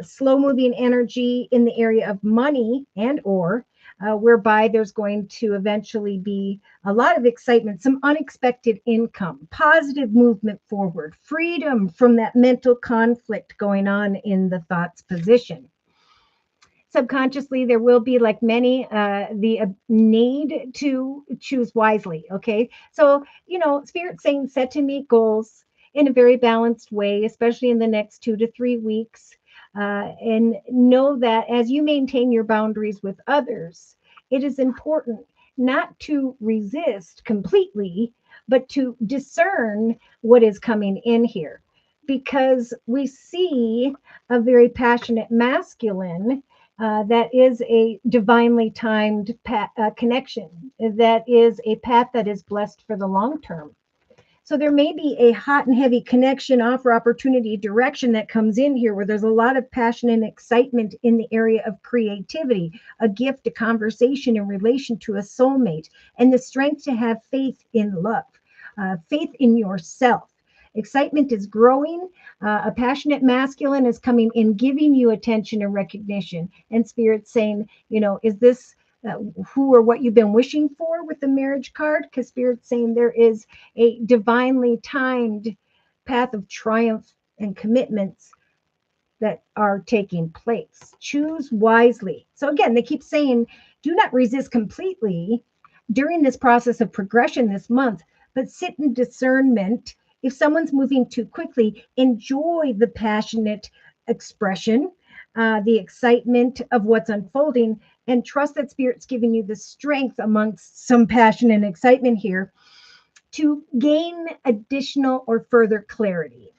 S1: slow moving energy in the area of money and or whereby there's going to eventually be a lot of excitement, some unexpected income, positive movement forward, freedom from that mental conflict going on in the thoughts position. Subconsciously, there will be, like many, the need to choose wisely. Okay, so spirit saying set to meet goals in a very balanced way, especially in the next 2 to 3 weeks, and know that as you maintain your boundaries with others, it is important not to resist completely, but to discern what is coming in here, because we see a very passionate masculine, that is a divinely timed connection, that is a path that is blessed for the long term. So there may be a hot and heavy connection, offer, opportunity, direction that comes in here where there's a lot of passion and excitement in the area of creativity, a gift, a conversation in relation to a soulmate, and the strength to have faith in love, faith in yourself. Excitement is growing. A passionate masculine is coming in, giving you attention and recognition. And spirit saying, is this who or what you've been wishing for with the marriage card? Because spirit's saying there is a divinely timed path of triumph and commitments that are taking place. Choose wisely. So again, they keep saying, do not resist completely during this process of progression this month, but sit in discernment. If someone's moving too quickly, enjoy the passionate expression, the excitement of what's unfolding, and trust that spirit's giving you the strength amongst some passion and excitement here to gain additional or further clarity.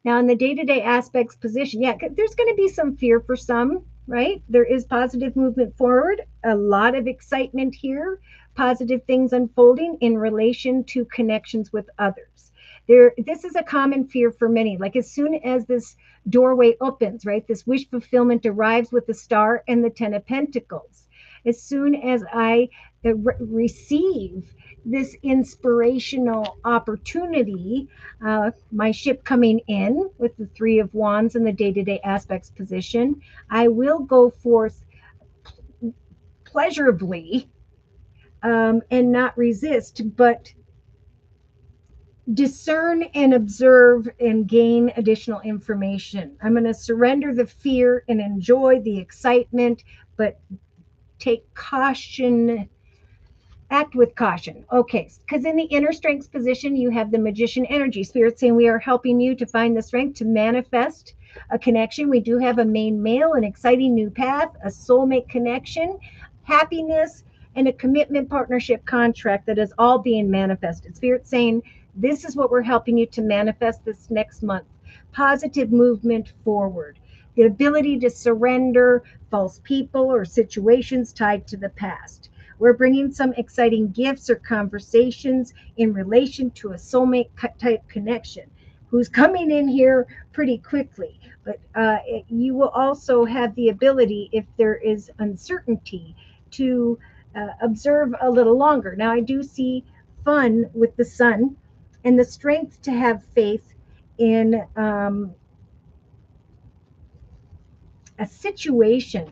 S1: Now, in the day-to-day aspects position, there's going to be some fear for some, right? There is positive movement forward, a lot of excitement here, positive things unfolding in relation to connections with others. This is a common fear for many. Like as soon as this doorway opens, right, this wish fulfillment arrives with the Star and the Ten of Pentacles. As soon as I receive this inspirational opportunity, my ship coming in with the Three of Wands in the day-to-day aspects position, I will go forth pleasurably, and not resist, but discern and observe and gain additional information. I'm going to surrender the fear and enjoy the excitement, but take caution. Act with caution. Okay, because in the inner strengths position, you have the Magician energy. Spirit saying we are helping you to find the strength to manifest a connection. We do have a main male, an exciting new path, a soulmate connection, happiness, and a commitment partnership contract that is all being manifested. Spirit saying this is what we're helping you to manifest this next month. Positive movement forward. The ability to surrender false people or situations tied to the past. We're bringing some exciting gifts or conversations in relation to a soulmate type connection who's coming in here pretty quickly. But you will also have the ability, if there is uncertainty, to observe a little longer. Now, I do see fun with the sun and the strength to have faith in a situation,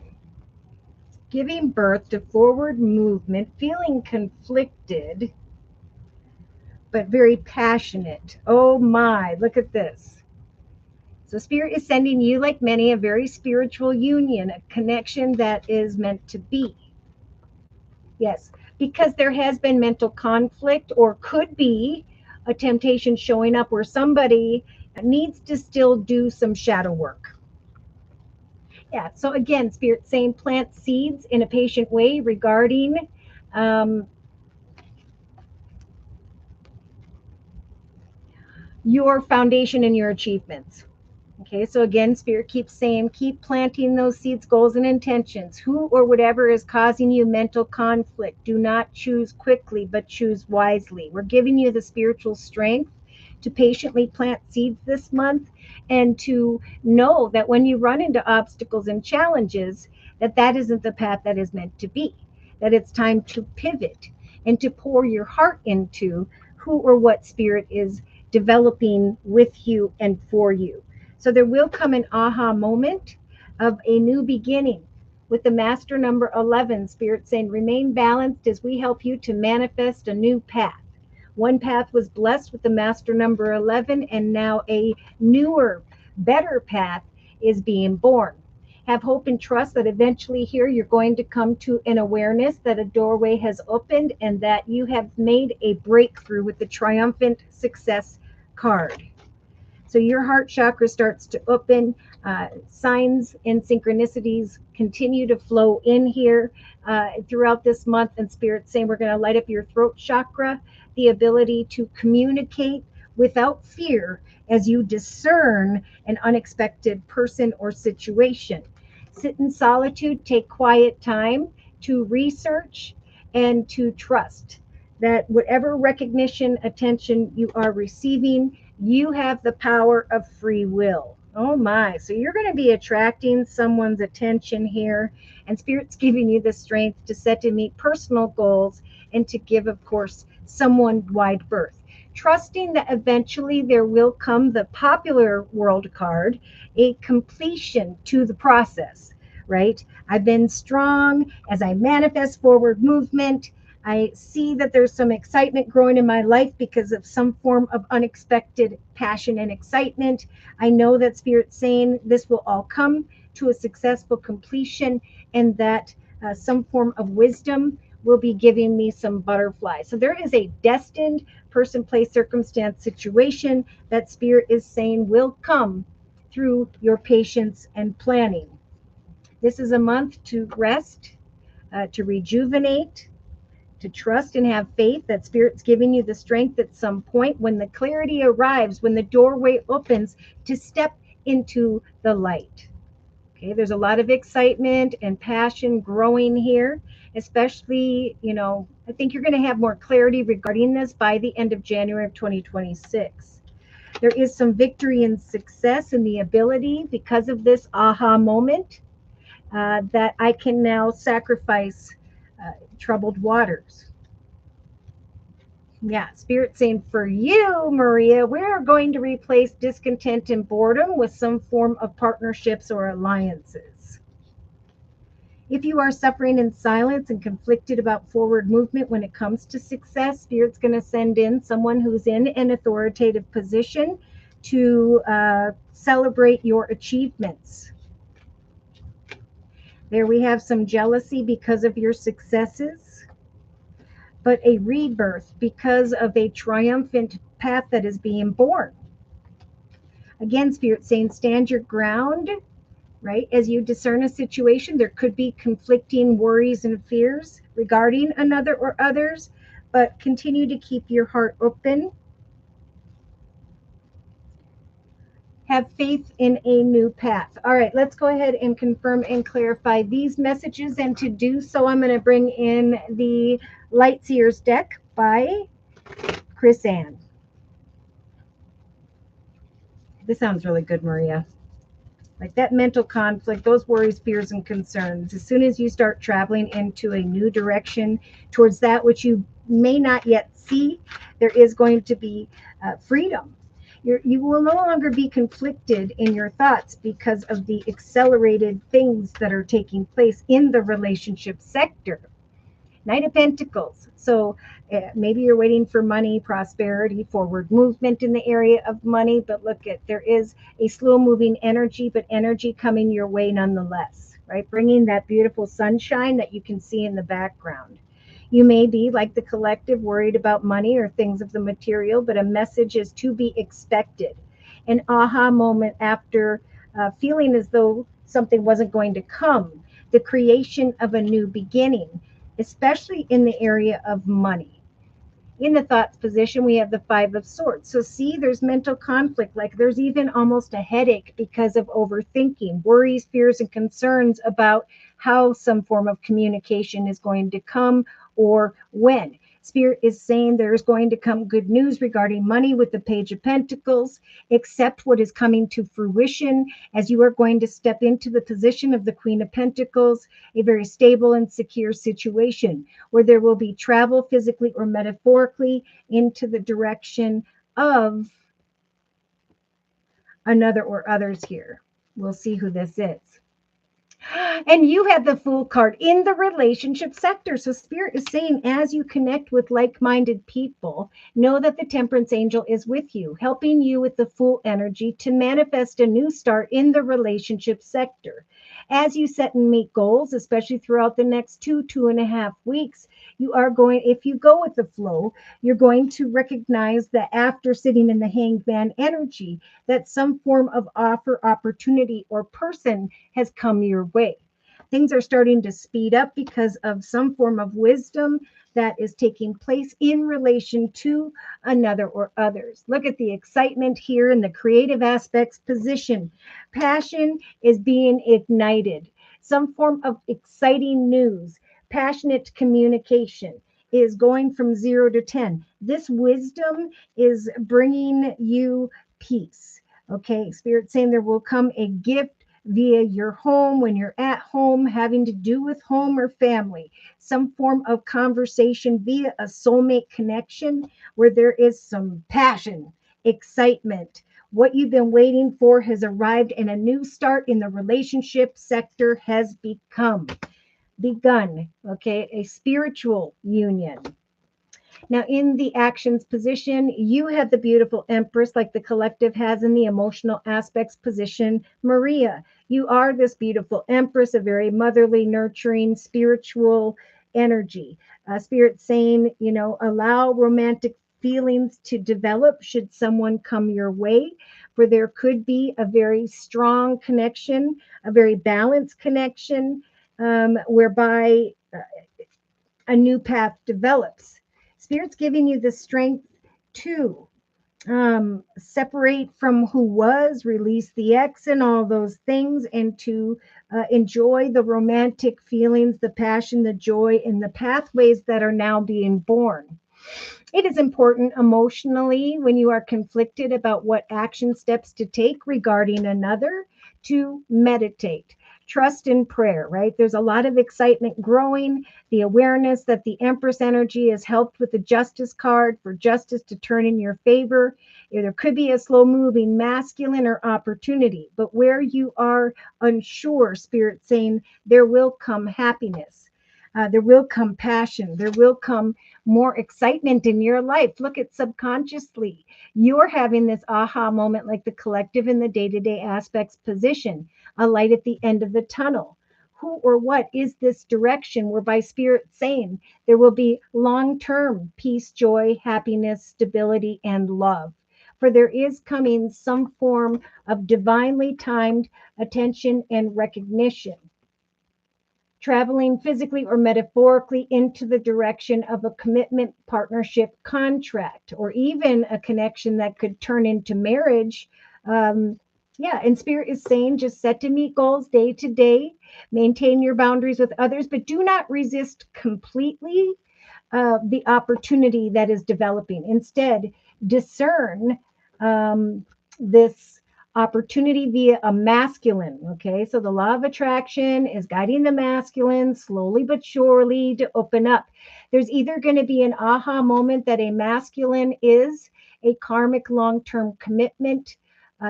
S1: giving birth to forward movement, feeling conflicted, but very passionate. Oh my, look at this. So Spirit is sending you, like many, a very spiritual union, a connection that is meant to be. Yes, because there has been mental conflict, or could be a temptation showing up where somebody needs to still do some shadow work. Yeah, so again, Spirit saying plant seeds in a patient way regarding your foundation and your achievements. Okay, so again, Spirit keeps saying, keep planting those seeds, goals, and intentions. Who or whatever is causing you mental conflict, do not choose quickly, but choose wisely. We're giving you the spiritual strength to patiently plant seeds this month, and to know that when you run into obstacles and challenges, that isn't the path that is meant to be, that it's time to pivot and to pour your heart into who or what Spirit is developing with you and for you. So there will come an aha moment of a new beginning. with the master number 11. Spirit saying, remain balanced as we help you to manifest a new path. One path was blessed with the master number 11, and now a newer, better path is being born. Have hope and trust that eventually here you're going to come to an awareness that a doorway has opened and that you have made a breakthrough with the triumphant success card. So your heart chakra starts to open. Signs and synchronicities continue to flow in here throughout this month. And Spirit's saying we're going to light up your throat chakra, the ability to communicate without fear as you discern an unexpected person or situation. Sit in solitude, take quiet time to research and to trust that whatever recognition, attention you are receiving, you have the power of free will. Oh my. So you're going to be attracting someone's attention here, and Spirit's giving you the strength to set and meet personal goals and to give, of course, someone wide berth. Trusting that eventually there will come the popular world card, a completion to the process, right? I've been strong as I manifest forward movement. I see that there's some excitement growing in my life because of some form of unexpected passion and excitement. I know that Spirit's saying this will all come to a successful completion, and that some form of wisdom will be giving me some butterflies. So there is a destined person, place, circumstance, situation that Spirit is saying will come through your patience and planning. This is a month to rest, to rejuvenate, to trust and have faith that Spirit's giving you the strength at some point when the clarity arrives, when the doorway opens, to step into the light. Okay, there's a lot of excitement and passion growing here, especially, I think you're going to have more clarity regarding this by the end of January of 2026. There is some victory and success in the ability, because of this aha moment, that I can now sacrifice troubled waters. Yeah, Spirit saying for you, Maria, we're going to replace discontent and boredom with some form of partnerships or alliances. If you are suffering in silence and conflicted about forward movement when it comes to success, Spirit's going to send in someone who's in an authoritative position to celebrate your achievements. There we have some jealousy because of your successes, but a rebirth because of a triumphant path that is being born. Again, Spirit saying stand your ground, right? As you discern a situation, there could be conflicting worries and fears regarding another or others, but continue to keep your heart open. Have faith in a new path. All right, let's go ahead and confirm and clarify these messages. And to do so, I'm going to bring in the Light Seers deck by Chris Ann. This sounds really good, Maria. Like that mental conflict, those worries, fears, and concerns. As soon as you start traveling into a new direction towards that which you may not yet see, there is going to be freedom. You will no longer be conflicted in your thoughts because of the accelerated things that are taking place in the relationship sector. Knight of Pentacles. So maybe you're waiting for money, prosperity, forward movement in the area of money, but look at, there is a slow moving energy, but energy coming your way nonetheless, right? Bringing that beautiful sunshine that you can see in the background. You may be, like the collective, worried about money or things of the material, but a message is to be expected. An aha moment after feeling as though something wasn't going to come. The creation of a new beginning, especially in the area of money. In the thoughts position, we have the Five of Swords. So see, there's mental conflict. Like there's even almost a headache because of overthinking, worries, fears, and concerns about how some form of communication is going to come or when. Spirit is saying there's going to come good news regarding money with the Page of Pentacles. Accept what is coming to fruition as you are going to step into the position of the Queen of Pentacles, a very stable and secure situation where there will be travel physically or metaphorically into the direction of another or others here. We'll see who this is. And you have the Fool card in the relationship sector. So Spirit is saying, as you connect with like-minded people, know that the Temperance Angel is with you, helping you with the Fool energy to manifest a new start in the relationship sector. As you set and meet goals, especially throughout the next 2.5 weeks, you are going, if you go with the flow, you're going to recognize that after sitting in the Hanged Man energy, that some form of offer, opportunity, or person has come your way. Things are starting to speed up because of some form of wisdom that is taking place in relation to another or others. Look at the excitement here in the creative aspects position. Passion is being ignited. Some form of exciting news, passionate communication is going from 0 to 10. This wisdom is bringing you peace. Okay, Spirit saying there will come a gift via your home when you're at home, having to do with home or family, some form of conversation via a soulmate connection where there is some passion, excitement. What you've been waiting for has arrived, and a new start in the relationship sector has begun. Okay, a spiritual union. Now, in the actions position, you have the beautiful Empress, like the collective has in the emotional aspects position, Maria. You are this beautiful Empress, a very motherly, nurturing, spiritual energy. Spirit saying, allow romantic feelings to develop should someone come your way, for there could be a very strong connection, a very balanced connection, whereby a new path develops. Spirit's giving you the strength to separate from who was, release the ex, and all those things, and to enjoy the romantic feelings, the passion, the joy, and the pathways that are now being born. It is important emotionally when you are conflicted about what action steps to take regarding another to meditate. Trust in prayer, right? There's a lot of excitement growing. The awareness that the Empress energy has helped with the Justice card for justice to turn in your favor. There could be a slow moving masculine or opportunity, but where you are unsure, Spirit saying there will come happiness. There will come passion. There will come more excitement in your life. Look at subconsciously. You're having this aha moment like the collective in the day to day aspects position, a light at the end of the tunnel. Who or what is this direction whereby Spirit saying there will be long term peace, joy, happiness, stability, and love? For there is coming some form of divinely timed attention and recognition, traveling physically or metaphorically into the direction of a commitment, partnership, contract, or even a connection that could turn into marriage. Yeah, and Spirit is saying just set to meet goals day to day, maintain your boundaries with others, but do not resist completely the opportunity that is developing. Instead, discern this opportunity via a masculine. Okay, so the law of attraction is guiding the masculine slowly but surely to open up. There's either going to be an aha moment that a masculine is a karmic long term commitment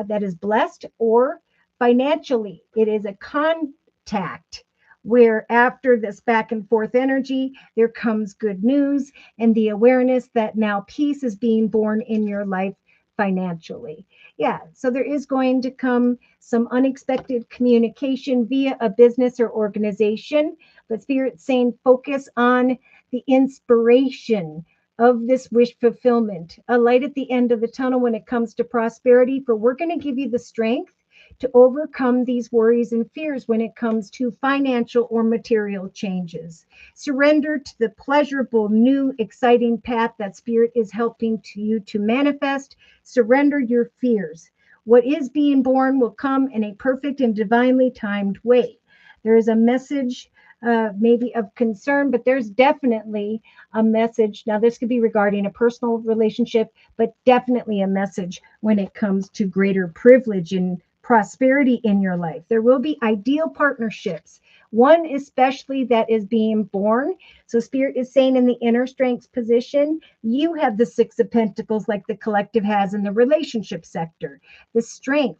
S1: that is blessed, or financially, it is a contact where after this back and forth energy, there comes good news and the awareness that now peace is being born in your life financially. Yeah, so there is going to come some unexpected communication via a business or organization, but Spirit's saying focus on the inspiration of this wish fulfillment, a light at the end of the tunnel when it comes to prosperity, for we're going to give you the strength to overcome these worries and fears when it comes to financial or material changes. Surrender to the pleasurable, new, exciting path that Spirit is helping to you to manifest. Surrender your fears. What is being born will come in a perfect and divinely timed way. There is a message, maybe of concern, but there's definitely a message. Now, this could be regarding a personal relationship, but definitely a message when it comes to greater privilege and prosperity in your life. There will be ideal partnerships, one especially that is being born. So Spirit is saying in the inner strengths position, you have the Six of Pentacles like the collective has in the relationship sector, the strength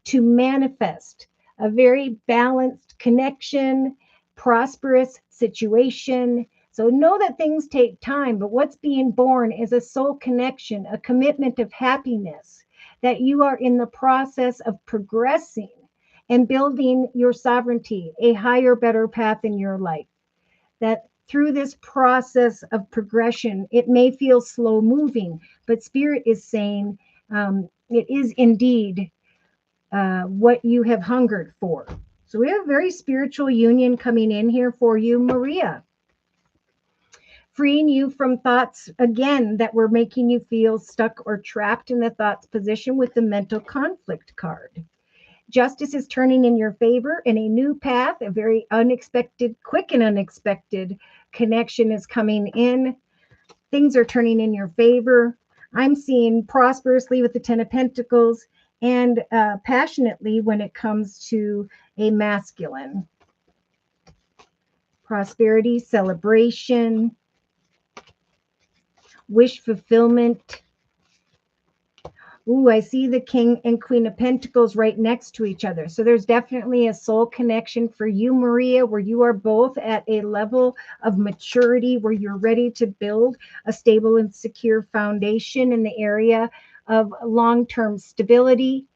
S1: to manifest a very balanced connection, prosperous situation. So know that things take time, but what's being born is a soul connection, a commitment of happiness, that you are in the process of progressing and building your sovereignty, a higher, better path in your life. That through this process of progression, it may feel slow moving, but Spirit is saying it is indeed what you have hungered for. So we have a very spiritual union coming in here for you, Maria. Freeing you from thoughts, again, that were making you feel stuck or trapped in the thoughts position with the mental conflict card. Justice is turning in your favor, and a new path, a very unexpected, quick and unexpected connection is coming in. Things are turning in your favor. I'm seeing prosperously with the Ten of Pentacles and passionately when it comes to a masculine. Prosperity, celebration, wish fulfillment. Ooh, I see the King and Queen of Pentacles right next to each other. So there's definitely a soul connection for you, Maria, where you are both at a level of maturity where you're ready to build a stable and secure foundation in the area of long-term stability,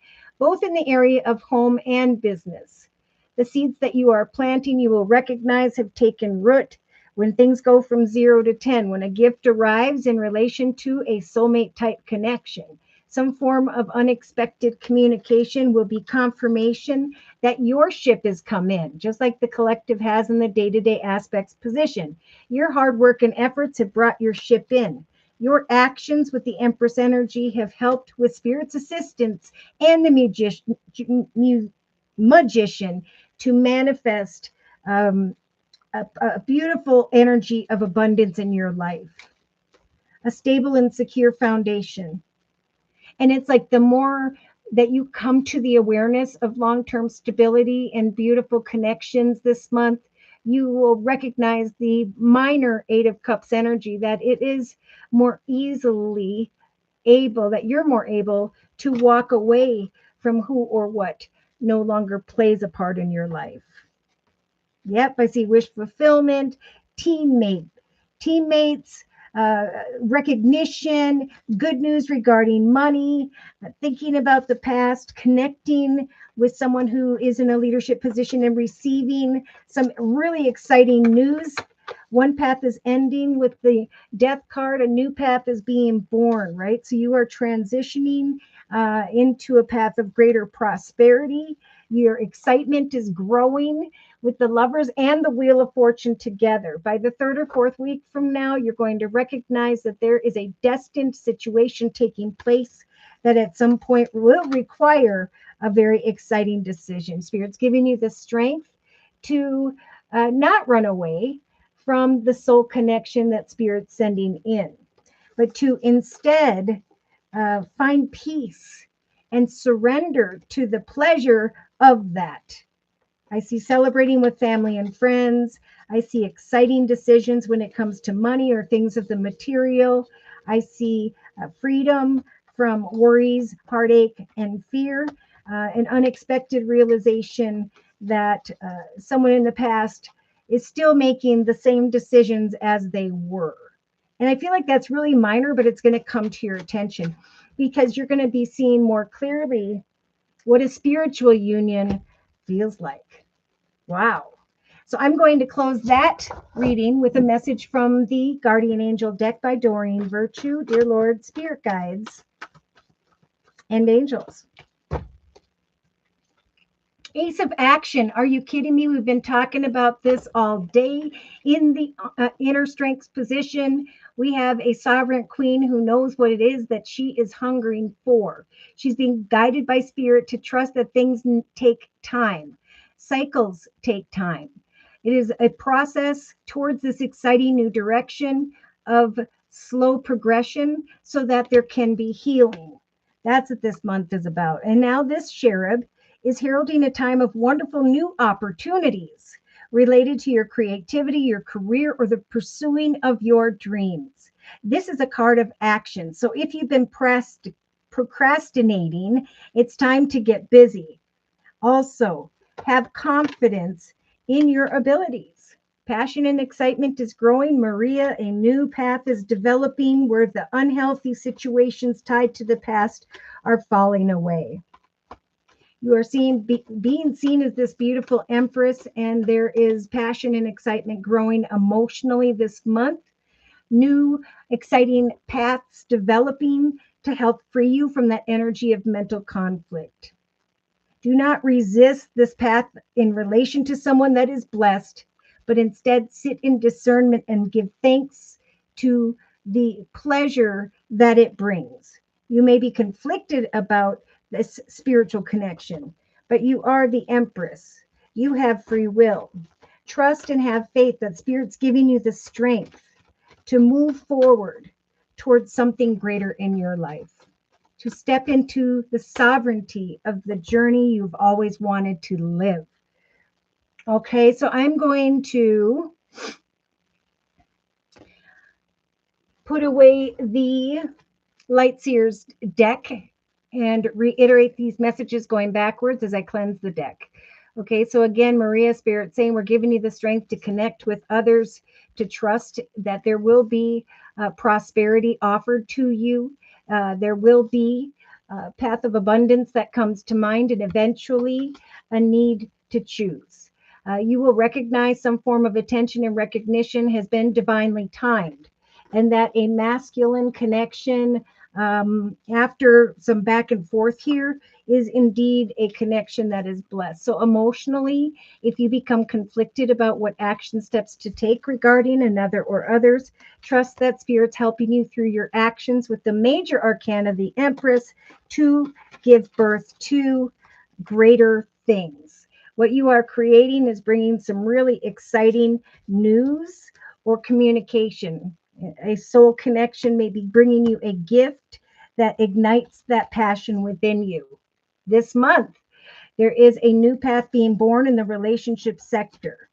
S1: both in the area of home and business. The seeds that you are planting, you will recognize have taken root when things go from 0 to 10, when a gift arrives in relation to a soulmate type connection. Some form of unexpected communication will be confirmation that your ship has come in, just like the collective has in the day-to-day aspects position. Your hard work and efforts have brought your ship in. Your actions with the Empress energy have helped with Spirit's assistance and the magician to manifest a beautiful energy of abundance in your life, a stable and secure foundation. And it's like the more that you come to the awareness of long-term stability and beautiful connections this month, you will recognize the minor Eight of Cups energy, that it is more easily able, that you're more able to walk away from who or what no longer plays a part in your life. Yep, I see wish fulfillment, teammates, recognition, good news regarding money, thinking about the past, connecting with someone who is in a leadership position and receiving some really exciting news. One path is ending with the death card. A new path is being born, right? So you are transitioning into a path of greater prosperity. Your excitement is growing with the Lovers and the Wheel of Fortune together. By the 3rd or 4th week from now, you're going to recognize that there is a destined situation taking place that at some point will require a very exciting decision. Spirit's giving you the strength to not run away from the soul connection that Spirit's sending in, but to instead find peace and surrender to the pleasure of that. I see celebrating with family and friends. I see exciting decisions when it comes to money or things of the material. I see freedom from worries, heartache, and fear, an unexpected realization that someone in the past is still making the same decisions as they were. And I feel like that's really minor, but it's going to come to your attention because you're going to be seeing more clearly what a spiritual union feels like. Wow. So I'm going to close that reading with a message from the Guardian Angel deck by Doreen Virtue, Dear Lord, Spirit Guides, and Angels. Ace of Action. Are you kidding me? We've been talking about this all day. In the inner strength position, we have a sovereign queen who knows what it is that she is hungering for. She's being guided by Spirit to trust that things take time. Cycles take time. It is a process towards this exciting new direction of slow progression so that there can be healing. That's what this month is about. And now this cherub is heralding a time of wonderful new opportunities related to your creativity, your career, or the pursuing of your dreams. This is a card of action. So if you've been procrastinating, it's time to get busy. Also, Have confidence in your abilities. Passion and excitement is growing. Maria, a new path is developing where the unhealthy situations tied to the past are falling away. You are being seen as this beautiful empress, and there is passion and excitement growing emotionally this month. New exciting paths developing to help free you from that energy of mental conflict. Do not resist this path in relation to someone that is blessed, but instead sit in discernment and give thanks to the pleasure that it brings. You may be conflicted about this spiritual connection, but you are the Empress. You have free will. Trust and have faith that Spirit's giving you the strength to move forward towards something greater in your life, to step into the sovereignty of the journey you've always wanted to live. Okay, so I'm going to put away the Light Seers deck and reiterate these messages going backwards as I cleanse the deck. Okay, so again, Maria Spirit saying we're giving you the strength to connect with others, to trust that there will be prosperity offered to you. There will be a path of abundance that comes to mind, and eventually a need to choose. You will recognize some form of attention and recognition has been divinely timed, and that a masculine connection after some back and forth here is indeed a connection that is blessed. So emotionally, if you become conflicted about what action steps to take regarding another or others, trust that Spirit's helping you through your actions with the major arcana, the Empress, to give birth to greater things. What you are creating is bringing some really exciting news or communication. A soul connection may be bringing you a gift that ignites that passion within you. This month, there is a new path being born in the relationship sector.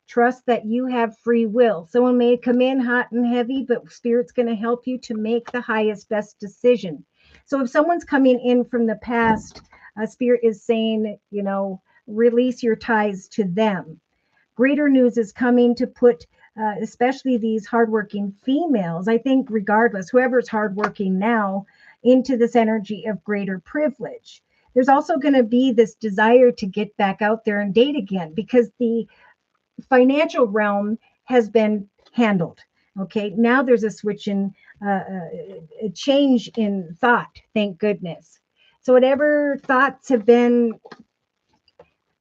S1: Trust that you have free will. Someone may come in hot and heavy, but Spirit's going to help you to make the highest, best decision. So if someone's coming in from the past, Spirit is saying, release your ties to them. Greater news is coming to put especially these hardworking females, I think regardless, whoever's hardworking now, into this energy of greater privilege. There's also going to be this desire to get back out there and date again because the financial realm has been handled. Okay, now there's a switch in, a change in thought, thank goodness. So whatever thoughts have been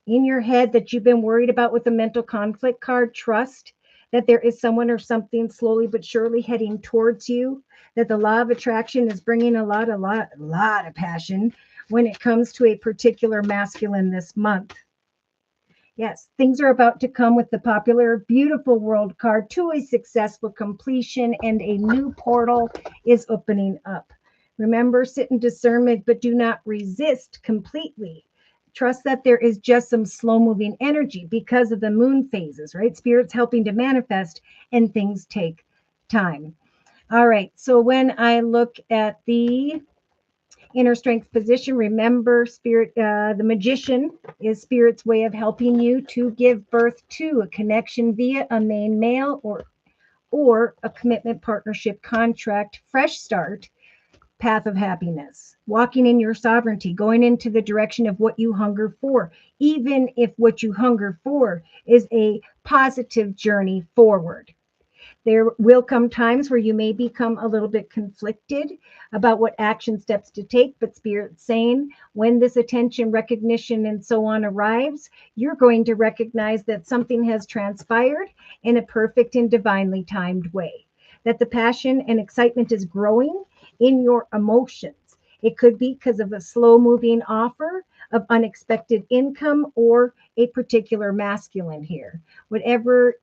S1: in your head that you've been worried about with the mental conflict card, trust that there is someone or something slowly but surely heading towards you, that the law of attraction is bringing a lot of passion when it comes to a particular masculine this month. Yes, things are about to come with the popular beautiful world card to a successful completion, and a new portal is opening up. Remember, sit in discernment, but do not resist completely. Trust that there is just some slow moving energy because of the moon phases, right? Spirit's helping to manifest and things take time. All right. So when I look at the inner strength position, remember Spirit, the magician is Spirit's way of helping you to give birth to a connection via a main male or a commitment, partnership, contract, fresh start, path of happiness, walking in your sovereignty, going into the direction of what you hunger for, even if what you hunger for is a positive journey forward. There will come times where you may become a little bit conflicted about what action steps to take, but Spirit's saying when this attention, recognition, and so on arrives, you're going to recognize that something has transpired in a perfect and divinely timed way, that the passion and excitement is growing in your emotions. It could be because of a slow moving offer of unexpected income or a particular masculine here. Whatever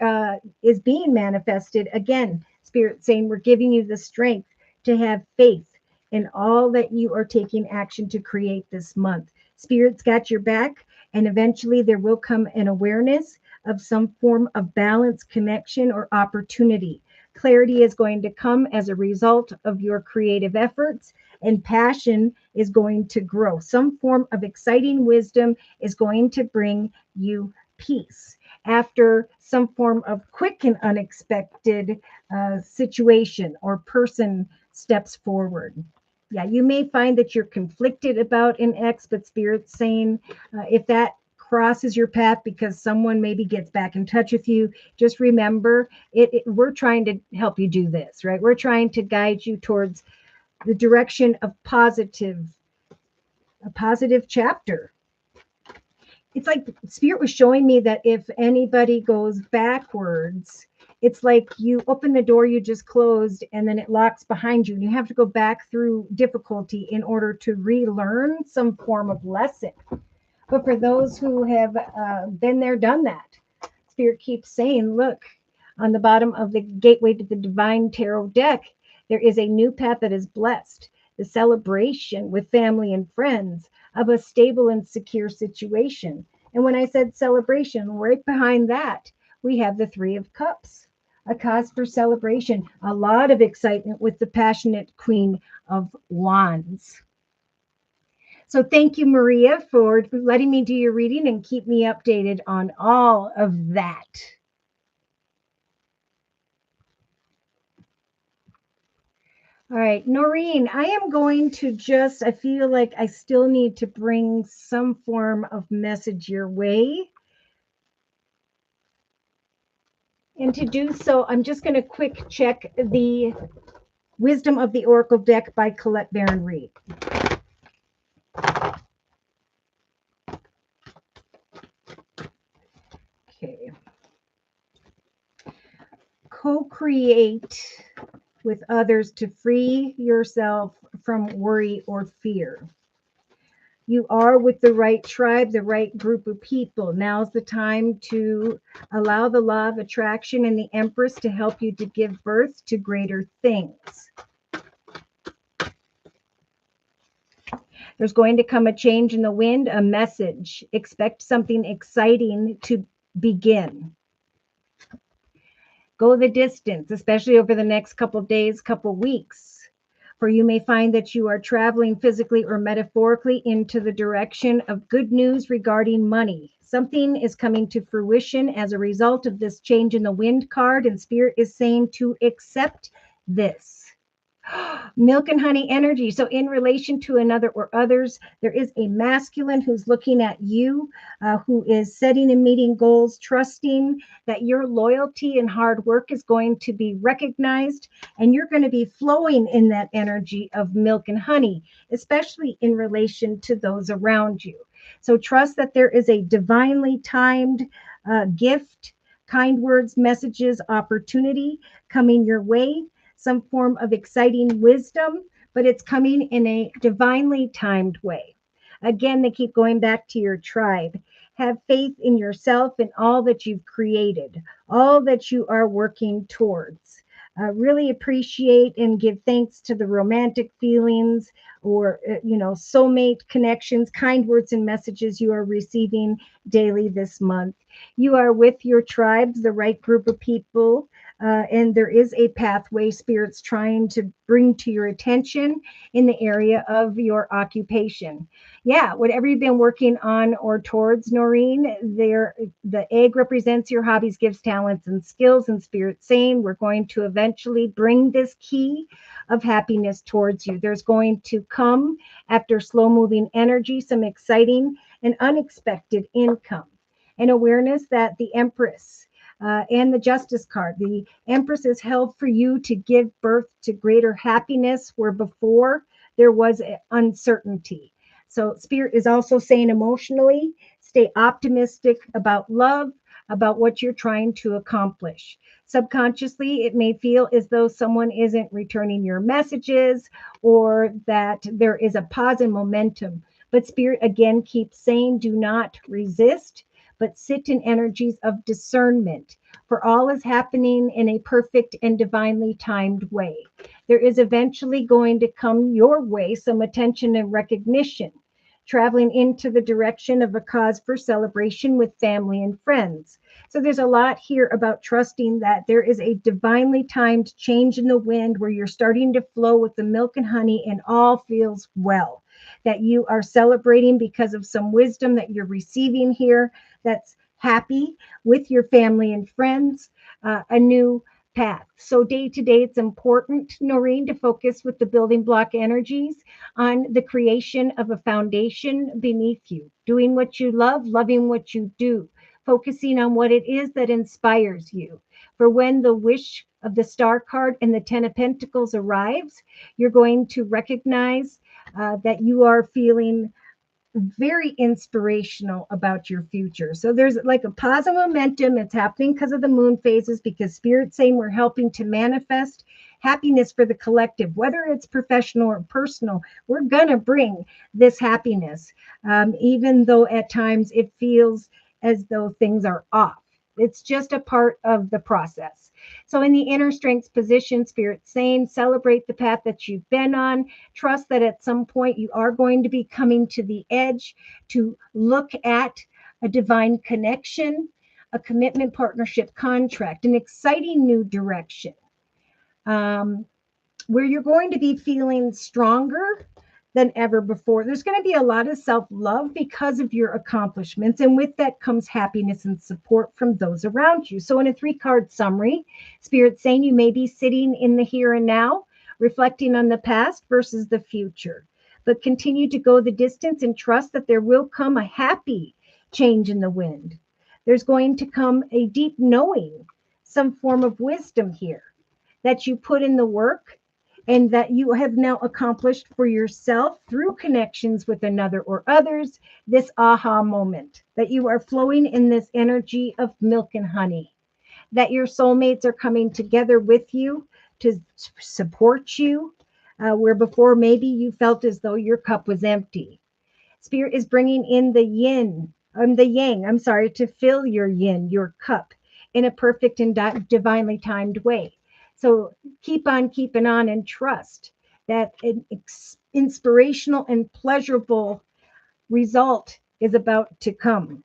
S1: is being manifested, again, Spirit saying we're giving you the strength to have faith in all that you are taking action to create this month. Spirit's got your back, and eventually there will come an awareness of some form of balance, connection, or opportunity. Clarity is going to come as a result of your creative efforts, and passion is going to grow. Some form of exciting wisdom is going to bring you peace after some form of quick and unexpected situation or person steps forward. Yeah, you may find that you're conflicted about an ex, but Spirit's saying if that crosses your path because someone maybe gets back in touch with you, just remember we're trying to help you do this, right? We're trying to guide you towards the direction of a positive chapter. It's like Spirit was showing me that if anybody goes backwards, it's like you open the door you just closed and then it locks behind you and you have to go back through difficulty in order to relearn some form of lesson. But for those who have been there, done that, Spirit keeps saying, look, on the bottom of the gateway to the divine tarot deck, there is a new path that is blessed, the celebration with family and friends of a stable and secure situation. And when I said celebration, right behind that, we have the Three of Cups, a cause for celebration, a lot of excitement with the passionate Queen of Wands. So thank you, Maria, for letting me do your reading and keep me updated on all of that. All right, Noreen, I am going to I feel like I still need to bring some form of message your way. And to do so, I'm just going to quick check the Wisdom of the Oracle deck by Colette Baron Reed. Okay. Co-create with others to free yourself from worry or fear. You are with the right tribe, the right group of people. Now's the time to allow the law of attraction and the Empress to help you to give birth to greater things. There's going to come a change in the wind, a message. Expect something exciting to begin. Go the distance, especially over the next couple of days, couple weeks. For you may find that you are traveling physically or metaphorically into the direction of good news regarding money. Something is coming to fruition as a result of this change in the wind card, and Spirit is saying to accept this. Milk and honey energy. So in relation to another or others, there is a masculine who's looking at you, who is setting and meeting goals, trusting that your loyalty and hard work is going to be recognized, and you're going to be flowing in that energy of milk and honey, especially in relation to those around you. So trust that there is a divinely timed gift, kind words, messages, opportunity coming your way. Some form of exciting wisdom, but it's coming in a divinely timed way. Again, they keep going back to your tribe. Have faith in yourself and all that you've created, all that you are working towards. Really appreciate and give thanks to the romantic feelings or, soulmate connections, kind words and messages you are receiving daily this month. You are with your tribes, the right group of people. And there is a pathway Spirit's trying to bring to your attention in the area of your occupation. Yeah, whatever you've been working on or towards, Noreen, the egg represents your hobbies, gifts, talents, and skills. And Spirit's saying we're going to eventually bring this key of happiness towards you. There's going to come, after slow-moving energy, some exciting and unexpected income. And awareness that the Empress and the Justice card. The Empress is held for you to give birth to greater happiness where before there was uncertainty. So Spirit is also saying emotionally, stay optimistic about love, about what you're trying to accomplish. Subconsciously, it may feel as though someone isn't returning your messages or that there is a pause in momentum. But Spirit again keeps saying, do not resist, but sit in energies of discernment, for all is happening in a perfect and divinely timed way. There is eventually going to come your way some attention and recognition. traveling into the direction of a cause for celebration with family and friends. So there's a lot here about trusting that there is a divinely timed change in the wind where you're starting to flow with the milk and honey and all feels well. That you are celebrating because of some wisdom that you're receiving here that's happy with your family and friends, a new path. So day to day, it's important, Noreen, to focus with the building block energies on the creation of a foundation beneath you, doing what you love, loving what you do, focusing on what it is that inspires you. For when the wish of the star card and the 10 of pentacles arrives, you're going to recognize that you are feeling very inspirational about your future. So there's like a positive momentum. It's happening because of the moon phases, because Spirit's saying we're helping to manifest happiness for the collective, whether it's professional or personal. We're going to bring this happiness, even though at times it feels as though things are off. It's just a part of the process. So in the inner strength position, Spirit's saying celebrate the path that you've been on. Trust that at some point you are going to be coming to the edge to look at a divine connection, a commitment, partnership, contract, an exciting new direction, where you're going to be feeling stronger than ever before. There's going to be a lot of self-love because of your accomplishments. And with that comes happiness and support from those around you. So in a 3-card summary, Spirit's saying you may be sitting in the here and now, reflecting on the past versus the future. But continue to go the distance and trust that there will come a happy change in the wind. There's going to come a deep knowing, some form of wisdom here, that you put in the work and that you have now accomplished for yourself through connections with another or others, this aha moment, that you are flowing in this energy of milk and honey, that your soulmates are coming together with you to support you, where before maybe you felt as though your cup was empty. Spirit is bringing in the yang, to fill your yin, your cup, in a perfect and divinely timed way. So keep on keeping on and trust that an inspirational and pleasurable result is about to come.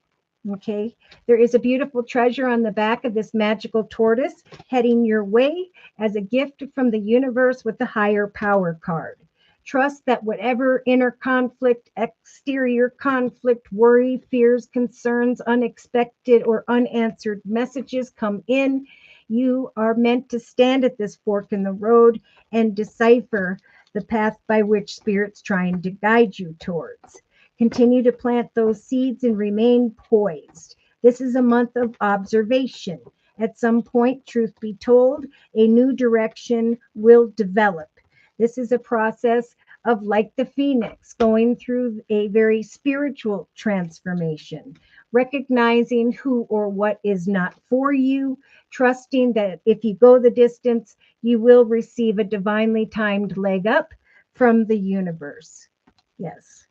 S1: Okay, there is a beautiful treasure on the back of this magical tortoise heading your way as a gift from the universe with the higher power card. Trust that whatever inner conflict, exterior conflict, worry, fears, concerns, unexpected or unanswered messages come in, you are meant to stand at this fork in the road and decipher the path by which Spirit's trying to guide you towards. Continue to plant those seeds and remain poised. This is a month of observation. At some point, truth be told, a new direction will develop. This is a process of, like the phoenix, going through a very spiritual transformation, recognizing who or what is not for you, trusting that if you go the distance, you will receive a divinely timed leg up from the universe. Yes.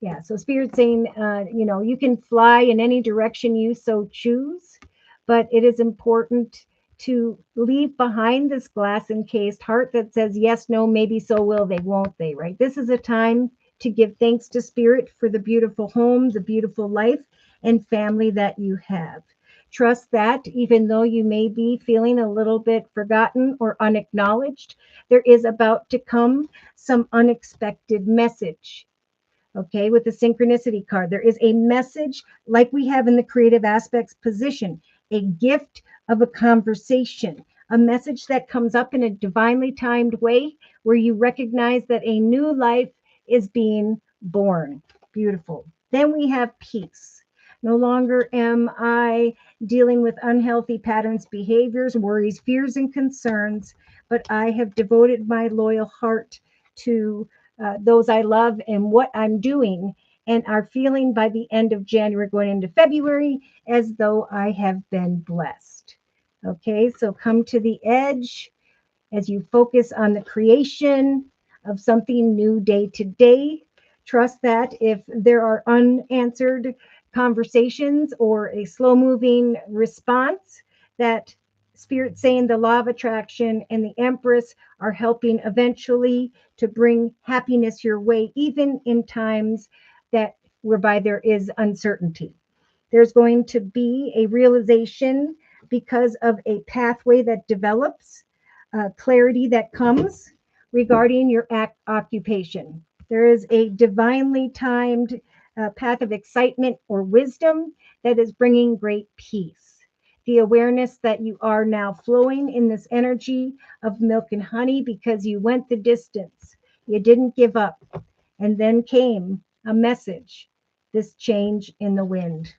S1: Yeah. So Spirit saying, you can fly in any direction you so choose, but it is important to leave behind this glass encased heart that says, yes, no, maybe, so will they, won't they, right? This is a time to give thanks to Spirit for the beautiful home, the beautiful life and family that you have. Trust that even though you may be feeling a little bit forgotten or unacknowledged, there is about to come some unexpected message. Okay, with the synchronicity card, there is a message like we have in the creative aspects position, a gift of a conversation, a message that comes up in a divinely timed way where you recognize that a new life is being born. Beautiful. Then we have peace. No longer am I dealing with unhealthy patterns, behaviors, worries, fears, and concerns, but I have devoted my loyal heart to those I love and what I'm doing, and are feeling by the end of January going into February as though I have been blessed. Okay, so come to the edge as you focus on the creation of something new day to day. Trust that if there are unanswered conversations or a slow moving response, that Spirit saying the law of attraction and the Empress are helping eventually to bring happiness your way, even in times that whereby there is uncertainty. There's going to be a realization because of a pathway that develops, clarity that comes regarding your occupation. There is a divinely timed path of excitement or wisdom that is bringing great peace. The awareness that you are now flowing in this energy of milk and honey because you went the distance. You didn't give up. And then came a message, this change in the wind.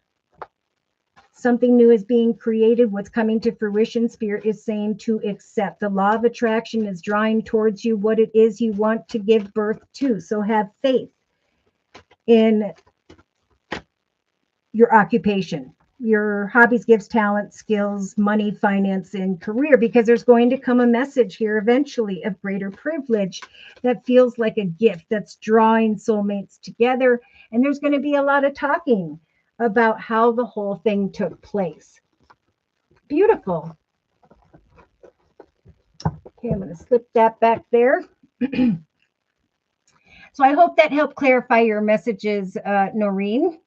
S1: Something new is being created. What's coming to fruition, Spirit is saying to accept. The law of attraction is drawing towards you what it is you want to give birth to. So have faith in your occupation, your hobbies, gifts, talents, skills, money, finance, and career, because there's going to come a message here eventually of greater privilege that feels like a gift that's drawing soulmates together. And there's going to be a lot of talking about how the whole thing took place. Beautiful. Okay, I'm going to slip that back there. So I hope that helped clarify your messages, Noreen.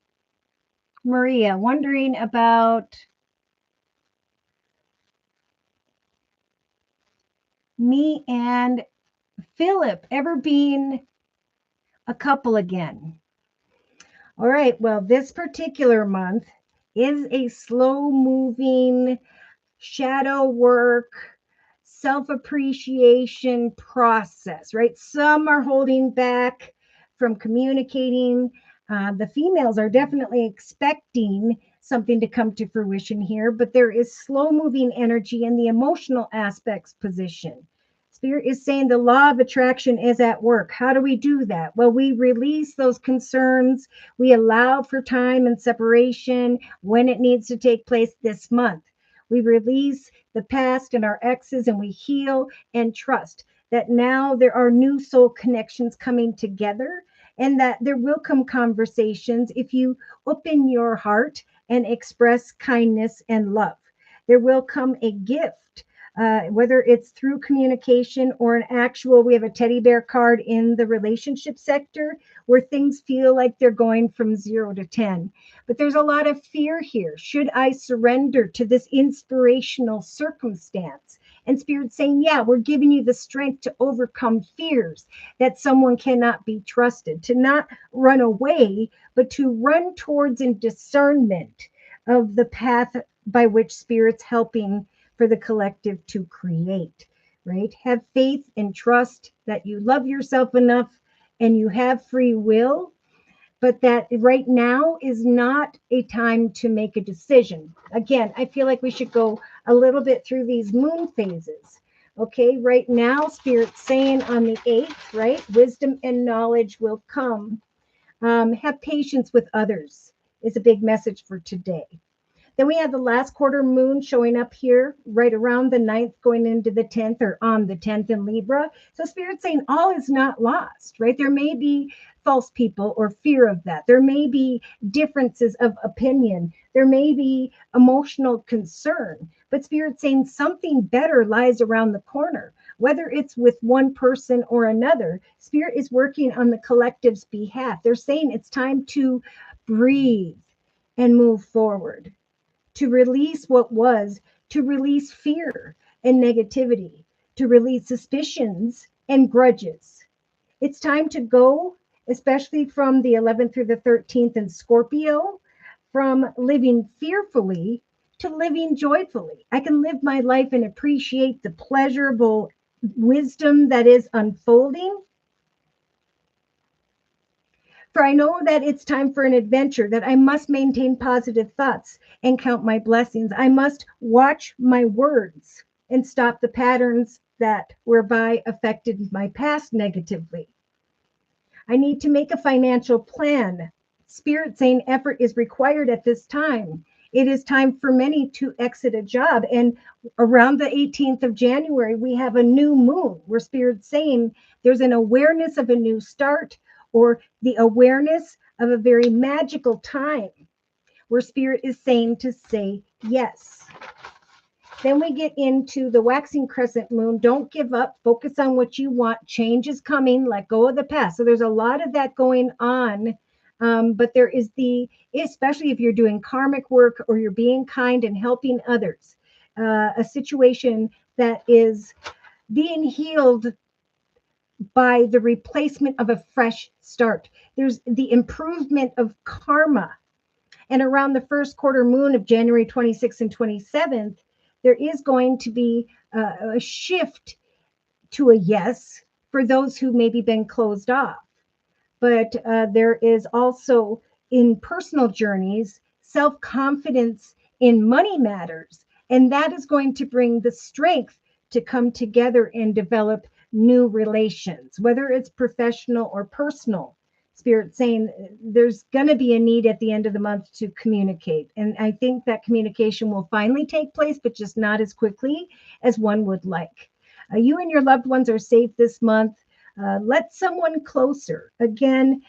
S1: Maria, wondering about me and Philip ever being a couple again. All right, well, this particular month is a slow moving shadow work, self-appreciation process, right? Some are holding back from communicating. The females are definitely expecting something to come to fruition here, but there is slow moving energy in the emotional aspects position. Spirit is saying the law of attraction is at work. How do we do that? Well, we release those concerns. We allow for time and separation when it needs to take place this month. We release the past and our exes, and we heal and trust that now there are new soul connections coming together, and that there will come conversations if you open your heart and express kindness and love. There will come a gift, whether it's through communication or an actual, we have a teddy bear card in the relationship sector where things feel like they're going from 0 to 10. But there's a lot of fear here. Should I surrender to this inspirational circumstance? And Spirit's saying, yeah, we're giving you the strength to overcome fears that someone cannot be trusted, to not run away, but to run towards in discernment of the path by which Spirit's helping for the collective to create, right? Have faith and trust that you love yourself enough and you have free will, but that right now is not a time to make a decision. Again, I feel like we should go a little bit through these moon phases. Okay, right now, Spirit's saying on the 8th, right? Wisdom and knowledge will come. Have patience with others is a big message for today. Then we have the last quarter moon showing up here right around the 9th, going into the 10th, or on the 10th in Libra. So Spirit's saying all is not lost, right? There may be false people or fear of that. There may be differences of opinion. There may be emotional concern. But Spirit's saying something better lies around the corner. Whether it's with one person or another, Spirit is working on the collective's behalf. They're saying it's time to breathe and move forward, to release what was, to release fear and negativity, to release suspicions and grudges. It's time to go, especially from the 11th through the 13th in Scorpio, from living fearfully to living joyfully. I can live my life and appreciate the pleasurable wisdom that is unfolding. For I know that it's time for an adventure, that I must maintain positive thoughts and count my blessings. I must watch my words and stop the patterns that whereby affected my past negatively. I need to make a financial plan. Spirit saying effort is required at this time. It is time for many to exit a job. And around the 18th of January, we have a new moon where Spirit's saying there's an awareness of a new start, or the awareness of a very magical time where Spirit is saying to say yes. Then we get into the waxing crescent moon. Don't give up. Focus on what you want. Change is coming. Let go of the past. So there's a lot of that going on But there is especially if you're doing karmic work or you're being kind and helping others, a situation that is being healed by the replacement of a fresh start. There's the improvement of karma. And around the first quarter moon of January 26th and 27th, there is going to be a shift to a yes for those who maybe been closed off. But there is also in personal journeys, self-confidence in money matters. And that is going to bring the strength to come together and develop new relations, whether it's professional or personal. Spirit saying there's going to be a need at the end of the month to communicate. And I think that communication will finally take place, but just not as quickly as one would like. You and your loved ones are safe this month. Let someone closer. Again,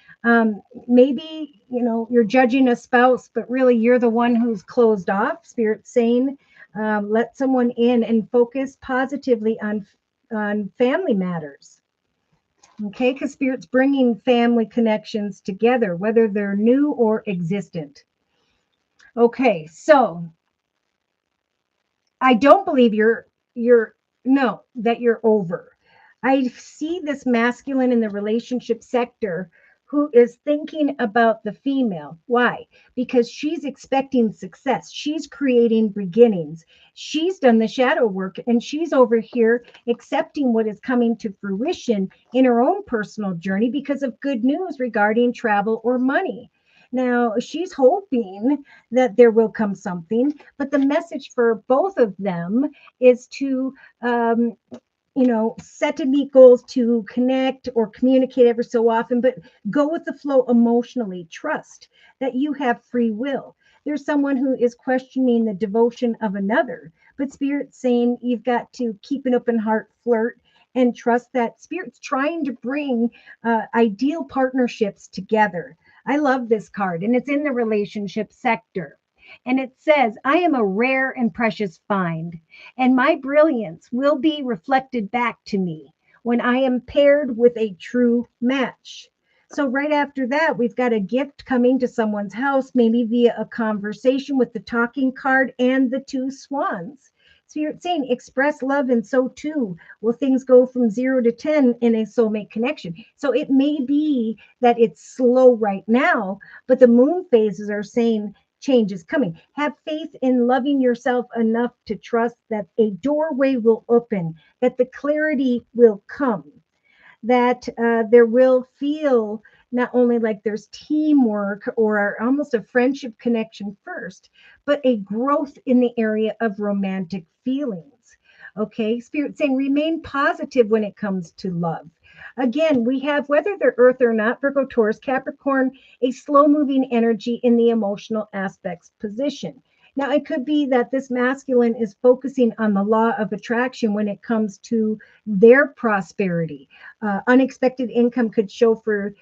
S1: maybe you're judging a spouse, but really you're the one who's closed off. Spirit saying, let someone in and focus positively on family matters. Okay, because Spirit's bringing family connections together, whether they're new or existent. Okay, so I don't believe that you're over. I see this masculine in the relationship sector who is thinking about the female. Why? Because she's expecting success. She's creating beginnings. She's done the shadow work and she's over here accepting what is coming to fruition in her own personal journey because of good news regarding travel or money. Now, she's hoping that there will come something, but the message for both of them is to set to meet goals, to connect or communicate ever so often, but go with the flow emotionally. Trust that you have free will. There's someone who is questioning the devotion of another, but Spirit's saying you've got to keep an open heart, flirt, and trust that Spirit's trying to bring ideal partnerships together. I love this card, and it's in the relationship sector. And it says, I am a rare and precious find, and my brilliance will be reflected back to me when I am paired with a true match. So, right after that, we've got a gift coming to someone's house, maybe via a conversation with the talking card and the two swans. So, you're saying express love, and so too will things go from 0 to 10 in a soulmate connection. So, it may be that it's slow right now, but the moon phases are saying, change is coming. Have faith in loving yourself enough to trust that a doorway will open, that the clarity will come, that there will feel not only like there's teamwork or almost a friendship connection first, but a growth in the area of romantic feelings. Okay, Spirit saying remain positive when it comes to love. Again, we have, whether they're Earth or not, Virgo, Taurus, Capricorn, a slow moving energy in the emotional aspects position. Now, it could be that this masculine is focusing on the law of attraction when it comes to their prosperity. Unexpected income could show for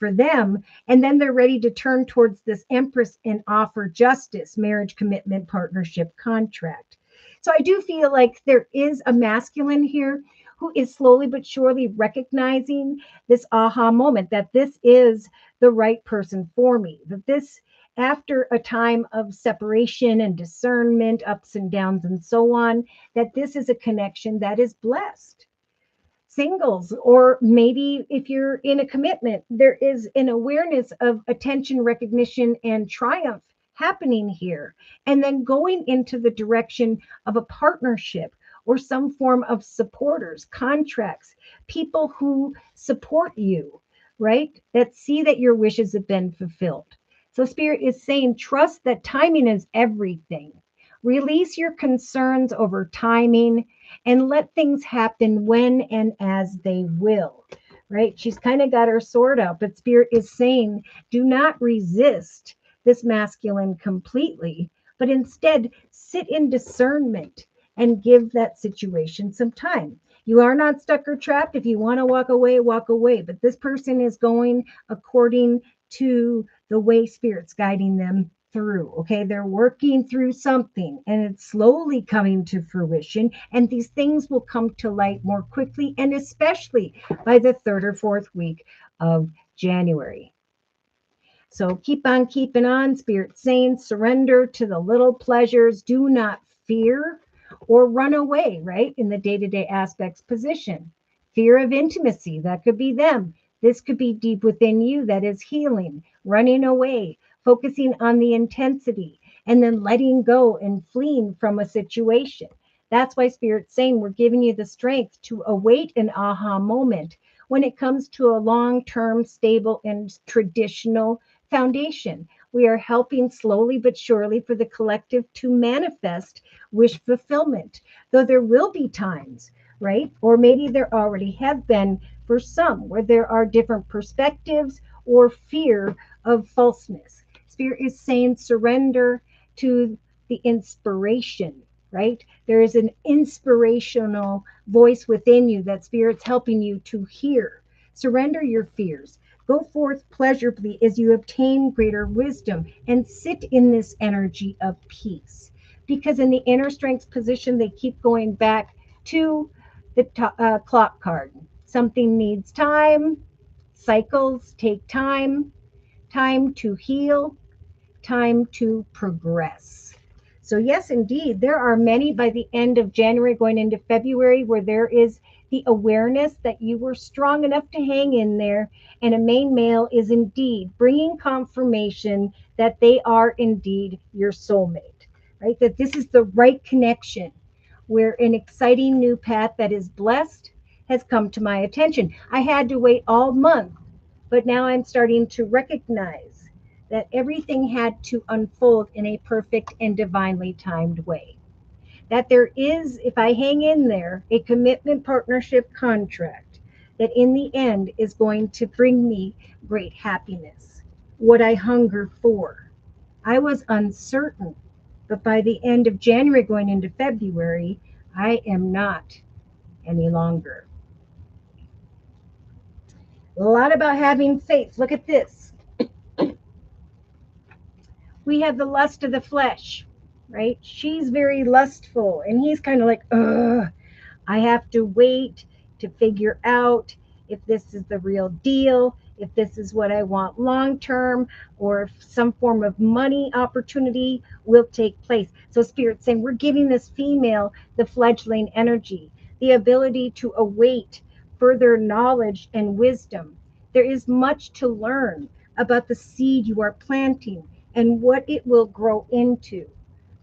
S1: them, and then they're ready to turn towards this Empress and offer justice, marriage, commitment, partnership, contract. So I do feel like there is a masculine here who is slowly but surely recognizing this aha moment that this is the right person for me, that this, after a time of separation and discernment, ups and downs and so on, that this is a connection that is blessed. Singles, or maybe if you're in a commitment, there is an awareness of attention, recognition, and triumph happening here, and then going into the direction of a partnership or some form of supporters, contracts, people who support you, right? That see that your wishes have been fulfilled. So Spirit is saying, trust that timing is everything. Release your concerns over timing and let things happen when and as they will, right? She's kind of got her sword out, but Spirit is saying, do not resist this masculine completely, but instead sit in discernment and give that situation some time. You are not stuck or trapped. If you want to walk away, walk away. But this person is going according to the way Spirit's guiding them through. Okay, they're working through something and it's slowly coming to fruition. And these things will come to light more quickly, and especially by the 3rd or 4th week of January. So keep on keeping on, Spirit saying, surrender to the little pleasures. Do not fear or run away, right? In the day to day aspects position. Fear of intimacy, that could be them. This could be deep within you that is healing, running away, focusing on the intensity, and then letting go and fleeing from a situation. That's why Spirit's saying we're giving you the strength to await an aha moment when it comes to a long term, stable, and traditional foundation. We are helping slowly but surely for the collective to manifest wish fulfillment, though there will be times, right? Or maybe there already have been for some where there are different perspectives or fear of falseness. Spirit is saying surrender to the inspiration, right? There is an inspirational voice within you that Spirit's helping you to hear. Surrender your fears. Go forth pleasurably as you obtain greater wisdom and sit in this energy of peace. Because in the inner strength position, they keep going back to the clock card. Something needs time, cycles take time, time to heal, time to progress. So, yes, indeed, there are many by the end of January going into February where there is the awareness that you were strong enough to hang in there. And a main male is indeed bringing confirmation that they are indeed your soulmate, right? That this is the right connection where an exciting new path that is blessed has come to my attention. I had to wait all month, but now I'm starting to recognize that everything had to unfold in a perfect and divinely timed way. That there is, if I hang in there, a commitment partnership contract that in the end is going to bring me great happiness, what I hunger for. I was uncertain, but by the end of January going into February, I am not any longer. A lot about having faith. Look at this. We have the lust of the flesh, right? She's very lustful, and he's kind of like, ugh, I have to wait to figure out if this is the real deal, if this is what I want long term, or if some form of money opportunity will take place. So, Spirit's saying we're giving this female the fledgling energy, the ability to await further knowledge and wisdom. There is much to learn about the seed you are planting and what it will grow into,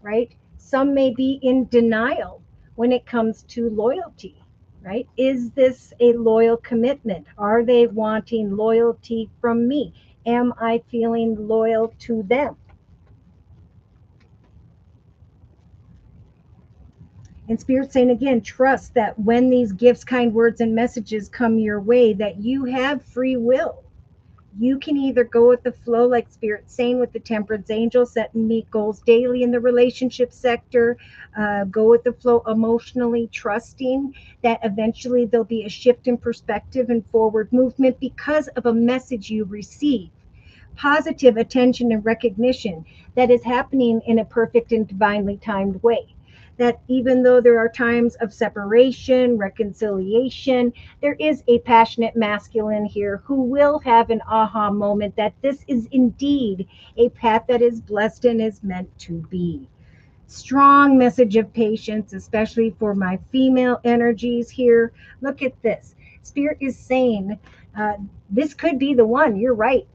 S1: right? Some may be in denial when it comes to loyalty, right? Is this a loyal commitment? Are they wanting loyalty from me? Am I feeling loyal to them? And Spirit saying again, trust that when these gifts, kind words, and messages come your way, that you have free will. You can either go with the flow, like Spirit saying with the Temperance Angel, set and meet goals daily in the relationship sector, go with the flow emotionally, trusting that eventually there'll be a shift in perspective and forward movement because of a message you receive. Positive attention and recognition that is happening in a perfect and divinely timed way. That even though there are times of separation, reconciliation, there is a passionate masculine here who will have an aha moment that this is indeed a path that is blessed and is meant to be. Strong message of patience, especially for my female energies here. Look at this. Spirit is saying, this could be the one. You're right.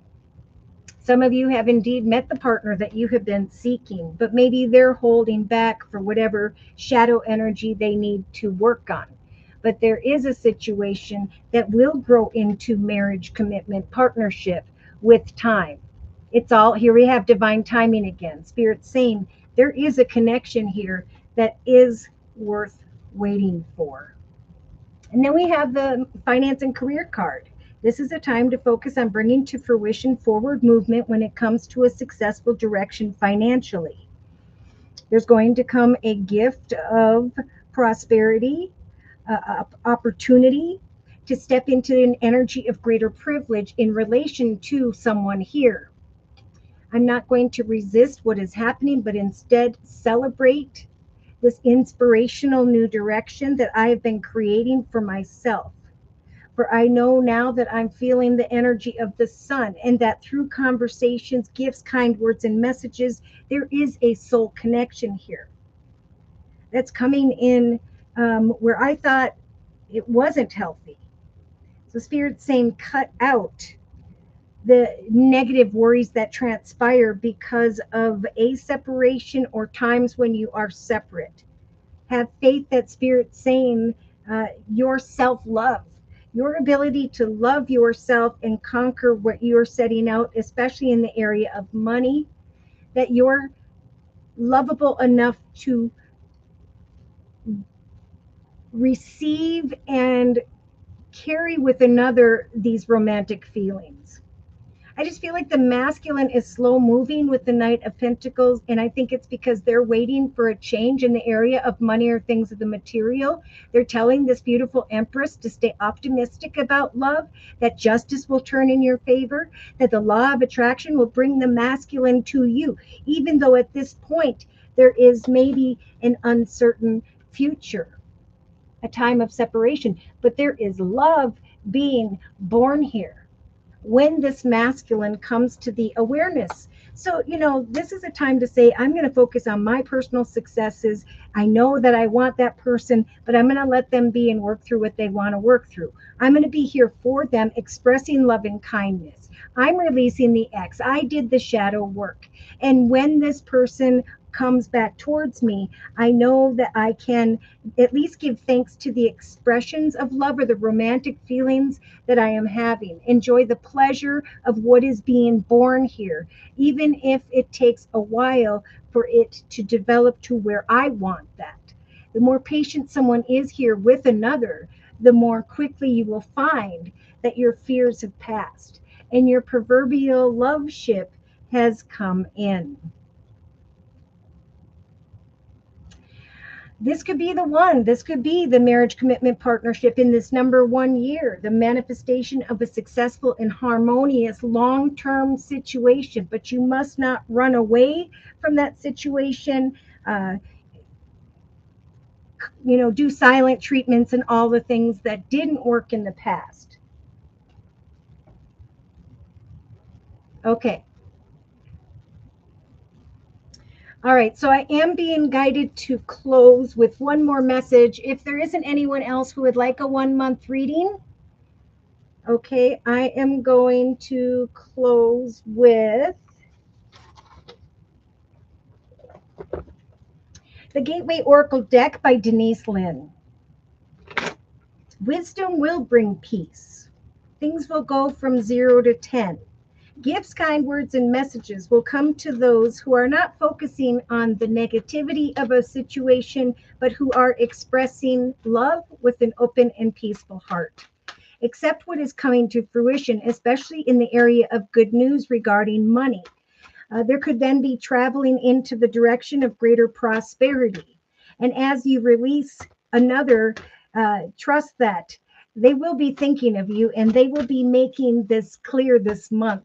S1: Some of you have indeed met the partner that you have been seeking, but maybe they're holding back for whatever shadow energy they need to work on. But there is a situation that will grow into marriage, commitment, partnership with time. It's all here. We have divine timing again. Spirit saying there is a connection here that is worth waiting for. And then we have the finance and career card. This is a time to focus on bringing to fruition forward movement when it comes to a successful direction financially. There's going to come a gift of prosperity, opportunity to step into an energy of greater privilege in relation to someone here. I'm not going to resist what is happening, but instead celebrate this inspirational new direction that I have been creating for myself. For I know now that I'm feeling the energy of the sun, and that through conversations, gifts, kind words, and messages, there is a soul connection here that's coming in, where I thought it wasn't healthy. So, Spirit's saying, cut out the negative worries that transpire because of a separation or times when you are separate. Have faith that Spirit's saying, your self love, your ability to love yourself and conquer what you're setting out, especially in the area of money, that you're lovable enough to receive and carry with another these romantic feelings. I just feel like the masculine is slow moving with the Knight of Pentacles, and I think it's because they're waiting for a change in the area of money or things of the material. They're telling this beautiful Empress to stay optimistic about love, that justice will turn in your favor, that the law of attraction will bring the masculine to you, even though at this point there is maybe an uncertain future, a time of separation, but there is love being born here when this masculine comes to the awareness. So, this is a time to say, I'm going to focus on my personal successes. I know that I want that person, but I'm going to let them be and work through what they want to work through. I'm going to be here for them, expressing love and kindness. I'm releasing the ex. I did the shadow work. And when this person comes back towards me, I know that I can at least give thanks to the expressions of love or the romantic feelings that I am having. Enjoy the pleasure of what is being born here, even if it takes a while for it to develop to where I want that. The more patient someone is here with another, the more quickly you will find that your fears have passed and your proverbial love ship has come in. This could be the one. This could be the marriage commitment partnership in this number 1 year, the manifestation of a successful and harmonious long-term situation. But you must not run away from that situation. Do silent treatments and all the things that didn't work in the past. Okay. All right, so I am being guided to close with one more message. If there isn't anyone else who would like a 1-month reading, okay, I am going to close with the Gateway Oracle deck by Denise Lynn. Wisdom will bring peace. Things will go from 0 to 10. Gifts, kind words, and messages will come to those who are not focusing on the negativity of a situation, but who are expressing love with an open and peaceful heart. Accept what is coming to fruition, especially in the area of good news regarding money. There could then be traveling into the direction of greater prosperity. And as you release another, trust that they will be thinking of you and they will be making this clear this month.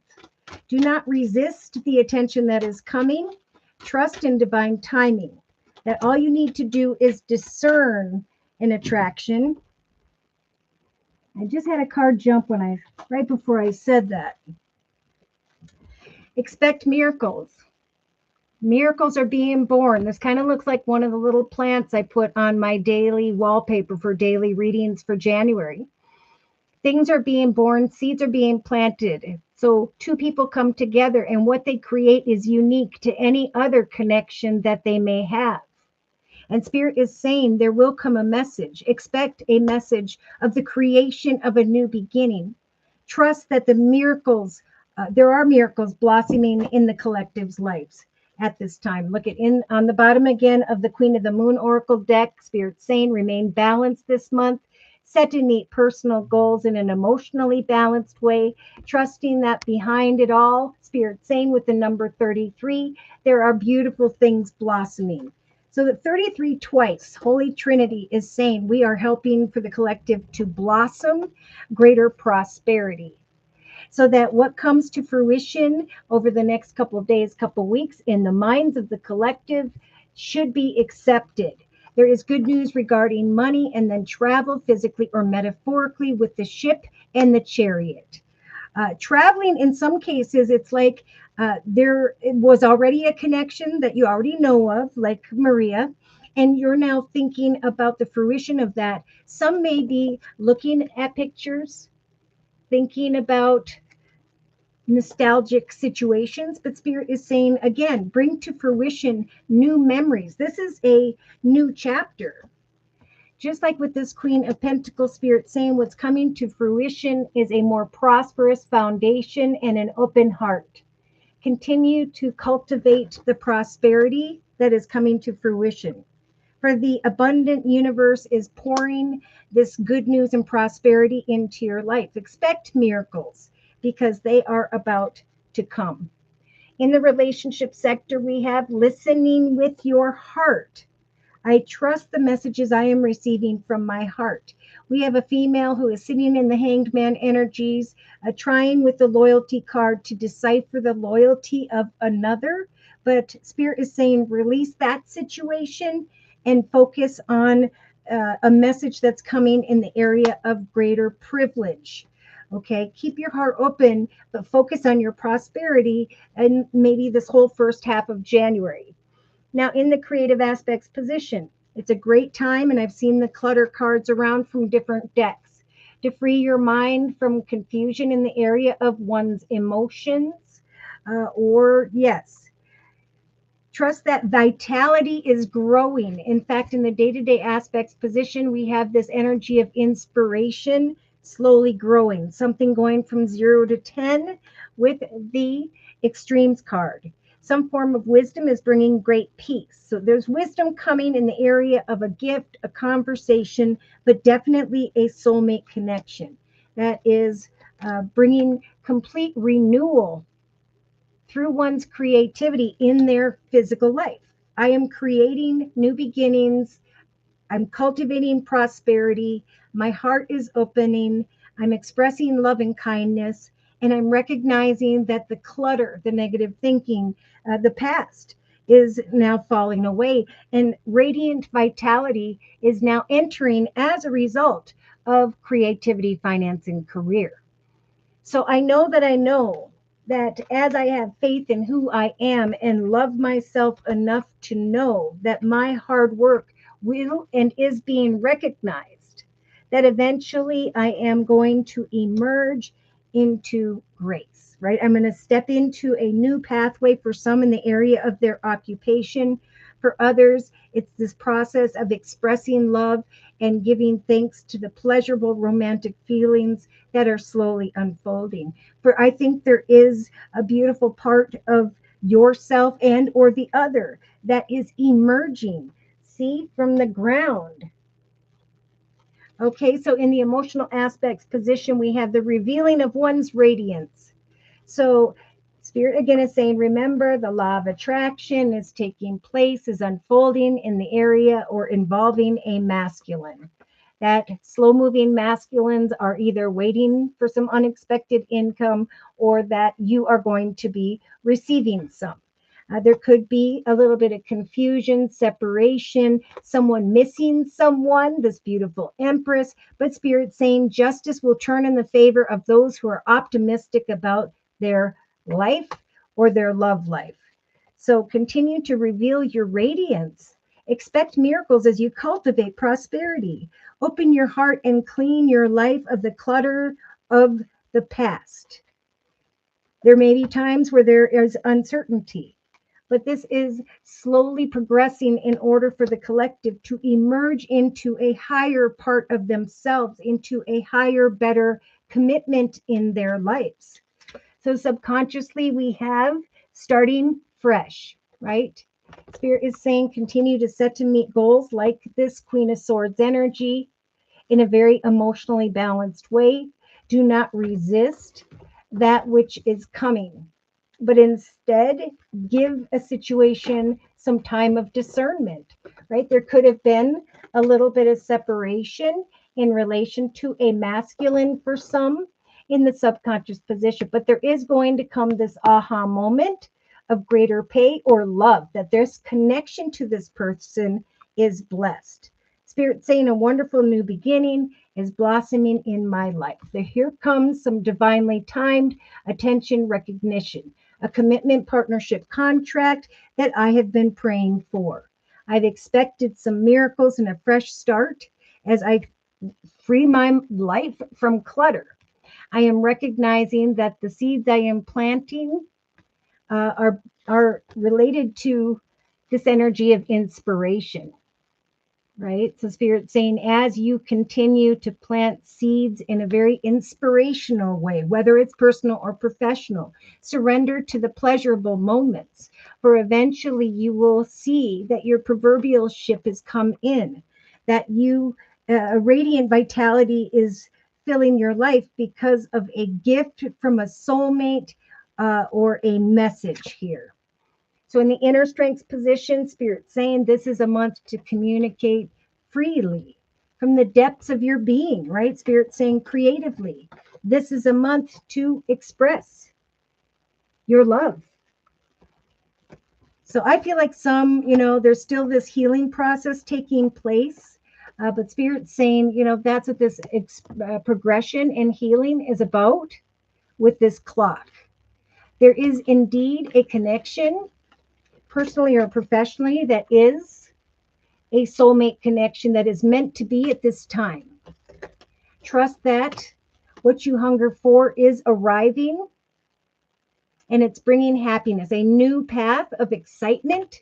S1: Do not resist the attention that is coming. Trust in divine timing. That all you need to do is discern an attraction. I just had a card jump right before I said that. Expect miracles. Miracles are being born. This kind of looks like one of the little plants I put on my daily wallpaper for daily readings for January. Things are being born, seeds are being planted. So two people come together and what they create is unique to any other connection that they may have. And Spirit is saying there will come a message. Expect a message of the creation of a new beginning. Trust that the miracles, there are miracles blossoming in the collective's lives at this time. Look on the bottom again of the Queen of the Moon Oracle deck. Spirit saying remain balanced this month. Set to meet personal goals in an emotionally balanced way, trusting that behind it all, Spirit saying with the number 33, there are beautiful things blossoming. So that 33 twice, Holy Trinity is saying we are helping for the collective to blossom greater prosperity. So that what comes to fruition over the next couple of days, couple of weeks in the minds of the collective should be accepted. There is good news regarding money and then travel physically or metaphorically with the ship and the chariot. Traveling, in some cases, it's like there was already a connection that you already know of, like Maria, and you're now thinking about the fruition of that. Some may be looking at pictures, thinking about nostalgic situations, but Spirit is saying, again, bring to fruition new memories. This is a new chapter. Just like with this Queen of Pentacles, Spirit saying what's coming to fruition is a more prosperous foundation and an open heart. Continue to cultivate the prosperity that is coming to fruition. For the abundant universe is pouring this good news and prosperity into your life. Expect miracles because they are about to come. In the relationship sector, we have listening with your heart. I trust the messages I am receiving from my heart. We have a female who is sitting in the hanged man energies, trying with the loyalty card to decipher the loyalty of another. But Spirit is saying, release that situation and focus on a message that's coming in the area of greater privilege. Okay, keep your heart open, but focus on your prosperity and maybe this whole first half of January. Now, in the creative aspects position, it's a great time, and I've seen the clutter cards around from different decks, to free your mind from confusion in the area of one's emotions, yes, trust that vitality is growing. In fact, in the day-to-day aspects position, we have this energy of inspiration slowly growing, something going from 0 to 10 with the extremes card. Some form of wisdom is bringing great peace. So there's wisdom coming in the area of a gift, a conversation, but definitely a soulmate connection that is bringing complete renewal through one's creativity in their physical life. I am creating new beginnings. I'm cultivating prosperity. My heart is opening. I'm expressing love and kindness. And I'm recognizing that the clutter, the negative thinking, the past is now falling away. And radiant vitality is now entering as a result of creativity, finance, and career. So I know that as I have faith in who I am and love myself enough to know that my hard work will and is being recognized, that eventually I am going to emerge into grace, right? I'm going to step into a new pathway for some in the area of their occupation. For others, it's this process of expressing love and giving thanks to the pleasurable romantic feelings that are slowly unfolding. For I think there is a beautiful part of yourself and or the other that is emerging, see, from the ground. Okay, so in the emotional aspects position, we have the revealing of one's radiance. So Spirit again is saying, remember, the law of attraction is taking place, is unfolding in the area or involving a masculine. That slow moving masculines are either waiting for some unexpected income or that you are going to be receiving some. There could be a little bit of confusion, separation, someone missing someone, this beautiful Empress, but Spirit saying justice will turn in the favor of those who are optimistic about their life or their love life. So continue to reveal your radiance. Expect miracles as you cultivate prosperity. Open your heart and clean your life of the clutter of the past. There may be times where there is uncertainty, but this is slowly progressing in order for the collective to emerge into a higher part of themselves, into a higher, better commitment in their lives. So subconsciously, we have starting fresh, right? Spirit is saying continue to set to meet goals like this Queen of Swords energy in a very emotionally balanced way. Do not resist that which is coming, but instead give a situation some time of discernment, right? There could have been a little bit of separation in relation to a masculine for some in the subconscious position, but there is going to come this aha moment of greater pay or love, that there's connection to this person is blessed. Spirit saying a wonderful new beginning is blossoming in my life. Here comes some divinely timed attention recognition, a commitment partnership contract that I have been praying for. I've expected some miracles and a fresh start as I free my life from clutter. I am recognizing that the seeds I am planting are related to this energy of inspiration, right? So Spirit saying, as you continue to plant seeds in a very inspirational way, whether it's personal or professional, surrender to the pleasurable moments, for eventually you will see that your proverbial ship has come in, that a radiant vitality is filling your life because of a gift from a soulmate or a message here. So in the inner strength position, Spirit saying this is a month to communicate freely from the depths of your being, right? Spirit saying creatively. This is a month to express your love. So I feel like there's still this healing process taking place. But Spirit saying, that's what this progression and healing is about with this clock. There is indeed a connection, personally or professionally, that is a soulmate connection that is meant to be at this time. Trust that what you hunger for is arriving, and it's bringing happiness. A new path of excitement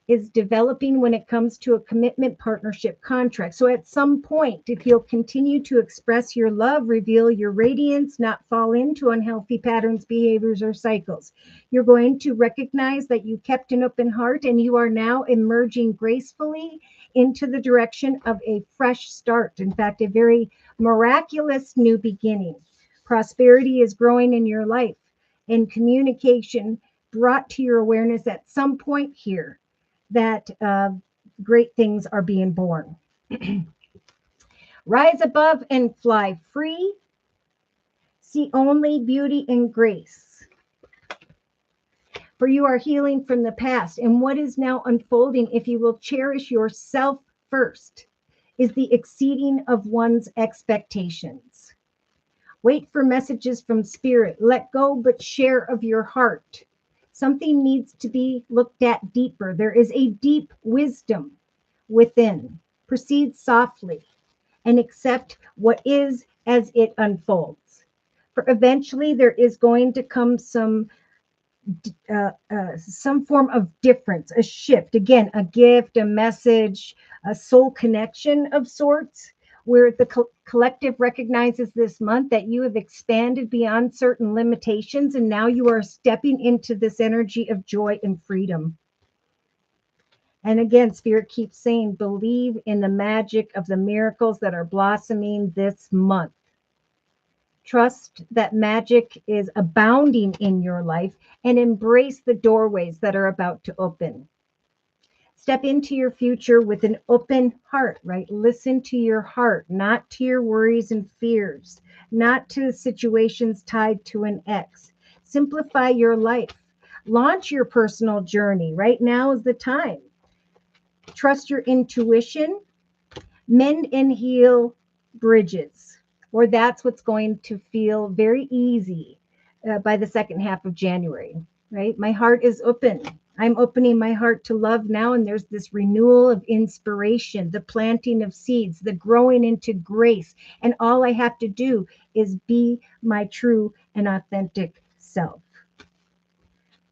S1: is developing when it comes to a commitment partnership contract. So at some point, if you'll continue to express your love, reveal your radiance, not fall into unhealthy patterns, behaviors, or cycles, you're going to recognize that you kept an open heart and you are now emerging gracefully into the direction of a fresh start. In fact, a very miraculous new beginning. Prosperity is growing in your life, and communication brought to your awareness at some point here that great things are being born. Rise above and fly free. See only beauty and grace. For you are healing from the past, and what is now unfolding, if you will cherish yourself first, is the exceeding of one's expectations. Wait for messages from Spirit. Let go but share of your heart. Something needs to be looked at deeper. There is a deep wisdom within. Proceed softly and accept what is as it unfolds. For eventually there is going to come some form of difference, a shift. Again, a gift, a message, a soul connection of sorts, where the collective recognizes this month that you have expanded beyond certain limitations, and now you are stepping into this energy of joy and freedom. And again, Spirit keeps saying, believe in the magic of the miracles that are blossoming this month. Trust that magic is abounding in your life, and embrace the doorways that are about to open. Step into your future with an open heart, right? Listen to your heart, not to your worries and fears, not to situations tied to an ex. Simplify your life. Launch your personal journey. Right now is the time. Trust your intuition. Mend and heal bridges, or that's what's going to feel very easy by the second half of January, right? My heart is open. I'm opening my heart to love now, and there's this renewal of inspiration, the planting of seeds, the growing into grace. And all I have to do is be my true and authentic self.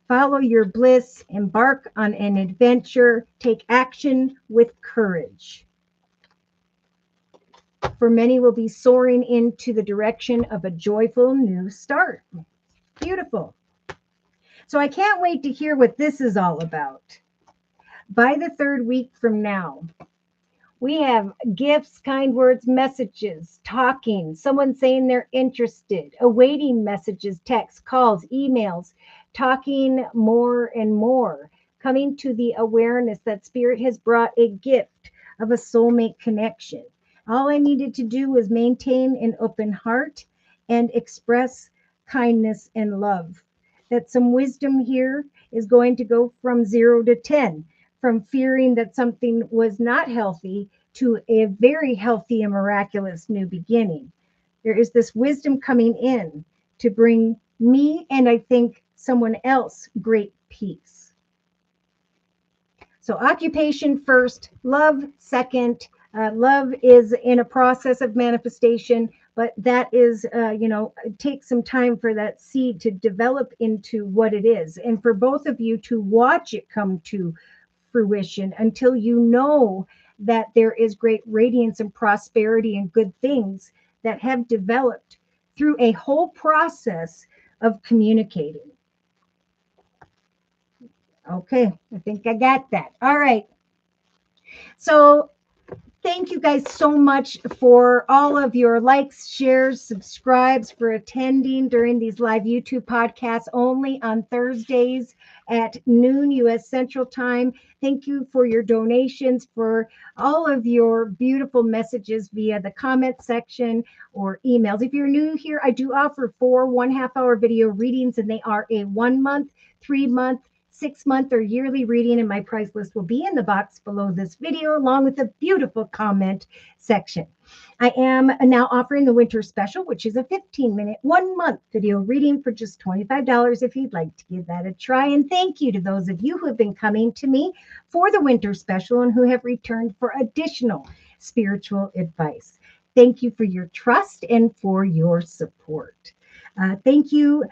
S1: Follow your bliss, embark on an adventure, take action with courage. For many will be soaring into the direction of a joyful new start. Beautiful. So I can't wait to hear what this is all about. By the third week from now, we have gifts, kind words, messages, talking, someone saying they're interested, awaiting messages, texts, calls, emails, talking more and more, coming to the awareness that Spirit has brought a gift of a soulmate connection. All I needed to do was maintain an open heart and express kindness and love. That some wisdom here is going to go from 0 to 10, from fearing that something was not healthy to a very healthy and miraculous new beginning. There is this wisdom coming in to bring me and I think someone else great peace. So, occupation first, love second. Love is in a process of manifestation, but that is, it takes some time for that seed to develop into what it is. And for both of you to watch it come to fruition until you know that there is great radiance and prosperity and good things that have developed through a whole process of communicating. Okay, I think I got that. All right. So thank you guys so much for all of your likes, shares, subscribes, for attending during these live YouTube podcasts only on Thursdays at noon U.S. Central Time. Thank you for your donations, for all of your beautiful messages via the comment section or emails. If you're new here, I do offer 4 1/2-hour video readings, and they are a 1 month, 3 month, 6 month, or yearly reading, and my price list will be in the box below this video, along with a beautiful comment section. I am now offering the winter special, which is a 15-minute, 1 month video reading for just $25 if you'd like to give that a try. And thank you to those of you who have been coming to me for the winter special and who have returned for additional spiritual advice. Thank you for your trust and for your support. Thank you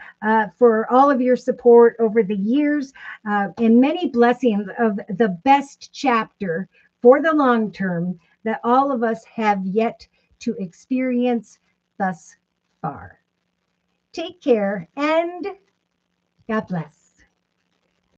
S1: for all of your support over the years, and many blessings of the best chapter for the long term that all of us have yet to experience thus far. Take care and God bless.